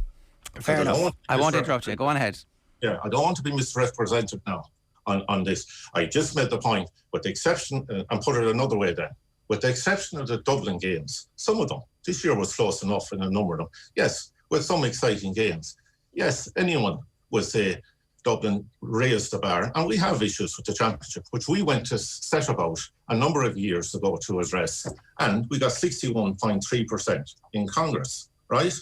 Fair enough. I won't interrupt you. Go on ahead. Yeah, I don't want to be misrepresented now on this. I just made the point, with the exception, and put it another way then, with the exception of the Dublin games, some of them, this year was close enough in a number of them. Yes, with some exciting games. Yes, anyone would say Dublin raised the bar, and we have issues with the championship, which we went to set about a number of years ago to address, and we got 61.3% in Congress, right?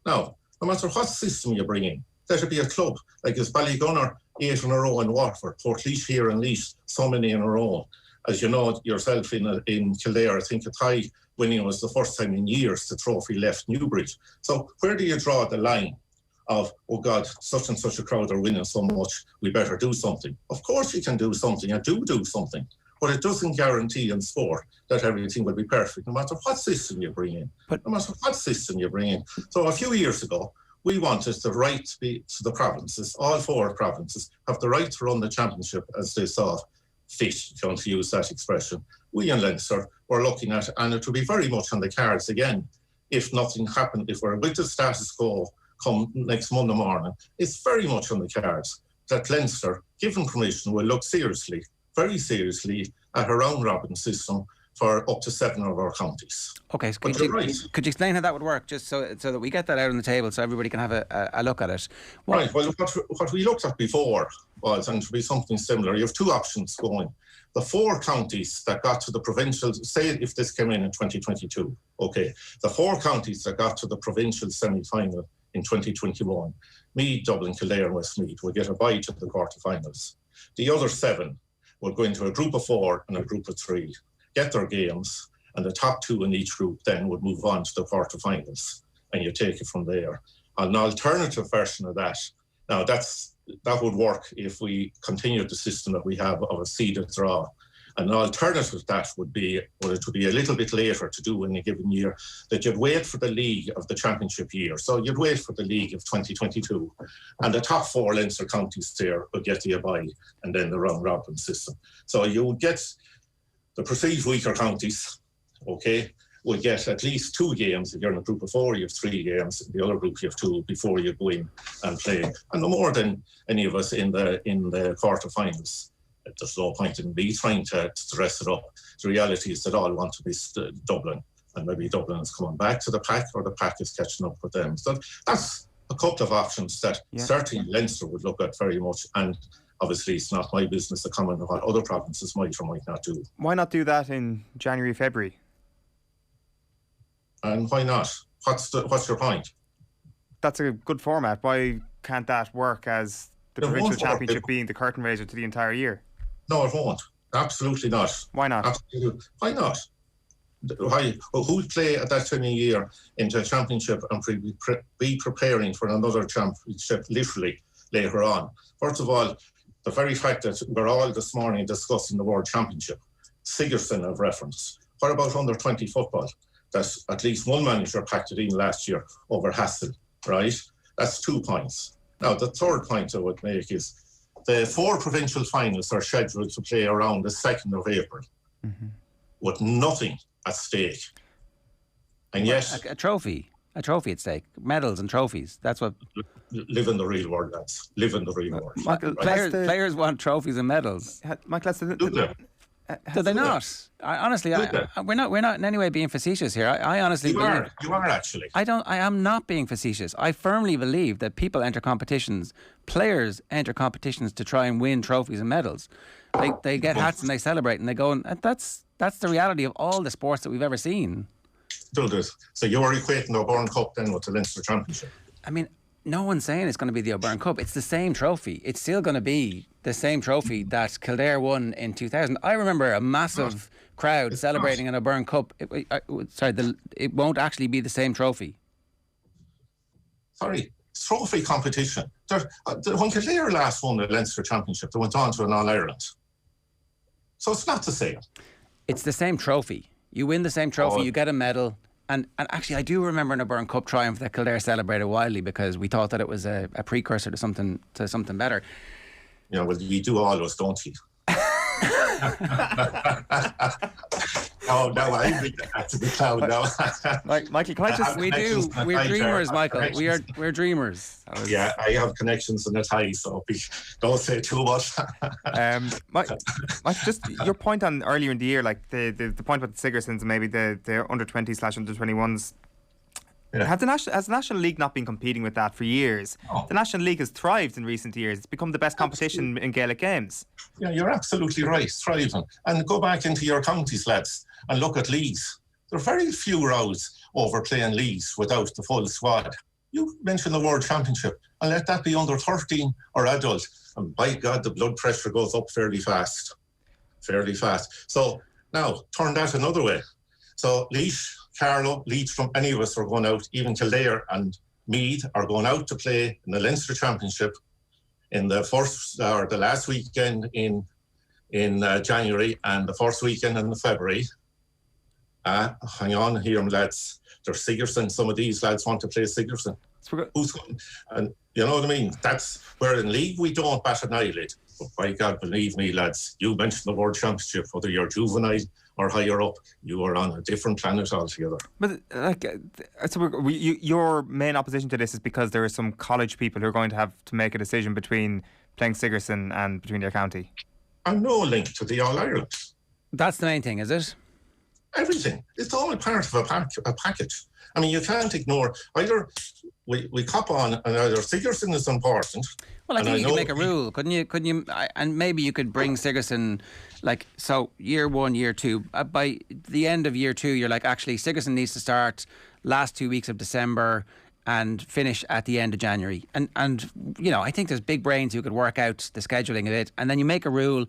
Now, no matter what system you bring in, there should be a club, like as Ballygunner, 8 in a row in Waterford, Portlaoise here and Laois, so many in a row. As you know yourself in Kildare, I think Athy winning was the first time in years the trophy left Newbridge. So where do you draw the line of, oh God, such and such a crowd are winning so much, we better do something? Of course you can do something, and do something, but it doesn't guarantee in sport that everything will be perfect, no matter what system you bring in. So a few years ago, we wanted the right to be to the provinces, all 4 provinces, have the right to run the championship as they saw fit, if you want to use that expression. We in Leinster were looking at, and it would be very much on the cards again, if nothing happened, if we're with the status quo come next Monday morning, it's very much on the cards that Leinster, given permission, will look seriously, very seriously, at a round-robin system for up to 7 of our counties. Okay, so could you explain how that would work, just so that we get that out on the table so everybody can have a look at it? Right, well, what we looked at before was, and to be something similar, you have 2 options going. The 4 counties that got to the provincial, say if this came in 2022, okay, the 4 counties that got to the provincial semi-final in 2021, Meath, Dublin, Kildare and Westmeath, will get a bye to the quarterfinals. The other 7 will go into a group of 4 and a group of 3, get their games, and the top 2 in each group then would move on to the quarterfinals, and you take it from there. An alternative version of that, now that would work if we continued the system that we have of a seeded draw. An alternative to that would be, well, it would be a little bit later to do in a given year, that you'd wait for the league of the championship year. So you'd wait for the league of 2022, and the top 4 Leinster counties there would get the bye, and then the round robin system. So you would get the perceived weaker counties, okay, will get at least 2 games. If you're in a group of 4, you have 3 games. In the other group, you have 2 before you go in and play. And no more than any of us in the quarterfinals. There's no point in me trying to dress it up. The reality is that all want to be Dublin, and maybe Dublin is coming back to the pack, or the pack is catching up with them. So that's a couple of options that certainly Leinster would look at very much. And obviously, it's not my business to comment on what other provinces might or might not do. Why not do that in January, February? And why not? What's your point? That's a good format. Why can't that work as the provincial championship being the curtain raiser to the entire year? No, it won't. Absolutely not. Why not? Absolutely. Why not? Who would play at that time of year into a championship and be preparing for another championship literally later on? First of all, the very fact that we're all this morning discussing the World Championship, Sigerson of reference. What about under 20 football? That's at least one manager packed it in last year over Hassel, right? That's 2 points. Now, the third point I would make is the 4 provincial finals are scheduled to play around the 2nd of April with nothing at stake. And yet... A trophy at stake, medals and trophies. That's what... Live in the real world, lads. Live in the real world. Michael, right? Players want trophies and medals. Michael, do they not? Honestly, we're not in any way being facetious here. I honestly believe you are actually. I am not being facetious. I firmly believe that people enter competitions, players enter competitions to try and win trophies and medals. They get hats and they celebrate and they go, and that's the reality of all the sports that we've ever seen. So you're equating the O'Byrne Cup then with the Leinster Championship? I mean, no one's saying it's going to be the O'Byrne Cup. It's the same trophy. It's still going to be the same trophy that Kildare won in 2000. I remember a massive crowd celebrating an O'Byrne Cup. It won't actually be the same trophy. Sorry, trophy competition. When Kildare last won the Leinster Championship, they went on to an All-Ireland. So it's not the same. It's the same trophy. You win the same trophy, you get a medal. And actually, I do remember an O'Byrne Cup triumph that Kildare celebrated wildly because we thought that it was a precursor to something better. Yeah, well, we do always, don't we? Oh, no, I think that's the cloud now. Michael, can I just... We're dreamers, Michael. We're dreamers. Yeah, I have connections in the tie, so don't say too much. Mike, just your point on earlier in the year, like the point about the Sigersons and maybe the under-20/under-21s. Yeah. Has the National League not been competing with that for years? Oh. The National League has thrived in recent years. It's become the best competition in Gaelic games. Yeah, you're absolutely right, thriving. And go back into your counties, lads, and look at leagues. There are very few rows over playing leagues without the full squad. You mentioned the World Championship, and let that be under 13 or adult. And by God, the blood pressure goes up fairly fast. So now, turn that another way. So Laois, Carlow, Leitrim, any of us are going out, even Kildare and Meath are going out to play in the Leinster Championship in the first or the last weekend in January and the first weekend in February. Hang on here, lads. There's Sigerson. Some of these lads want to play Sigerson. Who's going? And you know what I mean? That's where in league we don't bat an eyelid. But by God, believe me, lads, you mentioned the World Championship, whether you're juvenile or higher up, you are on a different planet altogether. But your main opposition to this is because there are some college people who are going to have to make a decision between playing Sigerson and between their county. And no link to the All-Ireland. That's the main thing, is it? Everything. It's all part of a package. I mean, you can't ignore either. We cop on, and either Sigurdsson is important. Well, I think you could make a rule, couldn't you? And maybe you could bring Sigurdsson, so year 1, year 2. By the end of year 2, you're like, actually, Sigurdsson needs to start last 2 weeks of December and finish at the end of January. And I think there's big brains who could work out the scheduling of it. And then you make a rule,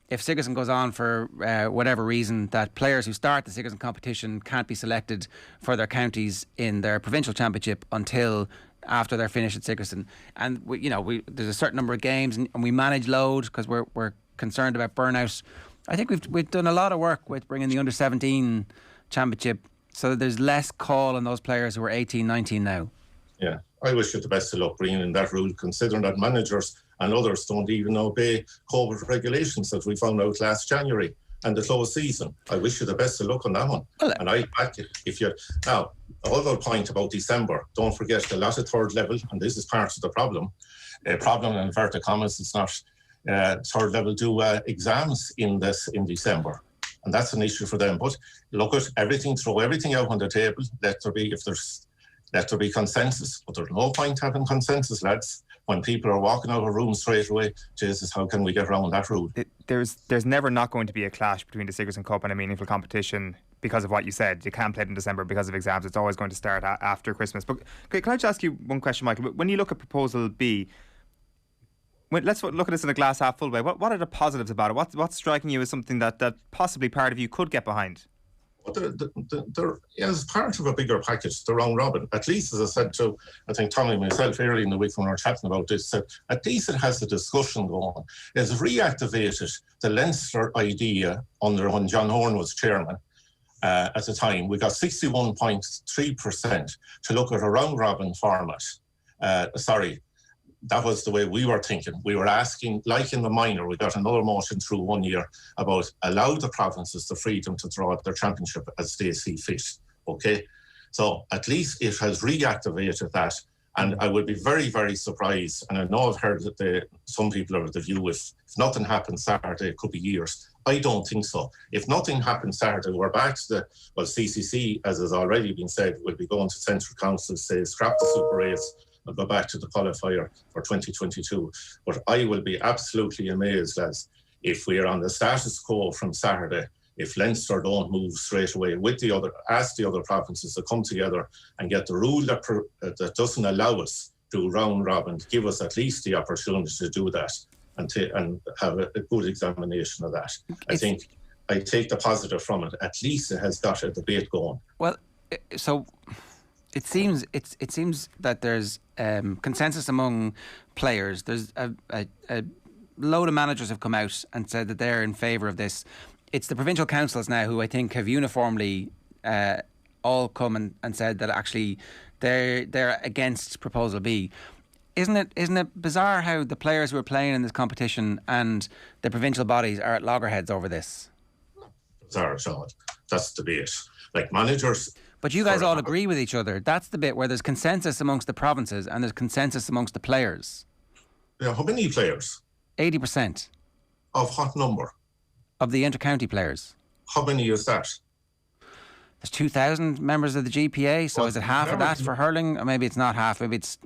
if Sigurdsson goes on for whatever reason, that players who start the Sigurdsson competition can't be selected for their counties in their provincial championship until after they're finished at Sigurdsson. And there's a certain number of games, and we manage load because we're concerned about burnout. I think we've done a lot of work with bringing the under-17 championship so that there's less call on those players who are 18, 19 now. Yeah, I wish you the best of luck bringing in that rule, considering that managers and others don't even obey COVID regulations that we found out last January and the closed season. I wish you the best of luck on that one. Well, and I back it. Now, another point about December, don't forget a lot of third level, and this is part of the problem. Problem in inverted commas, it's not third level do exams in December. And that's an issue for them. But look at everything, throw everything out on the table. Let there be consensus. But there's no point having consensus, lads. When people are walking out of a room straight away, Jesus, how can we get around that rule? There's never not going to be a clash between the Sigurdsson Cup and a meaningful competition because of what you said. You can't play it in December because of exams. It's always going to start after Christmas. But can I just ask you one question, Michael? When you look at Proposal B, let's look at this in a glass half full way. What are the positives about it? What's striking you as something that possibly part of you could get behind? They're as part of a bigger package, the round robin. At least, as I said to, I think Tommy and myself early in the week when we were chatting about this, said at least it has a discussion going. It's reactivated the Leinster idea under when John Horne was chairman at the time. We got 61.3% to look at a round robin format. That was the way we were thinking. We were asking, like in the minor, we got another motion through 1 year about allow the provinces the freedom to draw their championship as they see fit. Okay? So at least it has reactivated that. And I would be very, very surprised. And I know I've heard that some people are of the view if nothing happens Saturday, it could be years. I don't think so. If nothing happens Saturday, we're back to CCC, as has already been said, will be going to Central Council, say, scrap the Super 8s, and go back to the qualifier for 2022. But I will be absolutely amazed, lads, if we are on the status quo from Saturday, if Leinster don't move straight away ask the other provinces to come together and get the rule that doesn't allow us to round robin, give us at least the opportunity to do that and have a good examination of that. I think I take the positive from it. At least it has got a debate going. Well, so it seems that there's consensus among players. There's a load of managers have come out and said that they're in favour of this. It's the provincial councils now who I think have uniformly all come and said that actually they're against Proposal B. Isn't it bizarre how the players who are playing in this competition and the provincial bodies are at loggerheads over this? Bizarre, Sean. That's the debate. Like managers. But you guys all agree with each other. That's the bit where there's consensus amongst the provinces and there's consensus amongst the players. Yeah, how many players? 80%. Of what number? Of the inter-county players. How many is that? There's 2,000 members of the GPA, so is it half of that for hurling? Or maybe it's not half, maybe it's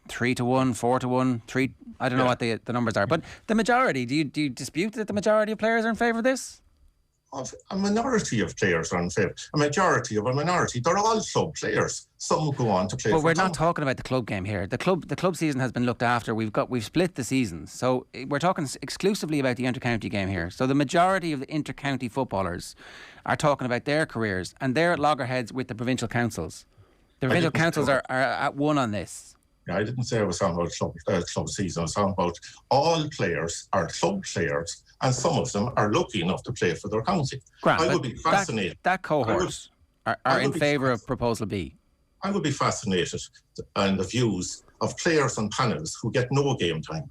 3-1, 4-1, 3... I don't know what the numbers are. But the majority, do you dispute that the majority of players are in favour of this? A minority of players are in favour. A majority of a minority. They're all club players. Some go on to play. But we're not talking about the club game here. The club season has been looked after. We've split the seasons. So we're talking exclusively about the inter-county game here. So the majority of the inter-county footballers are talking about their careers and they're at loggerheads with the provincial councils. The provincial councils are at one on this. Yeah, I didn't say I was talking about club season. I was talking about all players are club players and some of them are lucky enough to play for their county. Grant, I would be fascinated. That cohort are in favour of Proposal B. I would be fascinated in the views of players and panels who get no game time.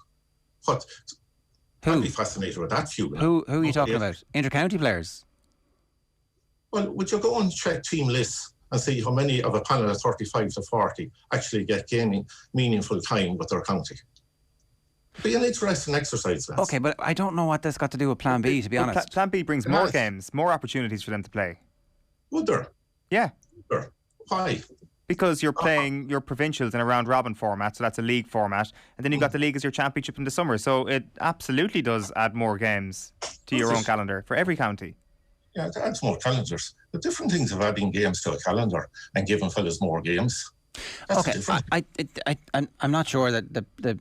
I'd be fascinated with that view. Who are you talking about? Inter-county players? Well, would you go and check team lists and see how many of a panel of 35 to 40 actually get gaining meaningful time with their county? Be an interesting exercise, lads. Okay, but I don't know what that's got to do with Plan B, to be honest. Plan B brings more games, more opportunities for them to play. Would there? Yeah. Would there? Why? Because you're playing your provincials in a round robin format, so that's a league format, and then you've got the league as your championship in the summer. So it absolutely does add more games to your own calendar for every county. Yeah, it adds more calendars. The different things of adding games to a calendar and giving fellas more games. That's I'm not sure that the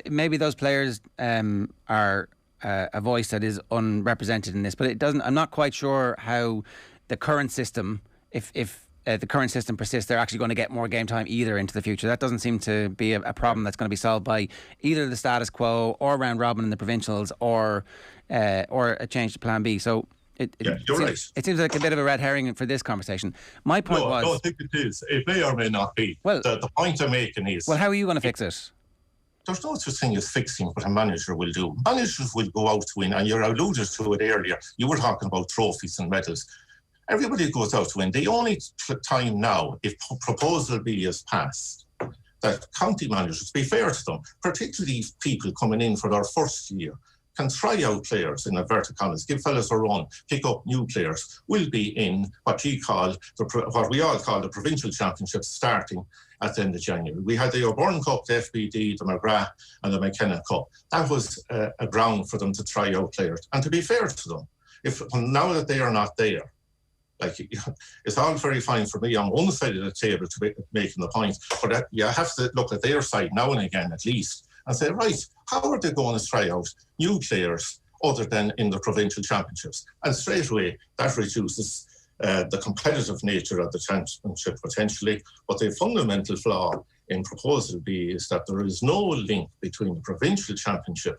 maybe those players are a voice that is unrepresented in this, but it doesn't. I'm not quite sure how the current system, if the current system persists, they're actually going to get more game time either into the future. That doesn't seem to be a problem that's going to be solved by either the status quo or round robin in the provincials or a change to Plan B. So it seems like a bit of a red herring for this conversation. My point was... No, I think it is. It may or may not be. Well, the point I'm making is... Well, how are you going to fix it? There's no such thing as fixing what a manager will do. Managers will go out to win, and you alluded to it earlier. You were talking about trophies and medals. Everybody goes out to win. The only time now, if Proposal B is passed, that county managers, to be fair to them, particularly people coming in for their first year, can try out players in inverted commas, give fellas a run, pick up new players, will be in what we all call the provincial championships starting at the end of January. We had the O'Byrne Cup, the FBD, the McGrath and the McKenna Cup. That was a ground for them to try out players. And to be fair to them, now that they are not there, it's all very fine for me on one side of the table to be making the point, but you have to look at their side now and again at least and say, right, how are they going to try out new players other than in the provincial championships? And straight away, that reduces the competitive nature of the championship potentially. But the fundamental flaw in Proposal B is that there is no link between the provincial championship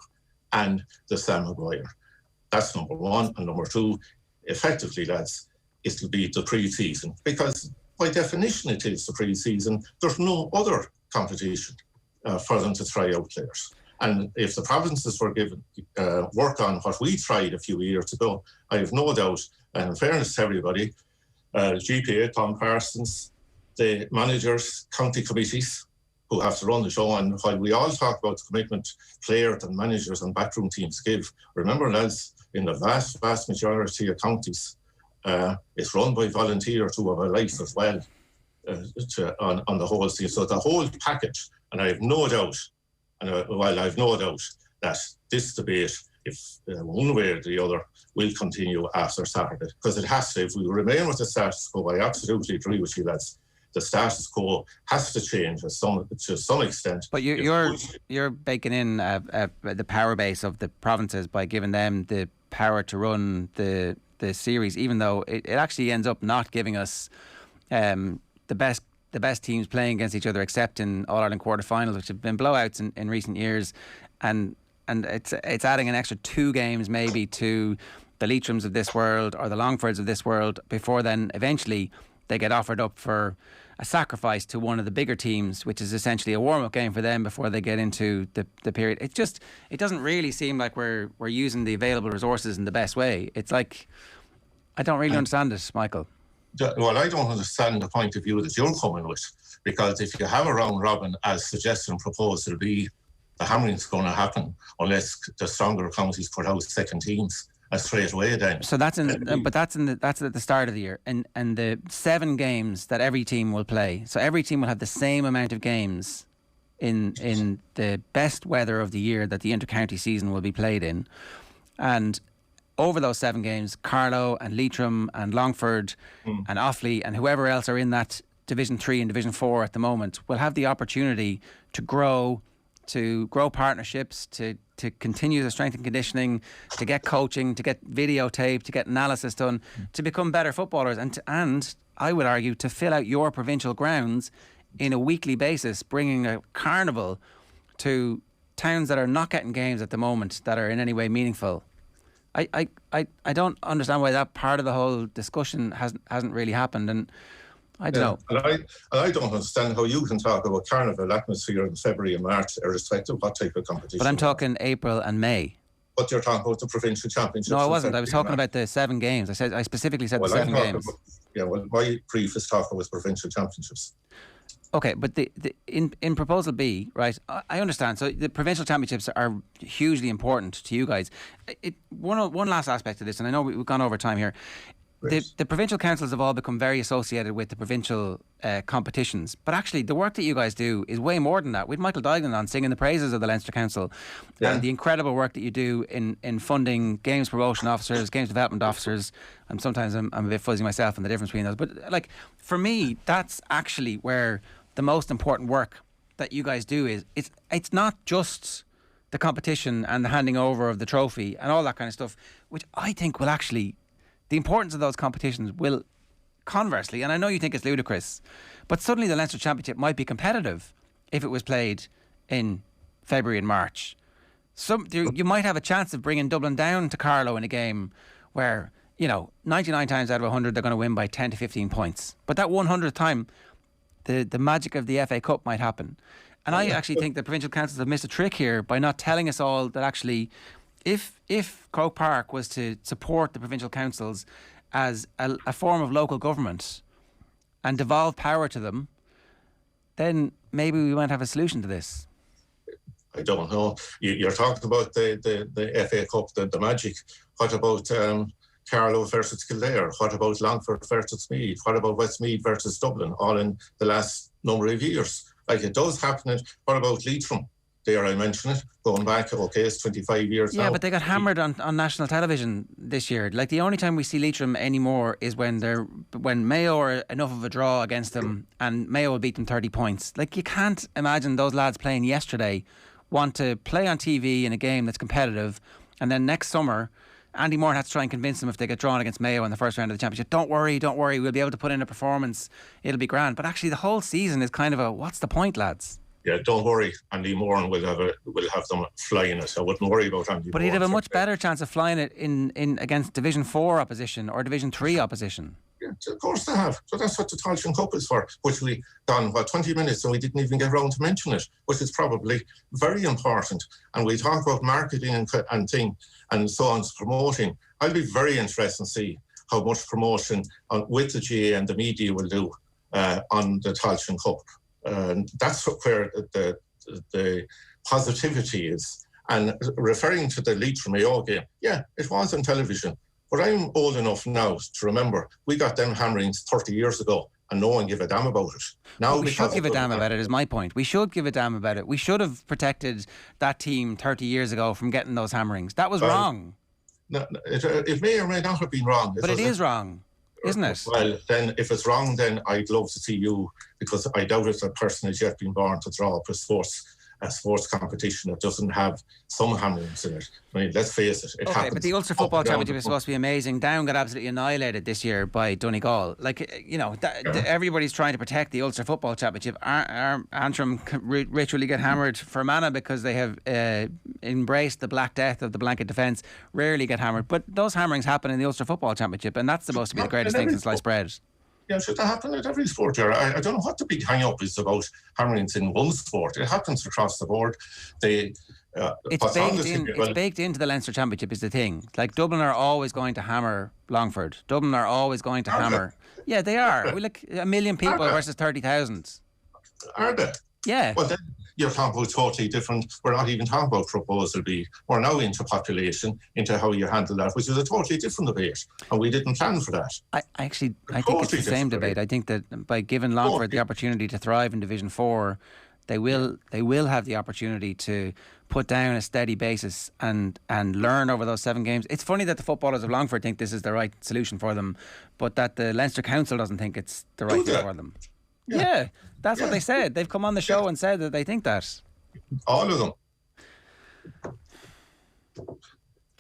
and the Sam Maguire. That's number one. And number two, effectively, lads, it'll be the pre-season, because by definition it is the pre-season. There's no other competition for them to try out players. And if the provinces were given work on what we tried a few years ago, I have no doubt, and in fairness to everybody, GPA, Tom Parsons, the managers, county committees who have to run the show, and while we all talk about the commitment players and managers and backroom teams give, remember, lads, in the vast, vast majority of counties, it's run by volunteers who have a life as well on the whole scene. So the whole package, and I have no doubt, I have no doubt that this debate, if one way or the other, will continue after Saturday, because it has to. If we remain with the status quo, I absolutely agree with you, lads. The status quo has to change to some extent. But you're baking in the power base of the provinces by giving them the power to run the series, even though it actually ends up not giving us the best teams playing against each other, except in All-Ireland quarterfinals, which have been blowouts in recent years, and it's adding an extra 2 games maybe to the Leitrim's of this world or the Longfords of this world before then eventually they get offered up for a sacrifice to one of the bigger teams, which is essentially a warm-up game for them before they get into the period. It doesn't really seem like we're using the available resources in the best way. It's like, I don't really understand it, Michael. Well, I don't understand the point of view that you're coming with, because if you have a round robin as suggested and proposed, it'll be the hammering's going to happen unless the stronger counties put out second teams. Straight away then. So that's at the start of the year, and the 7 games that every team will play. So every team will have the same amount of games in the best weather of the year that the inter-county season will be played in, and over those 7 games, Carlow and Leitrim and Longford and Offaly and whoever else are in that Division 3 and Division 4 at the moment will have the opportunity to grow partnerships, to continue the strength and conditioning, to get coaching, to get videotape, to get analysis done, to become better footballers, and I would argue to fill out your provincial grounds in a weekly basis, bringing a carnival to towns that are not getting games at the moment that are in any way meaningful. I don't understand why that part of the whole discussion hasn't really happened, and I don't know. And I don't understand how you can talk about carnival atmosphere in February and March, irrespective of what type of competition. But I'm talking April and May. But you're talking about the provincial championships. No, I wasn't. I was talking about the 7 games. I specifically said the 7 games. My brief is talking with provincial championships. Okay, but in Proposal B, right, I understand. So the provincial championships are hugely important to you guys. One last aspect of this, and I know we've gone over time here. the provincial councils have all become very associated with the provincial competitions, but actually the work that you guys do is way more than that. With Michael Duggan on singing the praises of the Leinster Council and the incredible work that you do in funding games promotion officers, games development officers, and sometimes I'm a bit fuzzy myself on the difference between those. But like for me, that's actually where the most important work that you guys do is. It's not just the competition and the handing over of the trophy and all that kind of stuff, which I think will actually. The importance of those competitions will, conversely, and I know you think it's ludicrous, but suddenly the Leinster Championship might be competitive if it was played in February and March. You might have a chance of bringing Dublin down to Carlow in a game where, 99 times out of 100 they're going to win by 10 to 15 points. But that 100th time, the magic of the FA Cup might happen. And I actually think the provincial councils have missed a trick here by not telling us all that actually... If Croke Park was to support the provincial councils as a form of local government and devolve power to them, then maybe we might have a solution to this. I don't know. You're talking about the FA Cup, the magic. What about Carlow versus Kildare? What about Longford versus Meath? What about Westmeath versus Dublin? All in the last number of years. Like it does happen. What about Leitrim? There, I mentioned it, going back, it's 25 years now. Yeah, but they got hammered on national television this year. Like, the only time we see Leitrim anymore is when Mayo are enough of a draw against them and Mayo will beat them 30 points. Like, you can't imagine those lads playing yesterday want to play on TV in a game that's competitive, and then next summer, Andy Moore has to try and convince them if they get drawn against Mayo in the first round of the championship. Don't worry, we'll be able to put in a performance. It'll be grand. But actually, the whole season is kind of what's the point, lads? Yeah, don't worry. Andy Moore will have them flying it. I wouldn't worry about Andy Moore. But he'd have a much better chance of flying it in against Division 4 opposition or Division 3 opposition. Yeah, of course they have. So that's what the Tailteann Cup is for, which we done, 20 minutes and we didn't even get around to mention it, which is probably very important. And we talk about marketing and thing and so on, promoting. I'll be very interested to see how much promotion with the GAA and the media will do on the Tailteann Cup. That's where the positivity is. And referring to the Leitrim Mayo game, yeah, it was on television. But I'm old enough now to remember we got them hammerings 30 years ago and no one gave a damn about it. Now we should give a damn about it, is my point. We should give a damn about it. We should have protected that team 30 years ago from getting those hammerings. That was wrong. No, it may or may not have been wrong. But it is wrong. Isn't it? Well, then, if it's wrong, then I'd love to see you, because I doubt if a person has yet been born to draw up a sports competition that doesn't have some hammerings in it. I mean, let's face it, it happens. But the Ulster Football Championship is supposed to be amazing. Down got absolutely annihilated this year by Donegal. Like, everybody's trying to protect the Ulster Football Championship. Antrim ritually get hammered. Fermanagh, because they have embraced the Black Death of the blanket defence, rarely get hammered. But those hammerings happen in the Ulster Football Championship, and that's supposed to be the greatest thing since sliced bread. Yeah, should that happen at every sport, Ger? I don't know what the big hang-up is about hammerings in one sport. It happens across the board. It's baked into the Leinster Championship is the thing. Like, Dublin are always going to hammer Longford. Dublin are always going to hammer. Yeah, they are. We like 1 million people versus 30,000. Are they? Yeah. Well, then you're talking about totally different. We're not even talking about proposal B. We're now into population, into how you handle that, which is a totally different debate. And we didn't plan for that. I think it's the same debate. I think that by giving Longford the opportunity to thrive in Division 4, they will have the opportunity to put down a steady basis and learn over those 7 games. It's funny that the footballers of Longford think this is the right solution for them, but that the Leinster Council doesn't think it's the right thing for them. Yeah, that's what they said. They've come on the show and said that they think that. All of them.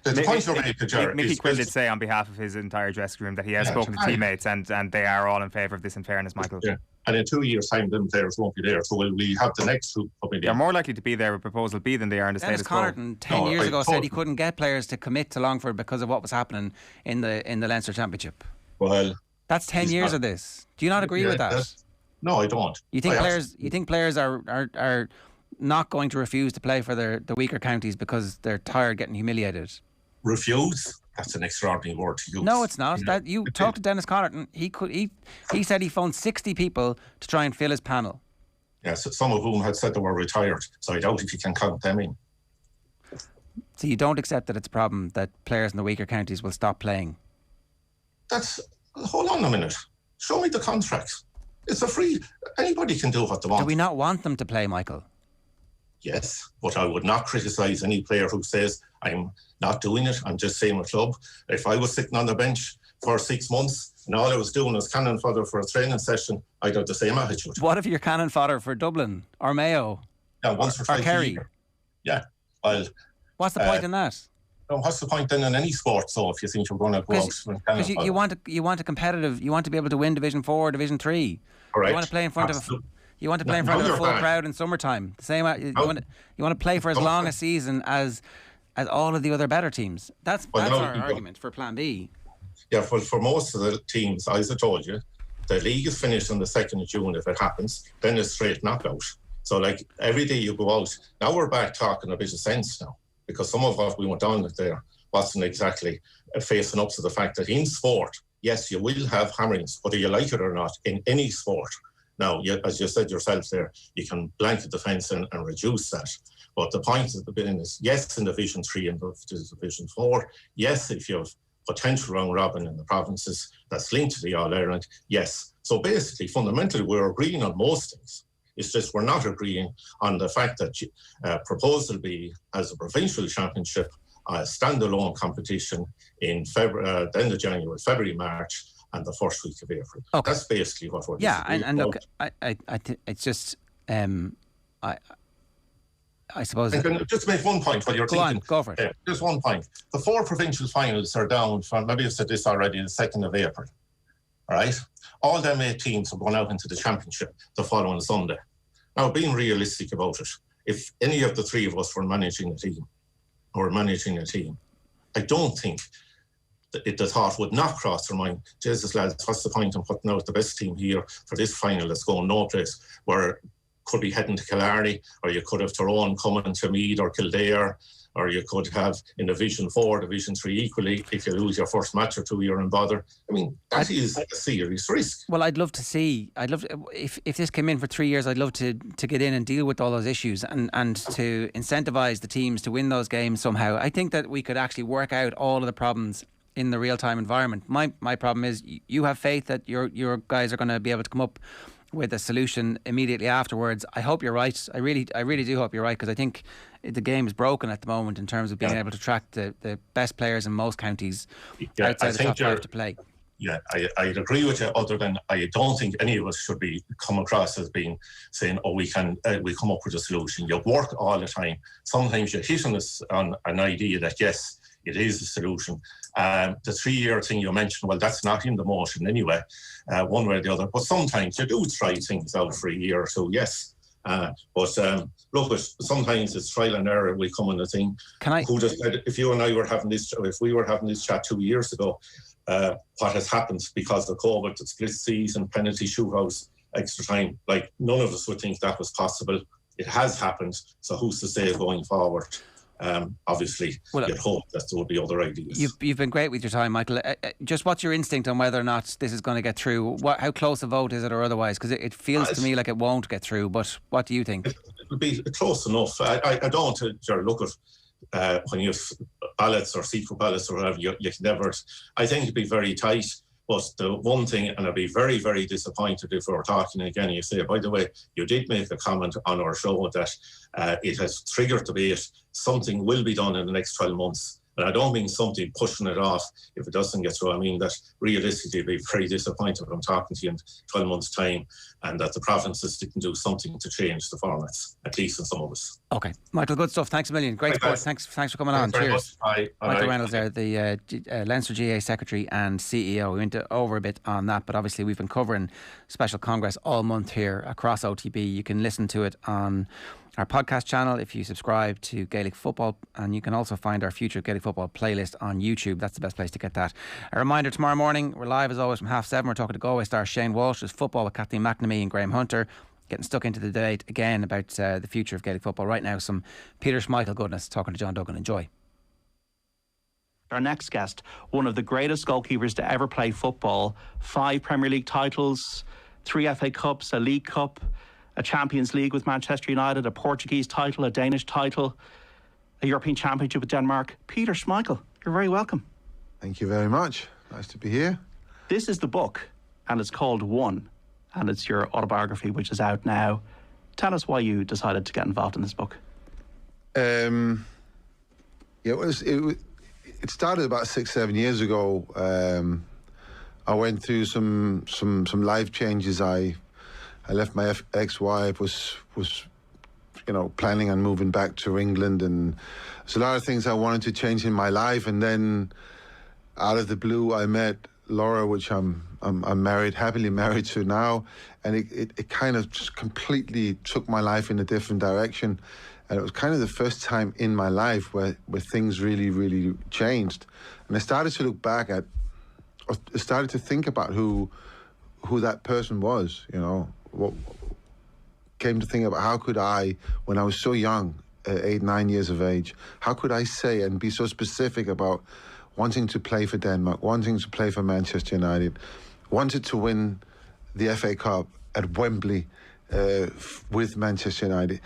Mickey Quill did say on behalf of his entire dressing room that he has spoken to teammates and they are all in favour of this, in fairness, Michael. Yeah. And in 2 years' time, them players won't be there. So will we have the next group coming in? They're more likely to be there with Proposal B than they are in the status quo. Dennis Connaughton 10 years ago said he couldn't get players to commit to Longford because of what was happening in the Leinster Championship. Well, that's 10 years of this. Do you not agree with that? No, I don't. You think players are not going to refuse to play for the weaker counties because they're tired getting humiliated? Refuse? That's an extraordinary word to use. No, it's not. That you talk to Dennis Connaughton. He said he phoned 60 people to try and fill his panel. Yes, some of whom had said they were retired. So I doubt if you can count them in. So you don't accept that it's a problem that players in the weaker counties will stop playing? hold on a minute. Show me the contract. It's a free, anybody can do what they want. Do we not want them to play, Michael? Yes, but I would not criticise any player who says, I'm not doing it, I'm just saying a club. If I was sitting on the bench for 6 months and all I was doing was cannon fodder for a training session, I'd have the same attitude. What if you're cannon fodder for Dublin or Mayo? Yeah, once for or Kerry? Yeah, well... What's the point in that? No, what's the point then in any sport, so if you think you're going to go out and because you want a competitive, you want to be able to win Division 4, Division 3. Correct. You want to play in front of a full crowd in summertime. The same. You want to play for as long a season as all of the other better teams. That's our argument for Plan B. Yeah, well, for most of the teams, as I told you, the league is finished on the 2nd of June if it happens. Then it's straight knockout. So like every day you go out. Now we're back talking a bit of sense now, because some of what we went on there wasn't exactly facing up to the fact that in sport, yes, you will have hammerings, whether you like it or not, in any sport. Now, as you said yourself there, you can blanket the fence and reduce that. But the point of the bidding is, yes, in Division 3 and Division 4, yes, if you have potential round robin in the provinces that's linked to the All-Ireland, yes. So basically, fundamentally, we're agreeing on most things. It's just we're not agreeing on the fact that proposal be as a provincial championship, a standalone competition in the end of January, February, March, and the first week of April. Okay. That's basically what we're disagreeing about. Look, it's just I suppose. I can just make one point while you're thinking. Go for it. Just one point. The 4 provincial finals are down from, maybe I've said this already, the 2nd of April. All right? All them 8 teams are going out into the championship the following Sunday. Now, being realistic about it, if any of the 3 of us were managing a team, I don't think that the thought would not cross their mind, Jesus lads, what's the point in putting out the best team here for this final that's going no place, where could be heading to Killarney, or you could have Tyrone coming to Meath or Kildare, or you could have in Division 4, Division 3 equally, if you lose your first match or 2, you're in bother. I mean, that is a serious risk. Well, I'd love to, if this came in for 3 years, I'd love to get in and deal with all those issues and to incentivise the teams to win those games somehow. I think that we could actually work out all of the problems in the real-time environment. My problem is you have faith that your guys are going to be able to come up with a solution immediately afterwards. I hope you're right. I really do hope you're right, because I think the game is broken at the moment in terms of being able to track the best players in most counties outside the top 5 to play. Yeah, I'd agree with you, other than I don't think any of us should be come across as being saying, we come up with a solution. You work all the time. Sometimes you hit on an idea that, yes, it is a solution. The 3-year thing you mentioned, well, that's not in the motion anyway, one way or the other. But sometimes you do try things out for a year or so, yes. But look, sometimes it's trial and error. We come on the thing. Who just said, if you and I were having this, if we were having this chat 2 years ago, what has happened because of COVID, the split season, penalty shootouts, extra time, like none of us would think that was possible. It has happened. So who's to say going forward? Obviously, you'd hope that there would be other ideas. You've been great with your time, Michael. Just what's your instinct on whether or not this is going to get through? How close a vote is it, or otherwise? Because it feels to me like it won't get through. But what do you think? It'll be close enough. I don't look at when you have ballots or secret ballots or whatever. You can never. I think it'd be very tight. But the one thing, and I'd be very, very disappointed if we were talking again, you say, by the way, you did make a comment on our show that it has triggered debate. Something will be done in the next 12 months. And I don't mean something pushing it off if it doesn't get through. I mean that realistically, I'd be very disappointed when I'm talking to you in 12 months' time, and that the provinces didn't do something to change the formats, at least in some of us. Okay. Michael, good stuff. Thanks a million. Great support. Thanks for coming on. Cheers. Michael Reynolds there, the Leinster GAA Secretary and CEO. We went over a bit on that, but obviously we've been covering Special Congress all month here across OTB. You can listen to it on our podcast channel if you subscribe to Gaelic Football, and you can also find our future Gaelic Football playlist on YouTube. That's the best place to get that. A reminder, tomorrow morning we're live as always from 7:30. We're talking to Galway star Shane Walsh. There's football with Kathleen McNamee and Graham Hunter, getting stuck into the debate again about the future of Gaelic football. Right now, some Peter Schmeichel goodness, talking to John Duggan. Enjoy. Our next guest, one of the greatest goalkeepers to ever play football, 5 Premier League titles, 3 FA Cups, a League Cup, a Champions League with Manchester United, a Portuguese title, a Danish title, a European Championship with Denmark. Peter Schmeichel, you're very welcome. Thank you very much. Nice to be here. This is the book, and it's called One, and it's your autobiography, which is out now. Tell us why you decided to get involved in this book. It started about 6-7 years ago. I went through some life changes. I left my ex-wife, was planning on moving back to England, and there's a lot of things I wanted to change in my life. And then out of the blue, I met Laura, which I'm married, happily married to now, and it kind of just completely took my life in a different direction. And it was kind of the first time in my life where things really, really changed. And I started to look back at, or started to think about who that person was, what came to think about how could I, when I was so young, 8-9 years of age, how could I say and be so specific about wanting to play for Denmark, wanting to play for Manchester United, wanted to win the FA Cup at Wembley with Manchester United,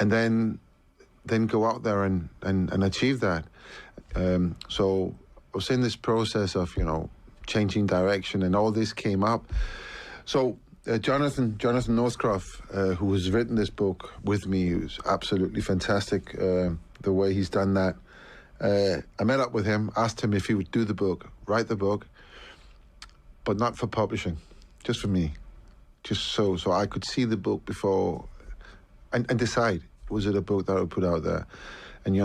and then go out there and achieve that. So I was in this process of, changing direction, and all this came up. So Jonathan Northcroft, who has written this book with me, who's absolutely fantastic, the way he's done that. I met up with him, asked him if he would do the book, write the book, but not for publishing, just for me, just so I could see the book before and decide, was it a book that I would put out there? And,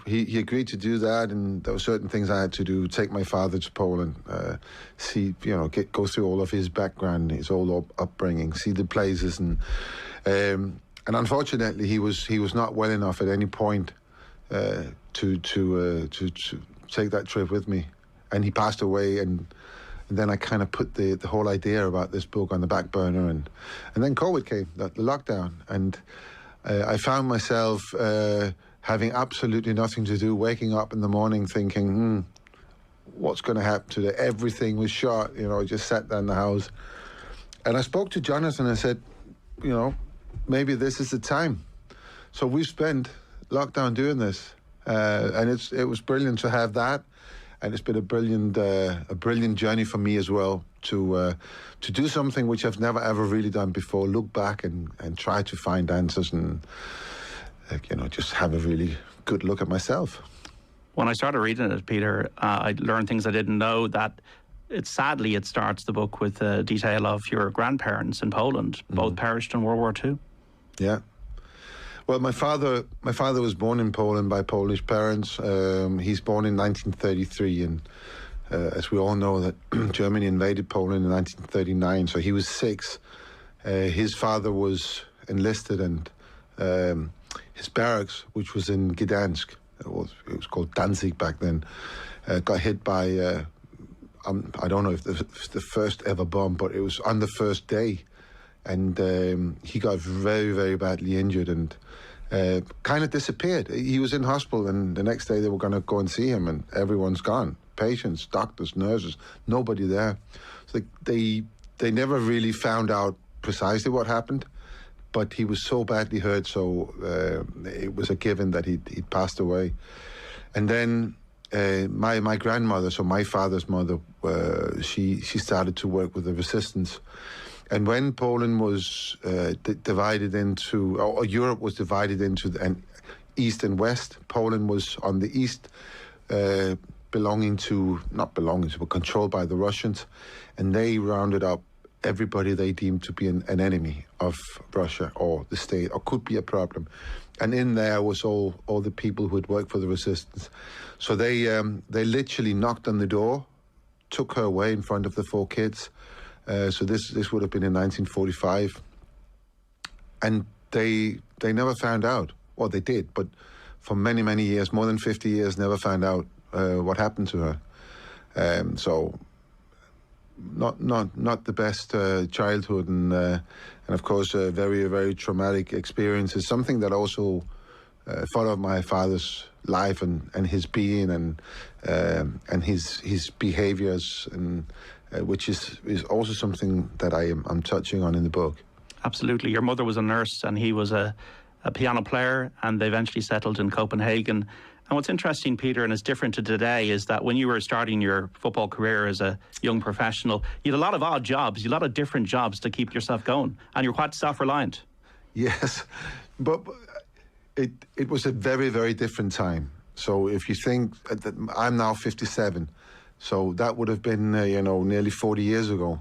he agreed to do that, and there were certain things I had to do, take my father to Poland, see, go through all of his background, his whole upbringing, see the places, and unfortunately he was not well enough at any point to take that trip with me, and he passed away, and then I kind of put the whole idea about this book on the back burner, and then COVID came, the lockdown, and I found myself having absolutely nothing to do, waking up in the morning thinking, what's going to happen today? Everything was shut, I just sat there in the house, and I spoke to Jonathan and I said, maybe this is the time. So we've spent lockdown doing this, and it was brilliant to have that, and it's been a brilliant journey for me as well to do something which I've never ever really done before. Look back and try to find answers and just have a really good look at myself. When I started reading it, Peter, I learned things I didn't know. That it starts the book with a detail of your grandparents in Poland, both perished in World War II. Yeah. Well, my father was born in Poland by Polish parents. He's born in 1933, and as we all know, that Germany invaded Poland in 1939, so he was 6. His father was enlisted, and his barracks, which was in Gdansk, it was called Danzig back then, got hit by, I don't know if the first ever bomb, but it was on the first day, and he got very, very badly injured and kind of disappeared. He was in hospital, and the next day they were going to go and see him, and everyone's gone. Patients, doctors, nurses, nobody there. So they never really found out precisely what happened, but he was so badly hurt, so it was a given that he'd passed away. And then my grandmother, so my father's mother, she started to work with the resistance. And when Poland was divided into, or Europe was divided into east and west, Poland was on the east, not belonging to, but controlled by the Russians, and they rounded up everybody they deemed to be an enemy of Russia or the state, or could be a problem. And in there was all the people who had worked for the resistance. So they literally knocked on the door, took her away in front of the 4 kids. So this would have been in 1945. And they never found out. Well, they did, but for many, many years, more than 50 years, never found out what happened to her. So not the best childhood, and of course very, very traumatic experiences. Something that also followed my father's life and his being and his behaviors, and which is also something that I'm touching on in the book. Absolutely. Your mother was a nurse and he was a piano player, and they eventually settled in Copenhagen. And what's interesting, Peter, and is different to today, is that when you were starting your football career as a young professional, you had a lot of odd jobs, you had a lot of different jobs to keep yourself going, and you're quite self-reliant. Yes, but it was a very, very different time. So if you think, I'm now 57, so that would have been, nearly 40 years ago.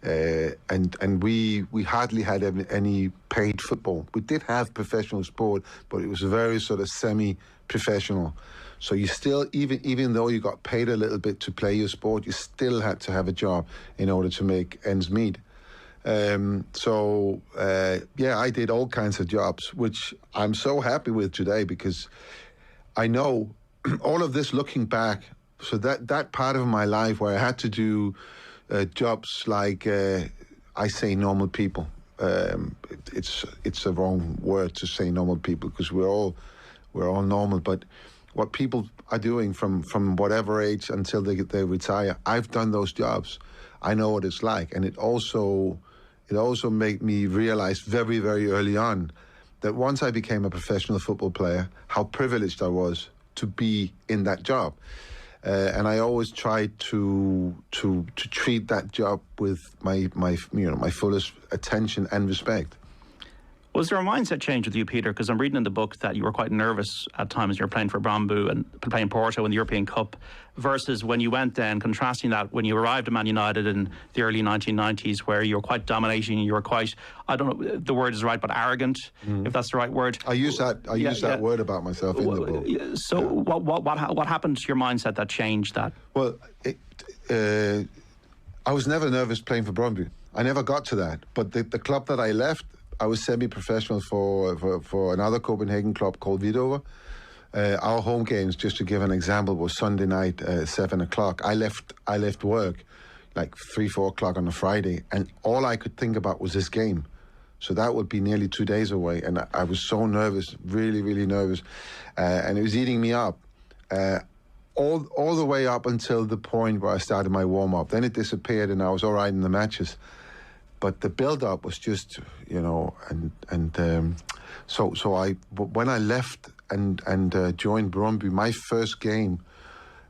And we hardly had any paid football. We did have professional sport, but it was very sort of semi-professional. So you still, even though you got paid a little bit to play your sport, you still had to have a job in order to make ends meet. I did all kinds of jobs, which I'm so happy with today, because I know all of this looking back. So that part of my life where I had to do jobs like I say normal people. It's a wrong word to say normal people, because we're all normal. But what people are doing from whatever age until they retire, I've done those jobs. I know what it's like, and it also made me realize very, very early on that once I became a professional football player, how privileged I was to be in that job. And I always tried to treat that job with my fullest attention and respect. Was there a mindset change with you, Peter? Because I'm reading in the book that you were quite nervous at times. You were playing for Brombu and playing Porto in the European Cup, versus when you went then, contrasting that when you arrived at Man United in the early 1990s, where you were quite dominating. You were quite, I don't know if the word is right, but arrogant, if that's the right word. I use that word about myself in the book. So what happened to your mindset that changed that? Well, I was never nervous playing for Brombu. I never got to that. But the club that I left, I was semi-professional for another Copenhagen club called Hvidovre. Our home games, just to give an example, was Sunday night, 7 o'clock. I left work like 3-4 o'clock on a Friday, and all I could think about was this game. So that would be nearly 2 days away, and I was so nervous, really, really nervous, and it was eating me up. All the way up until the point where I started my warm-up. Then it disappeared, and I was all right in the matches. But the build-up was just, so when I left and joined Bromby, my first game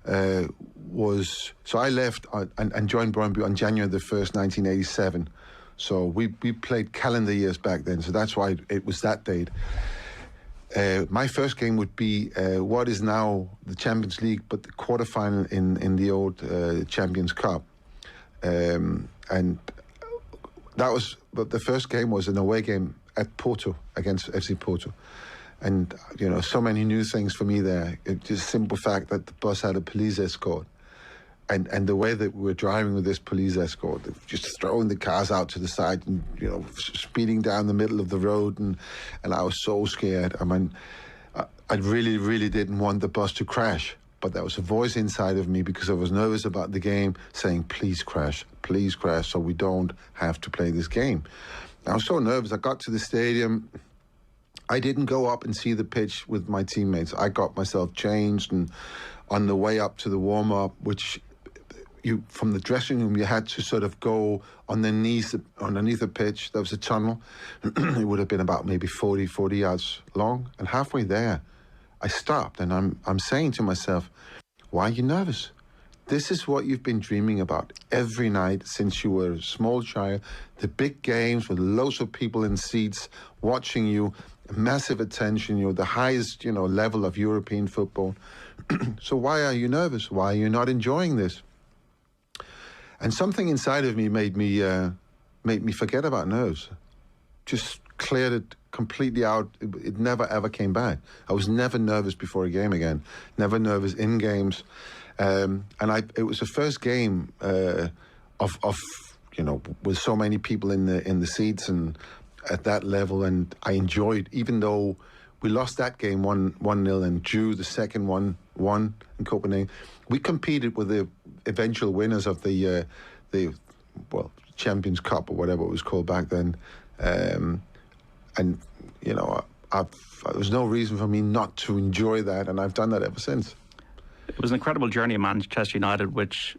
was, so I left and joined Bromby on January the 1st, 1987. So we played calendar years back then, so that's why it was that date. My first game would be what is now the Champions League, but the quarterfinal in the old Champions Cup. And that was, but the first game was an away game at Porto against FC Porto. And, so many new things for me there. It's just a simple fact that the bus had a police escort. And the way that we were driving with this police escort, just throwing the cars out to the side and, speeding down the middle of the road. And I was so scared. I mean, I really, really didn't want the bus to crash. But there was a voice inside of me, because I was nervous about the game, saying, please crash, so we don't have to play this game. I was so nervous. I got to the stadium. I didn't go up and see the pitch with my teammates. I got myself changed, and on the way up to the warm-up, which from the dressing room, you had to sort of go on the knees underneath the pitch. There was a tunnel. It would have been about maybe 40 yards long. And halfway there, I stopped, and I'm saying to myself, why are you nervous? This is what you've been dreaming about every night since you were a small child. The big games with loads of people in seats watching you, massive attention, the highest, level of European football. So why are you nervous? Why are you not enjoying this? And something inside of me made me forget about nerves. Just cleared it completely out. It never ever came back. I was never nervous before a game again. Never nervous in games. It was the first game of with so many people in the seats and at that level, and I enjoyed, even though we lost that game 1-0 and drew the second 1-1 in Copenhagen. We competed with the eventual winners of the Champions Cup, or whatever it was called back then. There was no reason for me not to enjoy that, and I've done that ever since. It was an incredible journey at Manchester United, which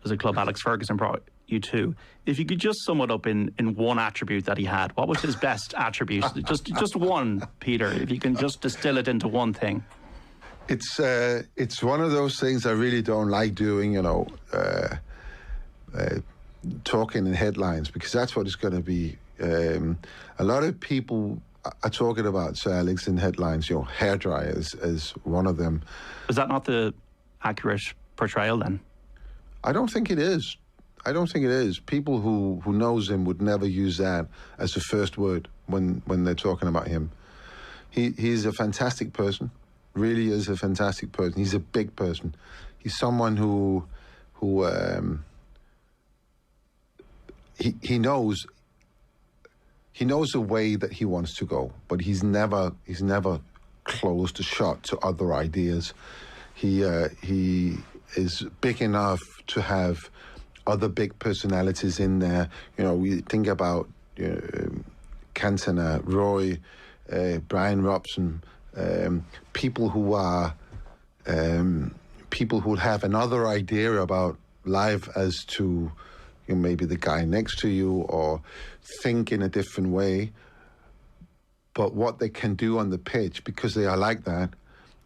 was a club Alex Ferguson brought you to. If you could just sum it up in one attribute that he had, what was his best attribute? just one, Peter, if you can just distill it into one thing. It's one of those things I really don't like doing, talking in headlines, because that's what it's going to be. A lot of people are talking about Sir Alex in headlines, hairdryer as one of them. Is that not the accurate portrayal then? I don't think it is. People who knows him would never use that as the first word when they're talking about him. He's a fantastic person, really is a fantastic person. He's a big person. He's someone who he knows the way that he wants to go, but he's never closed the shot to other ideas. He is big enough to have other big personalities in there. We think about Cantona, Rory, Brian Robson, people who have another idea about life as to maybe the guy next to you, or think in a different way. But what they can do on the pitch, because they are like that,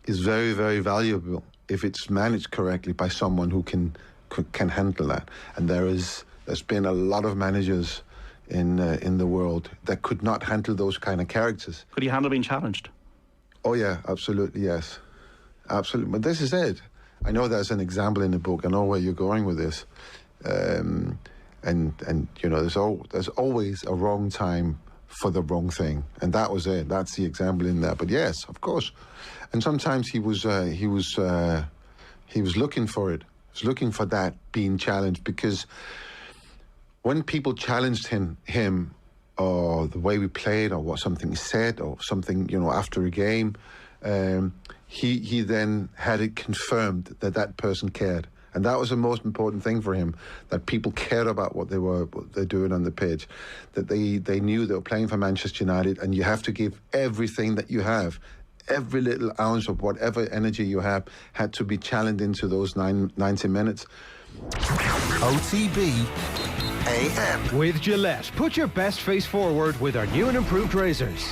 is very, very valuable if it's managed correctly by someone who can handle that. And there's been a lot of managers in the world that could not handle those kind of characters. Could he handle being challenged? Oh yeah, absolutely, yes. Absolutely. But this is it. I know there's an example in the book. I know where you're going with this. And there's always a wrong time for the wrong thing, and that was it. That's the example in there. But yes, of course. And sometimes he was looking for it. He was looking for that, being challenged, because when people challenged him or the way we played, or what something he said, or something after a game, he then had it confirmed that person cared. And that was the most important thing for him, that people cared about what they're doing on the pitch, that they knew they were playing for Manchester United, and you have to give everything that you have. Every little ounce of whatever energy you have had to be challenged into those 90 minutes. OTB AM. With Gillette, put your best face forward with our new and improved razors.